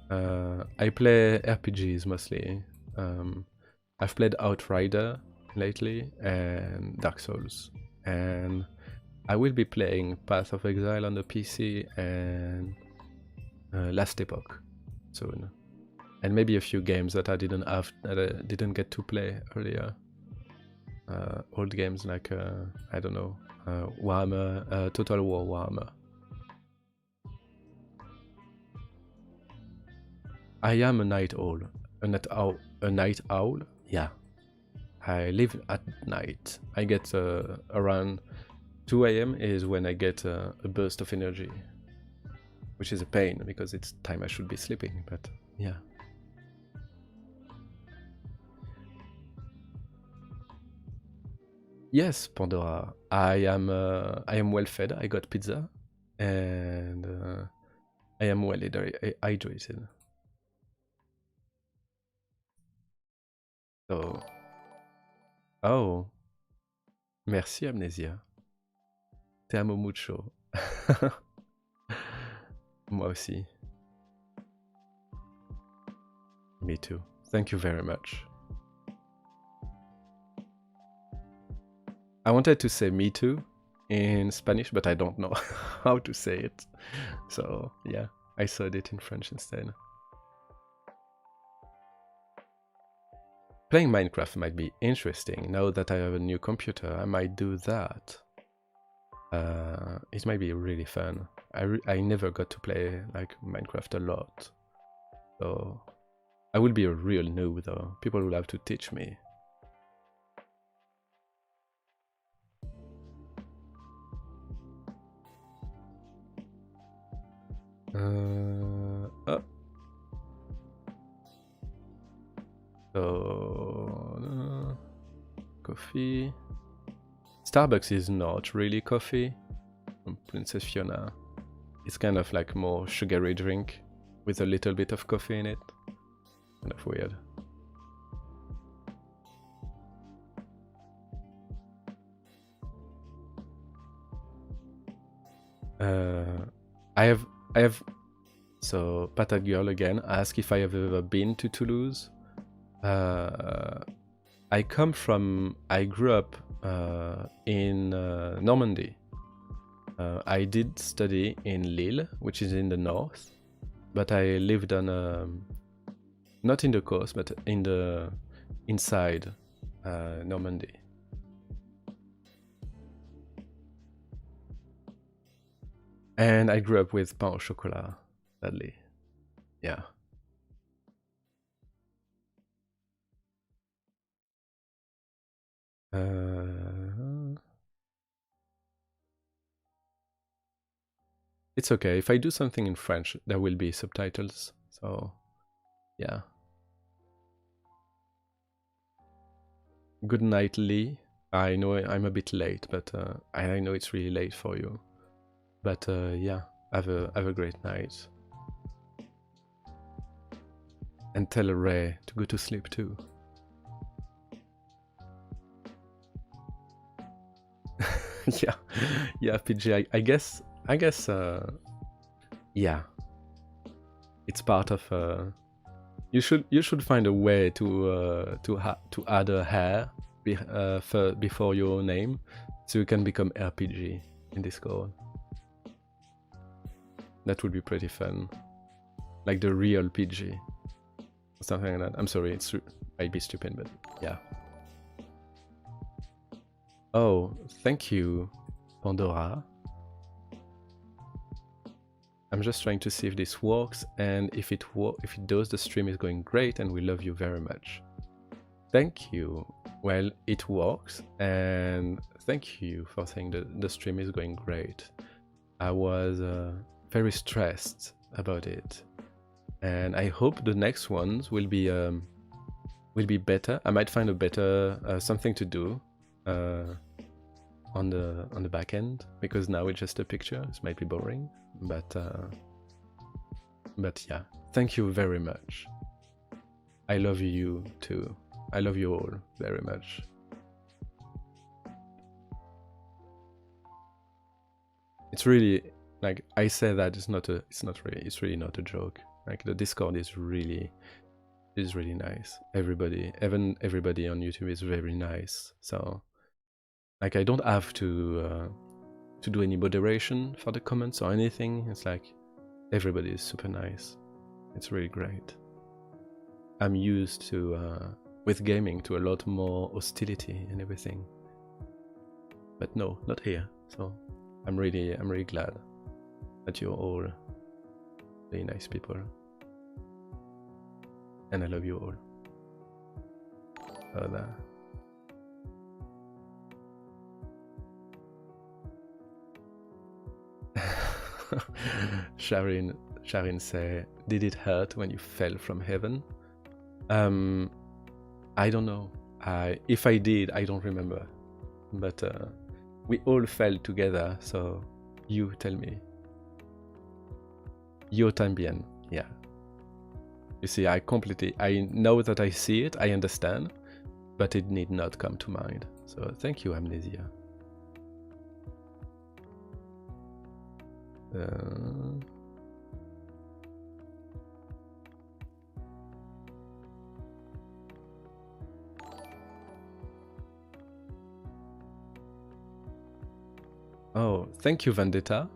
I play RPGs mostly. I've played Outrider lately and Dark Souls, and I will be playing Path of Exile on the PC and Last Epoch soon, and maybe a few games that I didn't get to play earlier. old games like I don't know, Warhammer, Total War Warhammer. I am a night owl. A night owl? Yeah. I live at night. I get around 2 AM is when I get a burst of energy, which is a pain because it's time I should be sleeping, but yeah. Yes, Pandora. I am well fed. I got pizza, and I am well hydrated. So, oh, merci Amnesia. Te amo mucho. Moi aussi. Me too. Thank you very much. I wanted to say me too in Spanish, but I don't know how to say it. So yeah, I said it in French instead. Playing Minecraft might be interesting. Now that I have a new computer, I might do that. It might be really fun. I never got to play like Minecraft a lot. So I will be a real noob though. People will have to teach me. Oh. So coffee. Starbucks is not really coffee. Princess Fiona. It's kind of like more sugary drink with a little bit of coffee in it. Kind of weird. I have. So Patat Girl again asked if I have ever been to Toulouse. I grew up in Normandy. I did study in Lille, which is in the north, but I lived on not in the coast, but in the inside Normandy. And I grew up with pain au chocolat, sadly. Yeah. It's okay. If I do something in French, there will be subtitles. So, yeah. Good night, Lee. I know I'm a bit late, but I know it's really late for you. But yeah, have a great night. And tell Ray to go to sleep too. yeah, PG. I guess. Yeah. It's part of. You should find a way to add a hair before your name, so you can become RPG in Discord. That would be pretty fun, like the real PG, something like that. I'm sorry, it might be stupid, but yeah. Oh, thank you, Pandora. I'm just trying to see if this works, and if it does, the stream is going great, and we love you very much. Thank you. Well, it works, and thank you for saying that the stream is going great. I was very stressed about it, and I hope the next ones will be better. I might find a better something to do on the back end, because now it's just a picture. This might be boring, but yeah. Thank you very much. I love you too. I love you all very much. It's really, like, I say that it's really not a joke. Like, the Discord is really nice. Even everybody on YouTube is very nice. So, like, I don't have to do any moderation for the comments or anything. It's like everybody is super nice. It's really great. I'm used to with gaming to a lot more hostility and everything. But no, not here. So I'm really glad that you're all very nice people. And I love you all. So that. Sharin say, did it hurt when you fell from heaven? I don't know. If I did, I don't remember. But we all fell together, so you tell me. Yo también, yeah. You see, I know that I see it, I understand, but it need not come to mind. So thank you, Amnesia. Oh, thank you, Vendetta.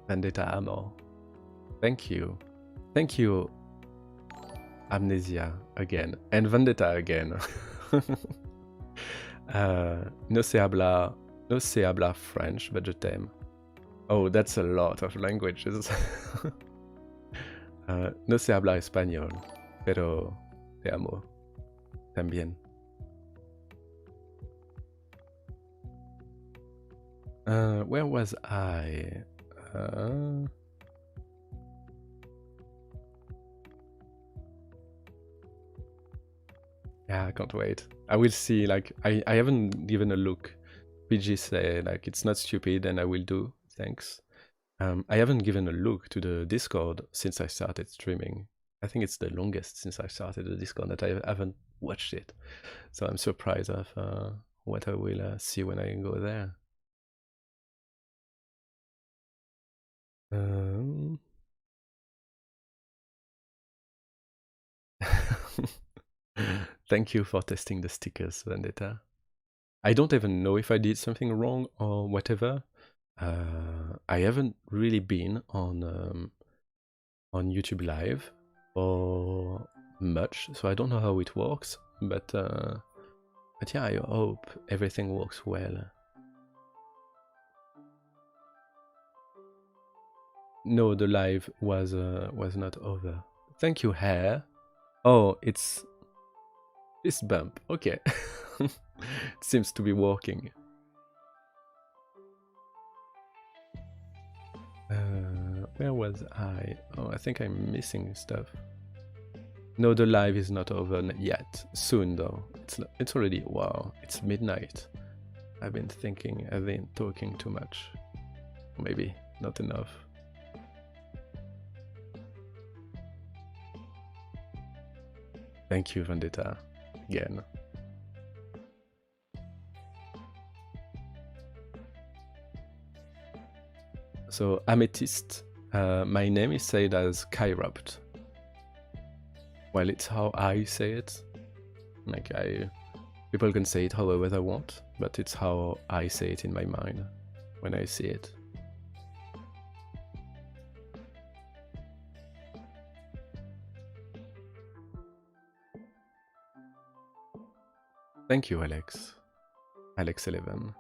Vendetta Amor. Thank you. Thank you, Amnesia again. And Vendetta again. No se habla French, but je t'aime. Oh, that's a lot of languages. No se habla español, pero te amo también. Where was I? Yeah, I can't wait. I will see, like, I haven't given a look. PG said, like, it's not stupid and I will do, thanks. I haven't given a look to the Discord since I started streaming. I think it's the longest since I started the Discord that I haven't watched it. So I'm surprised of what I will see when I go there. Thank you for testing the stickers, Vendetta. I don't even know if I did something wrong or whatever. I haven't really been on YouTube Live or much, so I don't know how it works. But yeah, I hope everything works well. No, the live was not over. Thank you, Hair. Oh, it's this bump. Okay. It seems to be working. Where was I? Oh, I think I'm missing stuff. No, the live is not over yet. Soon, though. It's already, wow, it's midnight. I've been talking too much. Maybe not enough. Thank you, Vendetta, again. So, Amethyst, my name is said as Kyrupt. Well, it's how I say it. Like, people can say it however they want, but it's how I say it in my mind when I see it. Thank you, Alex. Alex11.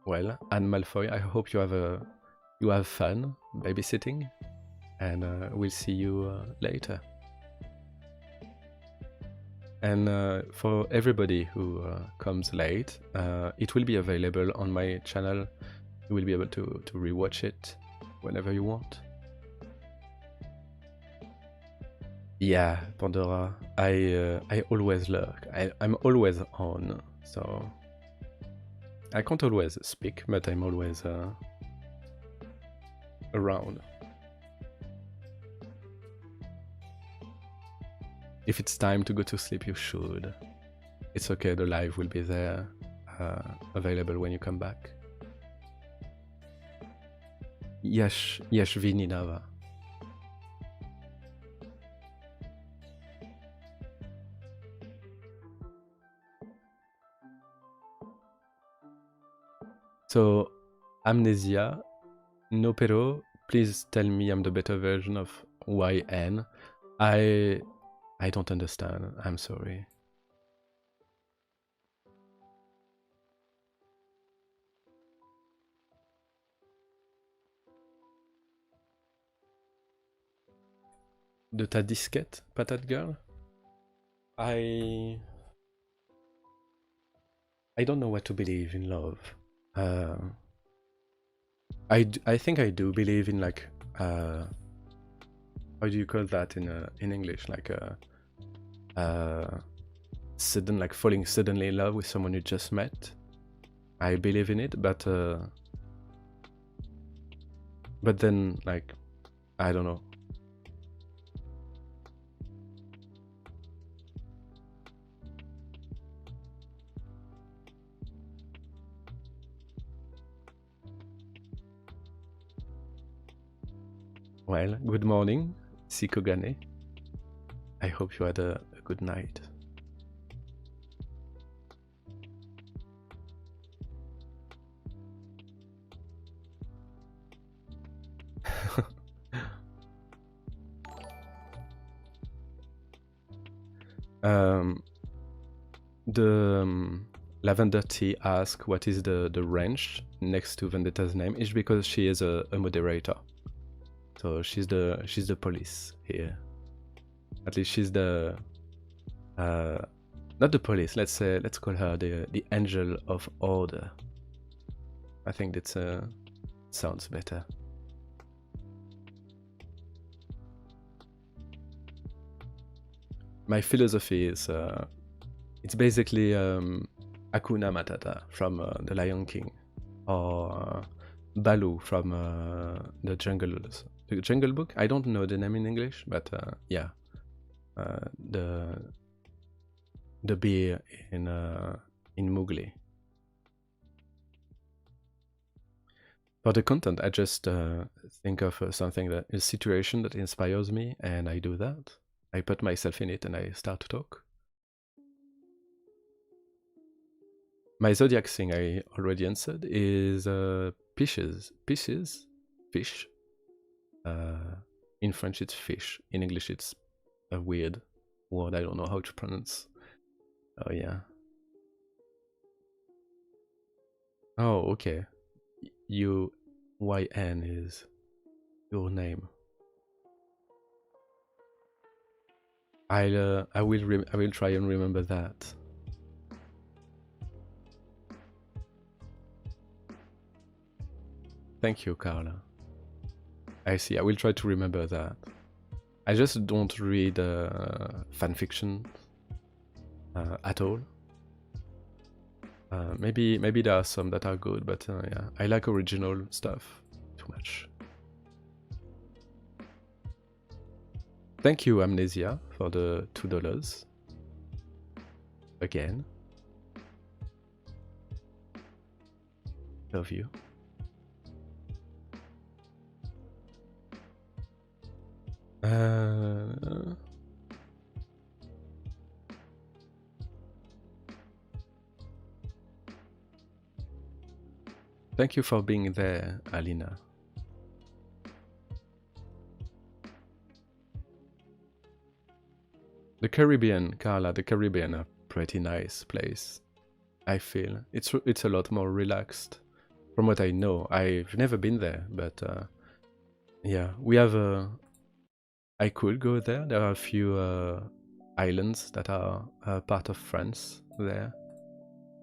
Well, Anne Malfoy, I hope you have fun babysitting, and we'll see you later. And for everybody who comes late, it will be available on my channel. You will be able to rewatch it whenever you want. Yeah, Pandora. I always lurk. I'm always on, so I can't always speak, but I'm always around. If it's time to go to sleep, you should. It's okay, the live will be there, available when you come back. Yashvini Nava. So, Amnesia, no pero Please tell me I'm the better version of YN. I don't understand. I'm sorry. De ta disquette, Patate Girl? I don't know what to believe in love. I think I do believe in like how do you call that in English, like sudden, like falling suddenly in love with someone you just met. I believe in it, but then like I don't know. Well, good morning, Sikogane. I hope you had a good night. The Lavender Tea asks what is the range next to Vendetta's name. Is because she is a moderator. So she's the police here. At least she's the not the police. Let's call her the angel of order. I think that sounds better. My philosophy is it's basically Hakuna Matata from The Lion King, or Baloo from the Jungle Book. I don't know the name in English, but yeah, the bear in Mowgli. For the content, I just think of something, a situation that inspires me, and I do that. I put myself in it and I start to talk. My zodiac thing I already answered is fishes. Fish. In French it's fish. In English it's a weird word I don't know how to pronounce. Oh yeah. Oh okay. YN is your name. I will try and remember that. Thank you, Carla. I see. I will try to remember that. I just don't read fanfiction at all. Maybe there are some that are good, but yeah, I like original stuff too much. Thank you, Amnesia, for the $2. Again. Love you. Thank you for being there, Alina. The Caribbean, Carla, the Caribbean are pretty nice place. I feel it's a lot more relaxed. From what I know, I've never been there, but yeah, we have I could go there. There are a few islands that are part of France there,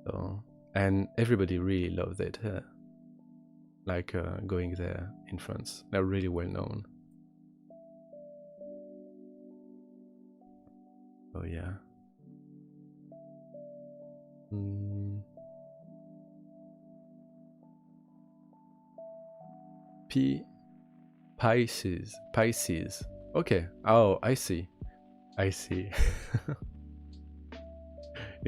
so, and everybody really loves it. Like going there in France, they're really well known. Oh yeah. Pisces. Okay. Oh, I see. It's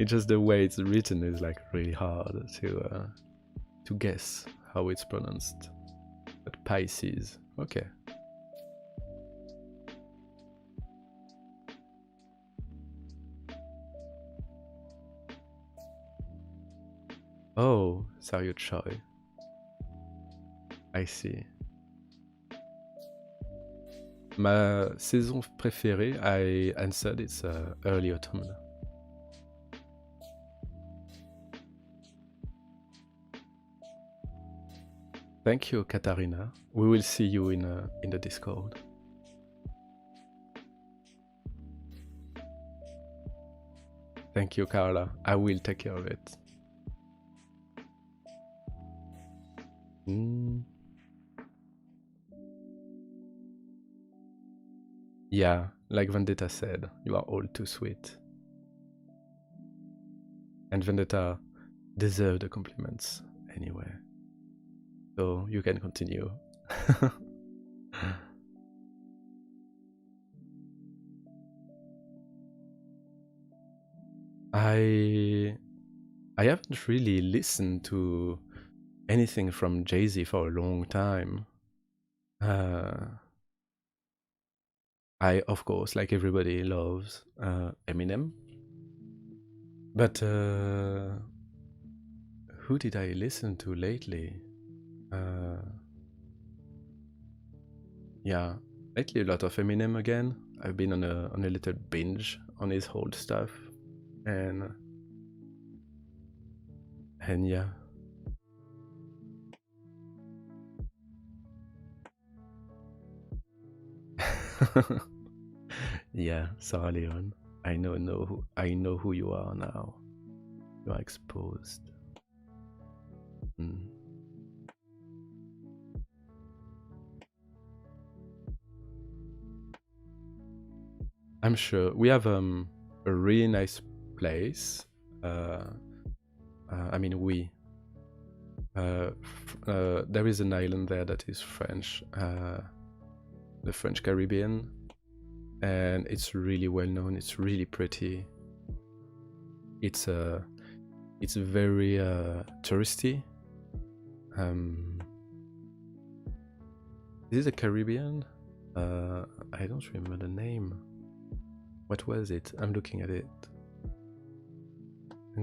just the way it's written is like really hard to guess how it's pronounced. But Pisces. Okay. Oh, Sario Choi. I see. Ma saison préférée, I answered, it's early autumn. Thank you, Katarina. We will see you in the Discord. Thank you, Carla. I will take care of it. Yeah, like Vendetta said, you are all too sweet. And Vendetta deserved the compliments anyway. So you can continue. I haven't really listened to anything from Jay-Z for a long time. I, of course, like everybody, loves Eminem. But who did I listen to lately? Yeah, lately a lot of Eminem again. I've been on a little binge on his old stuff, and yeah. Yeah, Sarah Leon. I know who you are now. You are exposed. I'm sure we have a really nice place. I mean, there is an island there that is French, the French Caribbean, and it's really well known. It's really pretty. It's very touristy. Is it the Caribbean? I don't remember the name. What was it? I'm looking at it.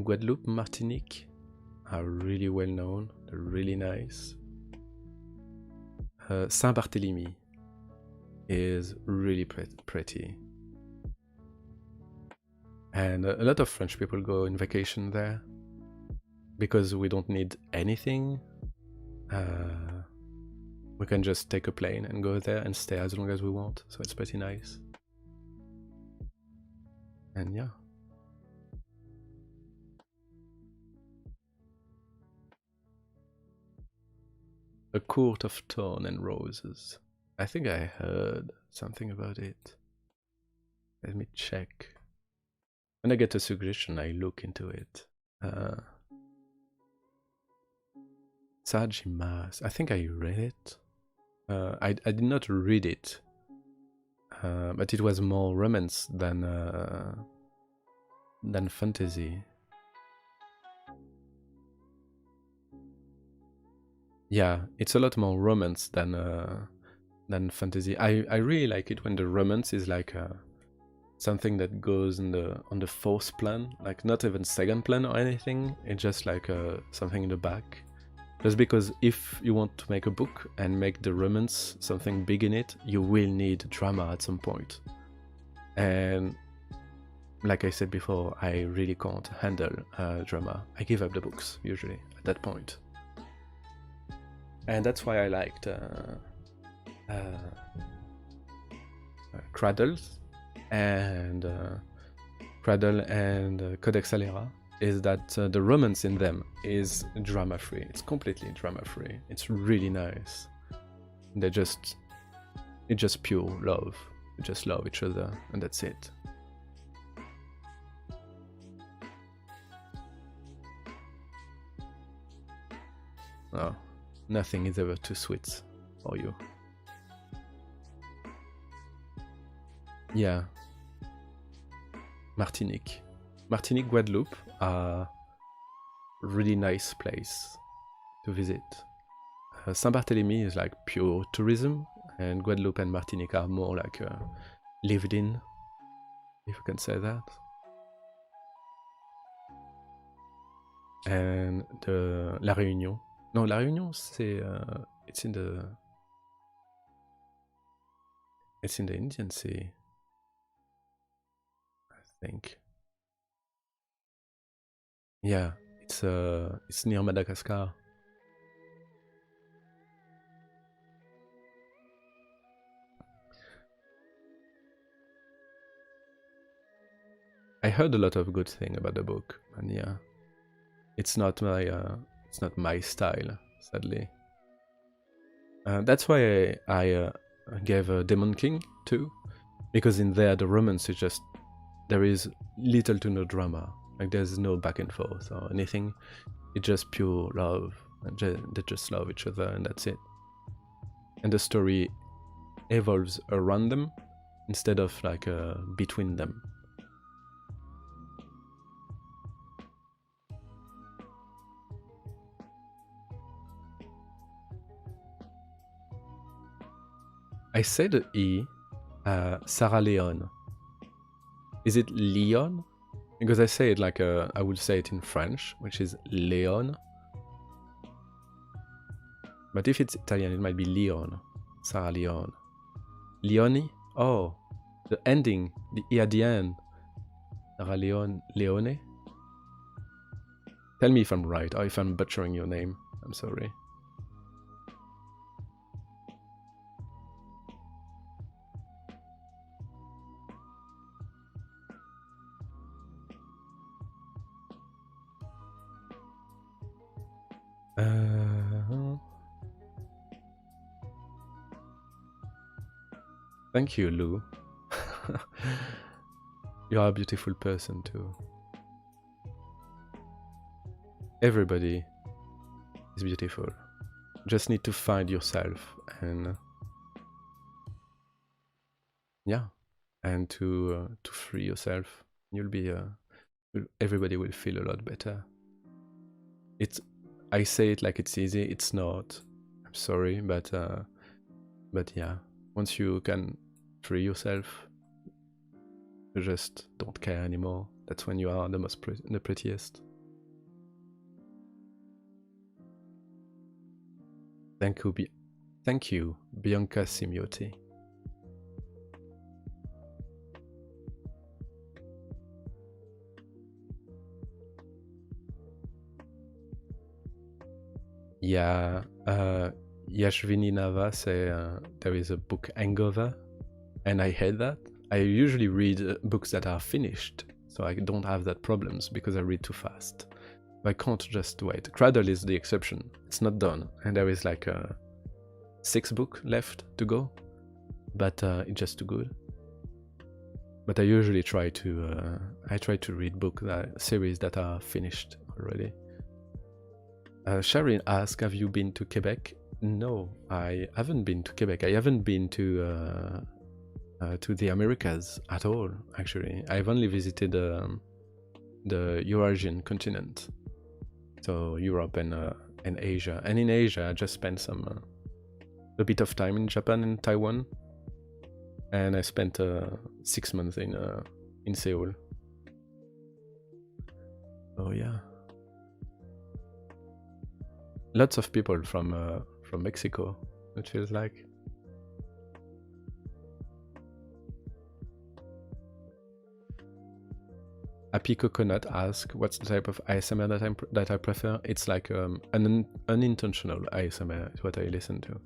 Guadeloupe, Martinique are really well known. They're really nice. Saint-Barthélemy is really pretty. And a lot of French people go on vacation there because we don't need anything. We can just take a plane and go there and stay as long as we want, so it's pretty nice. And yeah. A Court of Thorn and Roses. I think I heard something about it. Let me check. When I get a suggestion, I look into it. Sajimas. I think I read it. I did not read it, but it was more romance than fantasy. Yeah, it's a lot more romance than fantasy. I really like it when the romance is like something that goes on the fourth plan, like not even second plan or anything. It's just like something in the back. Just because if you want to make a book and make the romance something big in it, you will need drama at some point. And like I said before, I really can't handle drama. I give up the books usually at that point. And that's why I liked Cradles and Codex Alera, is that the romance in them is drama-free. It's completely drama-free. It's really nice. It's just pure love. They just love each other, and that's it. Oh, nothing is ever too sweet for you. Yeah. Martinique, Guadeloupe are really nice place to visit. Saint-Barthélemy is like pure tourism, and Guadeloupe and Martinique are more like lived in, if you can say that. And La Réunion. No, La Réunion, it's in the... It's in the Indian Sea, I think. Yeah, it's near Madagascar. I heard a lot of good thing about the book, and yeah, it's not my style, sadly. That's why I gave Demon King too, because in there the romance is just, there is little to no drama. Like there's no back and forth or anything. It's just pure love, and they just love each other, and that's it. And the story evolves around them instead of like between them. I say the E, Sarah Leon. Is it Leon? Because I say it like I would say it in French, which is Leon. But if it's Italian, it might be Leon. Sarah Leon. Leoni? Oh, the ending, the E at the end. Sarah Leon, Leone? Tell me if I'm right, or if I'm butchering your name. I'm sorry. Thank you, Lou. You are a beautiful person too. Everybody is beautiful. Just need to find yourself, and yeah, and to free yourself. You'll be everybody will feel a lot better. I say it like it's easy. It's not. I'm sorry, but yeah, once you can free yourself, you just don't care anymore. That's when you are the prettiest. Thank you, Bianca Simioti. Yeah, Yashvini Nava say there is a book Hangover, and I hate that. I usually read books that are finished, so I don't have that problems because I read too fast. I can't just wait. Cradle is the exception. It's not done, and there is like 6 books left to go, but it's just too good. But I usually try to read series that are finished already. Sharon asked, have you been to Quebec? No, I haven't been to Quebec. I haven't been to the Americas at all, actually. I've only visited the Eurasian continent, so Europe and Asia. And in Asia, I just spent a bit of time in Japan and Taiwan, and I spent 6 months in Seoul. Oh yeah. Lots of people from Mexico, it feels like. Happy Coconut asks, what's the type of ASMR that I prefer? It's like an unintentional ASMR is what I listen to.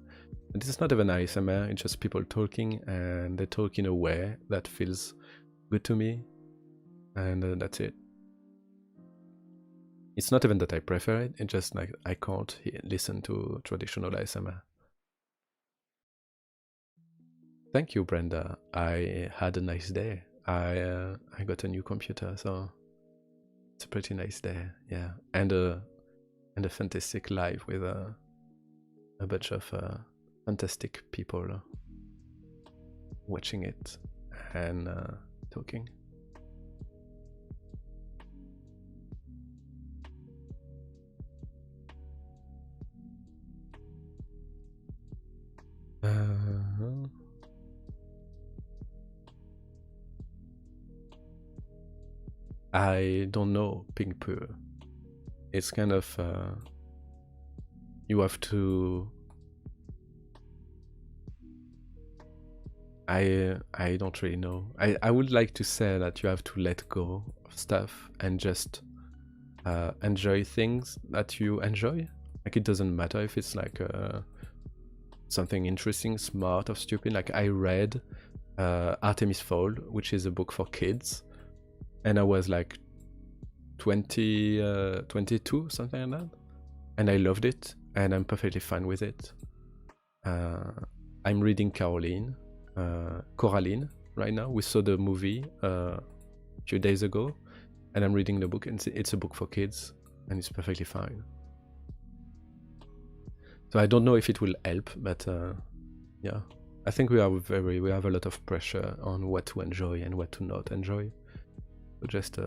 And this is not even ASMR, it's just people talking, and they talk in a way that feels good to me, and that's it. It's not even that I prefer it, it's just like I can't listen to traditional ASMR. Thank you, Brenda. I had a nice day. I got a new computer, so it's a pretty nice day, yeah. And a fantastic live with a bunch of fantastic people watching it and talking. I don't know Pink Poo. It's kind of you have to. I don't really know. I would like to say that you have to let go of stuff and just enjoy things that you enjoy. Like it doesn't matter if it's like something interesting, smart or stupid. Like I read Artemis Fowl, which is a book for kids, and I was like 22, something like that, and I loved it, and I'm perfectly fine with it. I'm reading Coraline right now. We saw the movie a few days ago, and I'm reading the book, and it's a book for kids, and it's perfectly fine. So I don't know if it will help, but yeah, I think we have a lot of pressure on what to enjoy and what to not enjoy. So just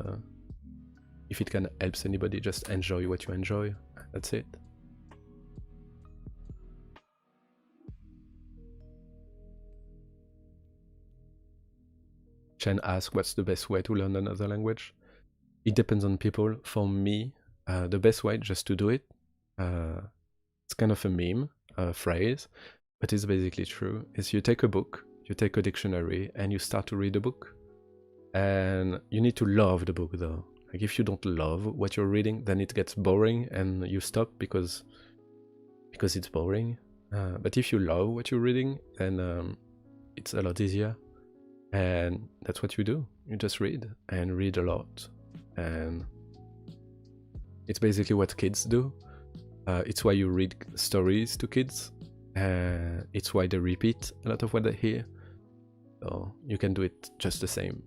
if it can help anybody, just enjoy what you enjoy. That's it. Chen asks, what's the best way to learn another language? It depends on people. For me, the best way just to do it. It's kind of a meme, a phrase, but it's basically true. Is you take a book, you take a dictionary, and you start to read the book. And you need to love the book though. Like if you don't love what you're reading, then it gets boring and you stop because it's boring. But if you love what you're reading, then it's a lot easier. And that's what you do. You just read and read a lot. And it's basically what kids do. It's why you read stories to kids. It's why they repeat a lot of what they hear. So you can do it just the same.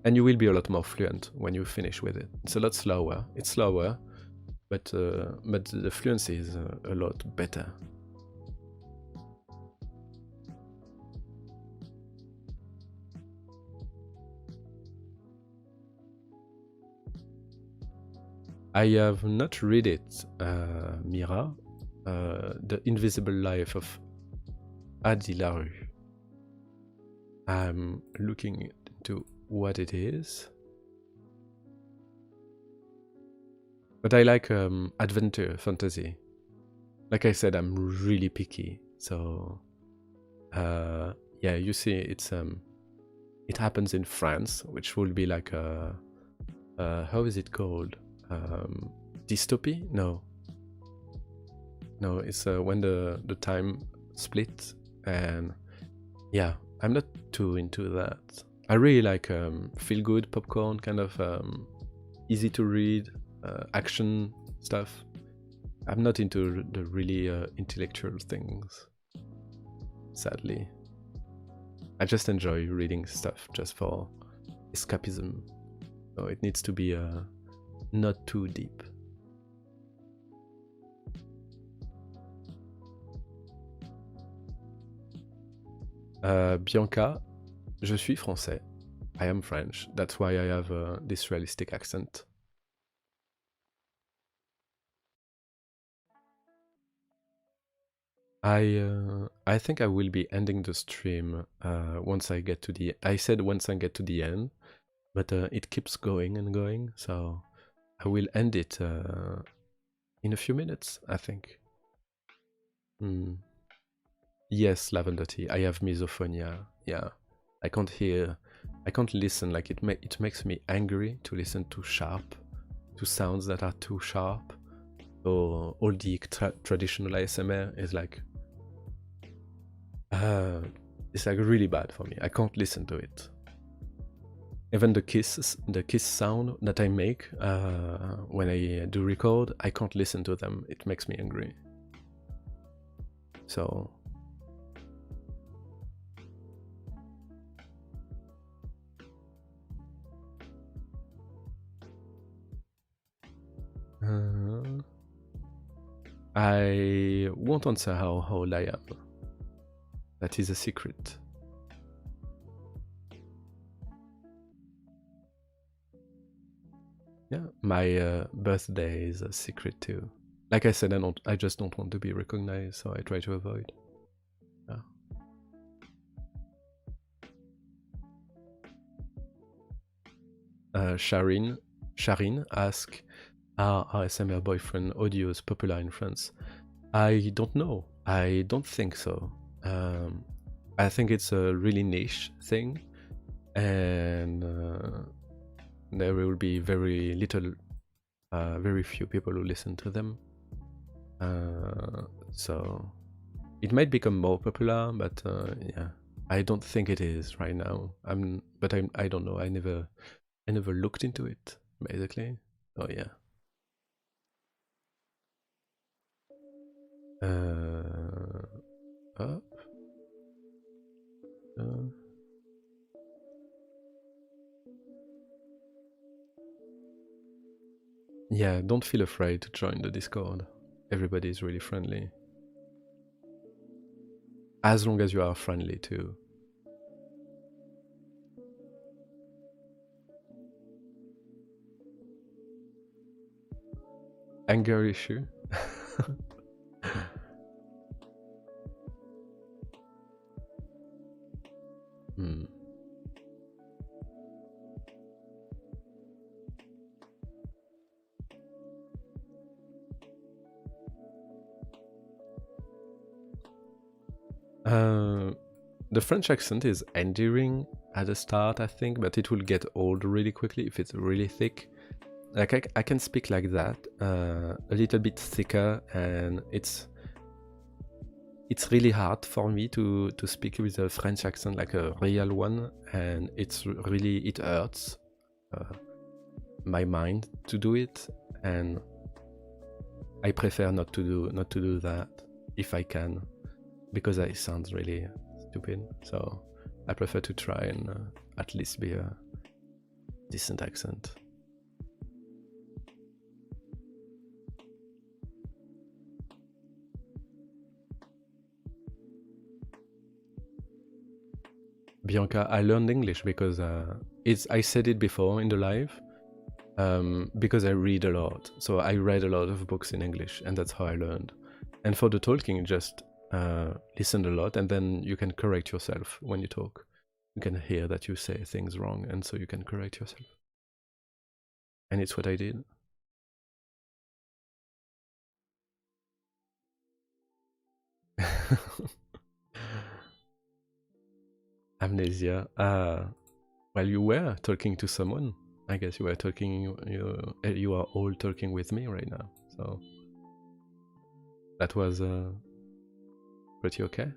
And you will be a lot more fluent when you finish with it. It's a lot slower. It's slower, but the fluency is a lot better. I have not read it, Mira. The Invisible Life of Adi Larue. I'm looking into what it is. But I like adventure fantasy. Like I said, I'm really picky. So yeah, you see, it's it happens in France, which will be like a how is it called? Dystopy? No, it's when the time split, and yeah, I'm not too into that. I really like feel-good popcorn, kind of easy to read action stuff. I'm not into the really intellectual things, sadly. I just enjoy reading stuff just for escapism. So it needs to be not too deep. Bianca, je suis français. I am French. That's why I have this realistic accent. I think I will be ending the stream once I get to the. I said once I get to the end, but it keeps going and going, so I will end it in a few minutes, I think. Yes, lavender tea. I have misophonia. Yeah, I can't listen. Like it makes me angry to listen to sounds that are too sharp. So all the traditional ASMR is like, it's like really bad for me. I can't listen to it. Even the kiss sound that I make when I do record, I can't listen to them. It makes me angry. So I won't answer how old I am. That is a secret. Yeah, my birthday is a secret too. Like I said, I just don't want to be recognized, so I try to avoid. Yeah. Sharin asks, are ASMR boyfriend audios popular in France? I don't know. I don't think so. I think it's a really niche thing, and there will be very little, very few people who listen to them. So it might become more popular, but yeah, I don't think it is right now. I don't know. I never looked into it basically. Oh yeah. Up. Yeah, don't feel afraid to join the Discord. Everybody is really friendly. As long as you are friendly too. Anger issue? Hmm. The French accent is endearing at the start, I think, but it will get old really quickly if it's really thick. Like I can speak like that, a little bit thicker, and it's really hard for me to speak with a French accent, like a real one, and it hurts my mind to do it, and I prefer not to do that if I can, because it sounds really stupid. So I prefer to try and at least be a decent accent. Bianca, I learned English because I said it before in the live, because I read a lot. So I read a lot of books in English, and that's how I learned. And for the talking, just listen a lot, and then you can correct yourself when you talk. You can hear that you say things wrong, and so you can correct yourself. And it's what I did. Amnesia. Well, you were talking to someone. I guess you were talking. You are all talking with me right now. So that was pretty okay.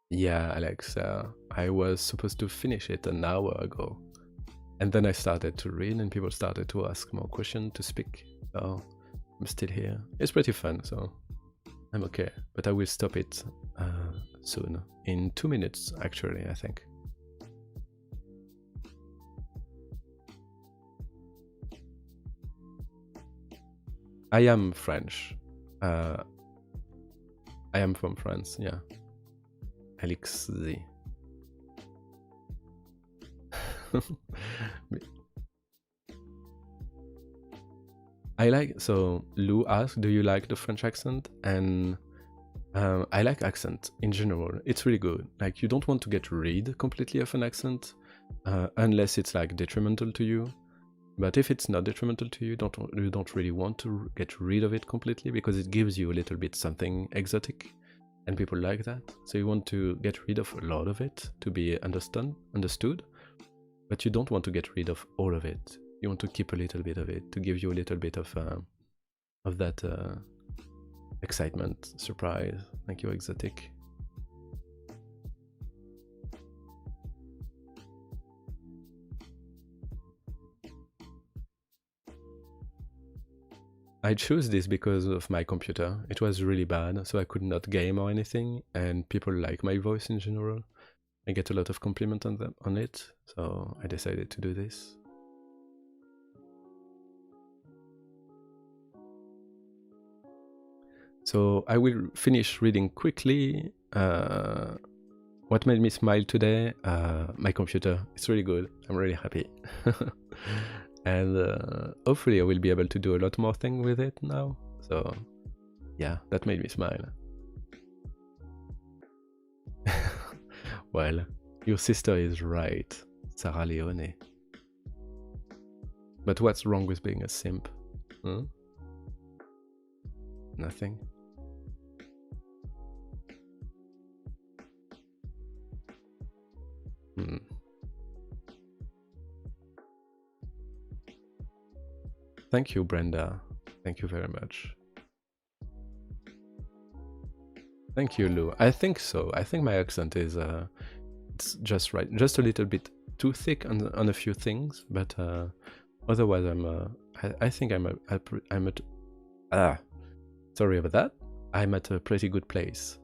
Yeah, Alex. I was supposed to finish it an hour ago, and then I started to read, and people started to ask more questions to speak. So I'm still here. It's pretty fun. So I'm okay, but I will stop it soon. In 2 minutes, actually, I think. I am French. I am from France, yeah. Alex Z. So Lou asked, do you like the French accent? And I like accent in general. It's really good. Like, you don't want to get rid completely of an accent unless it's like detrimental to you. But if it's not detrimental to you, you don't really want to get rid of it completely, because it gives you a little bit something exotic, and people like that. So you want to get rid of a lot of it to be understood, but you don't want to get rid of all of it. You want to keep a little bit of it to give you a little bit of that excitement, surprise, like you're exotic. I chose this because of my computer. It was really bad, so I could not game or anything, and people like my voice in general. I get a lot of compliment on it, so I decided to do this. So I will finish reading quickly. What made me smile today? My computer. It's really good. I'm really happy. And hopefully I will be able to do a lot more things with it now. So yeah, that made me smile. Well, your sister is right, Sarah Leone. But what's wrong with being a simp? Huh? Nothing. Thank you, Brenda. Thank you very much. Thank you, Lou. I think so. I think my accent is it's just right, just a little bit too thick on a few things, but otherwise I think sorry about that. I'm at a pretty good place.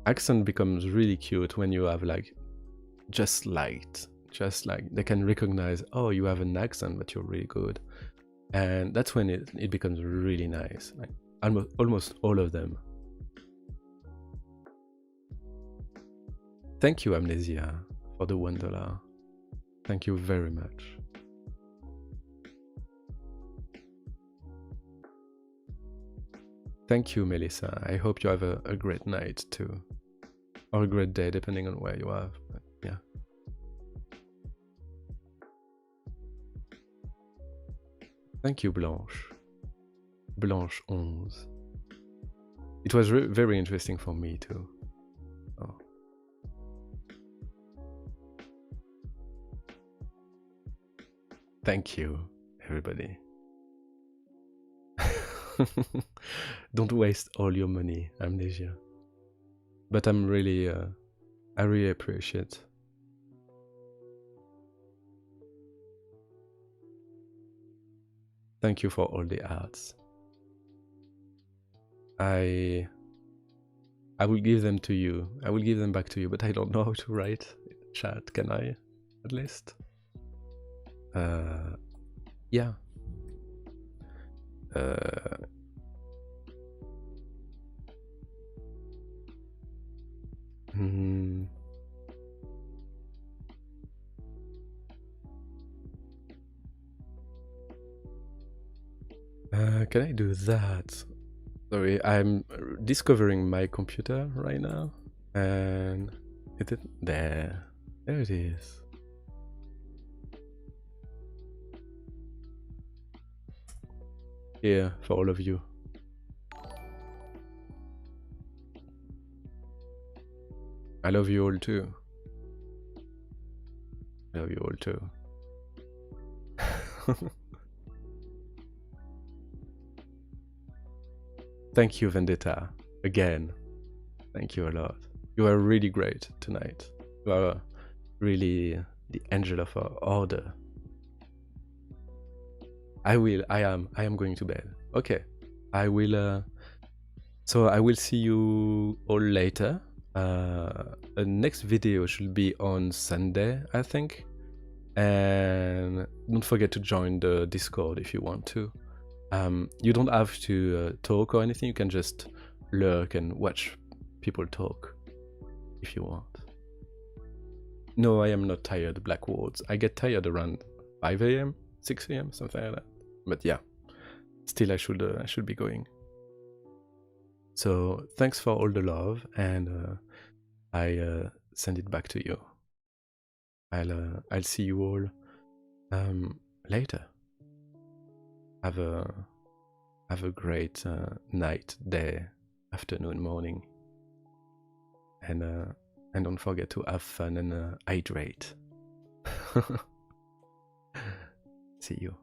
Accent becomes really cute when you have like just like they can recognize, oh, you have an accent, but you're really good, and that's when it becomes really nice. Like almost all of them. Thank you, Amnesia, for the $1. Thank you very much. Thank you, Melissa. I hope you have a great night too, or a great day, depending on where you are. But yeah. Thank you, Blanche. Blanche 11. It was very interesting for me too. Oh. Thank you, everybody. Don't waste all your money, Amnesia. But I'm really, I really appreciate. Thank you for all the arts. I will give them to you. I will give them back to you, but I don't know how to write in the chat. Can I, at least? Yeah. Can I do that? Sorry, I'm discovering my computer right now, and it there it is. Here for all of you. I love you all too. I love you all too. Thank you, Vendetta, again. Thank you a lot. You are really great tonight. You are really the angel of our order. I am going to bed. Okay. I will, so I will see you all later. The next video should be on Sunday, I think. And don't forget to join the Discord if you want to. You don't have to talk or anything. You can just lurk and watch people talk if you want. No, I am not tired, Blackwards. I get tired around 5 AM, 6 AM, something like that. But yeah, still I should be going. So thanks for all the love, and I send it back to you. I'll see you all later. Have a great night, day, afternoon, morning, and don't forget to have fun and hydrate. See you.